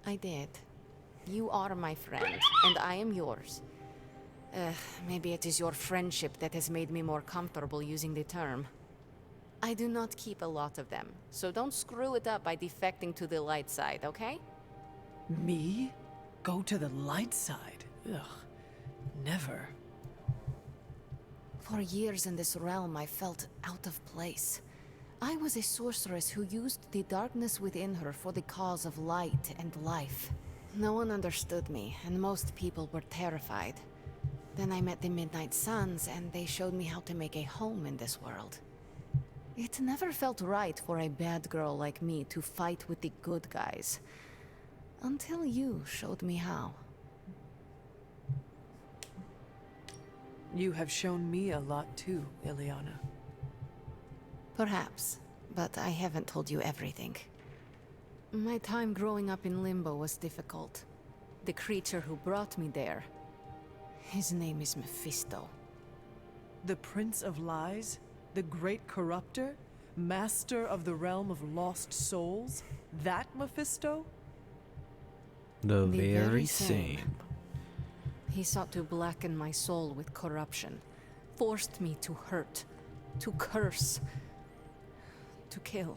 I did. You are my friend, and I am yours. Maybe it is your friendship that has made me more comfortable using the term. I do not keep a lot of them, so don't screw it up by defecting to the light side, okay? Me? Go to the light side? Ugh. Never. For years in this realm, I felt out of place. I was a sorceress who used the darkness within her for the cause of light and life. No one understood me, and most people were terrified. Then I met the Midnight Suns, and they showed me how to make a home in this world. It never felt right for a bad girl like me to fight with the good guys. Until you showed me how. You have shown me a lot too, Ileana. Perhaps, but I haven't told you everything. My time growing up in Limbo was difficult. The creature who brought me there, his name is Mephisto. The Prince of Lies? The Great Corruptor? Master of the Realm of Lost Souls? That Mephisto? The very same. He sought to blacken my soul with corruption, forced me to hurt, to curse, to kill.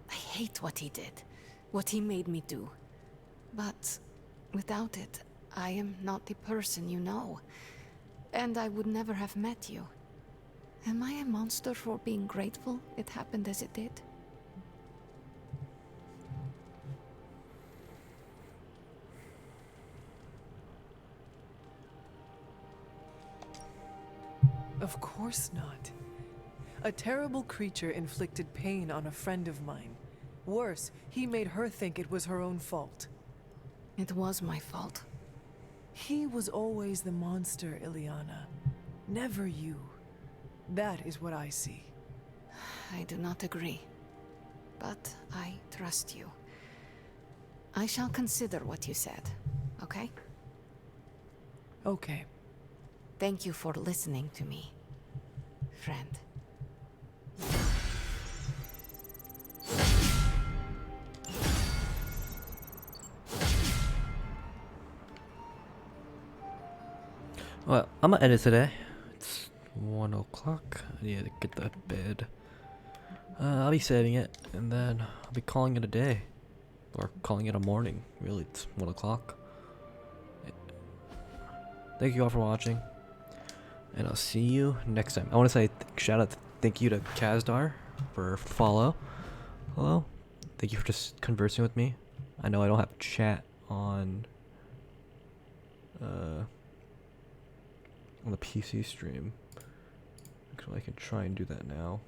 I hate what he did, what he made me do. But without it, I am not the person you know, and I would never have met you. Am I a monster for being grateful it happened as it did? Of course not. A terrible creature inflicted pain on a friend of mine. Worse, he made her think it was her own fault. It was my fault. He was always the monster, Ileana. Never you. That is what I see. I do not agree. But I trust you. I shall consider what you said, okay? Okay. Thank you for listening to me, friend. Well, I'm gonna edit today. It's 1 o'clock. I need to get to bed. I'll be saving it, and then I'll be calling it a day. Or calling it a morning. Really, it's 1 o'clock. Thank you all for watching. And I'll see you next time. I want to say shout out, thank you to Kazdar for follow. Hello. Thank you for just conversing with me. I know I don't have chat on the PC stream. Actually, I can try and do that now.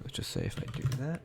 Let's just say if I do that.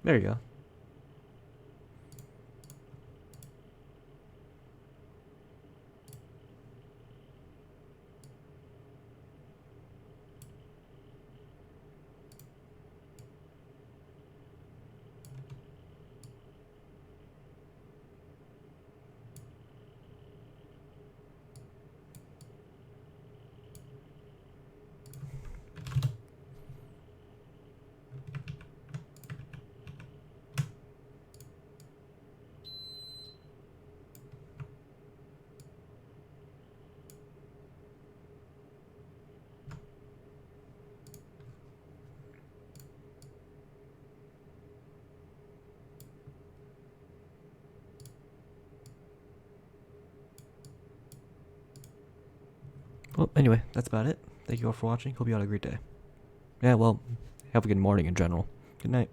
There you go. Well, anyway, that's about it. Thank you all for watching. Hope you had a great day. Yeah, well, have a good morning in general. Good night.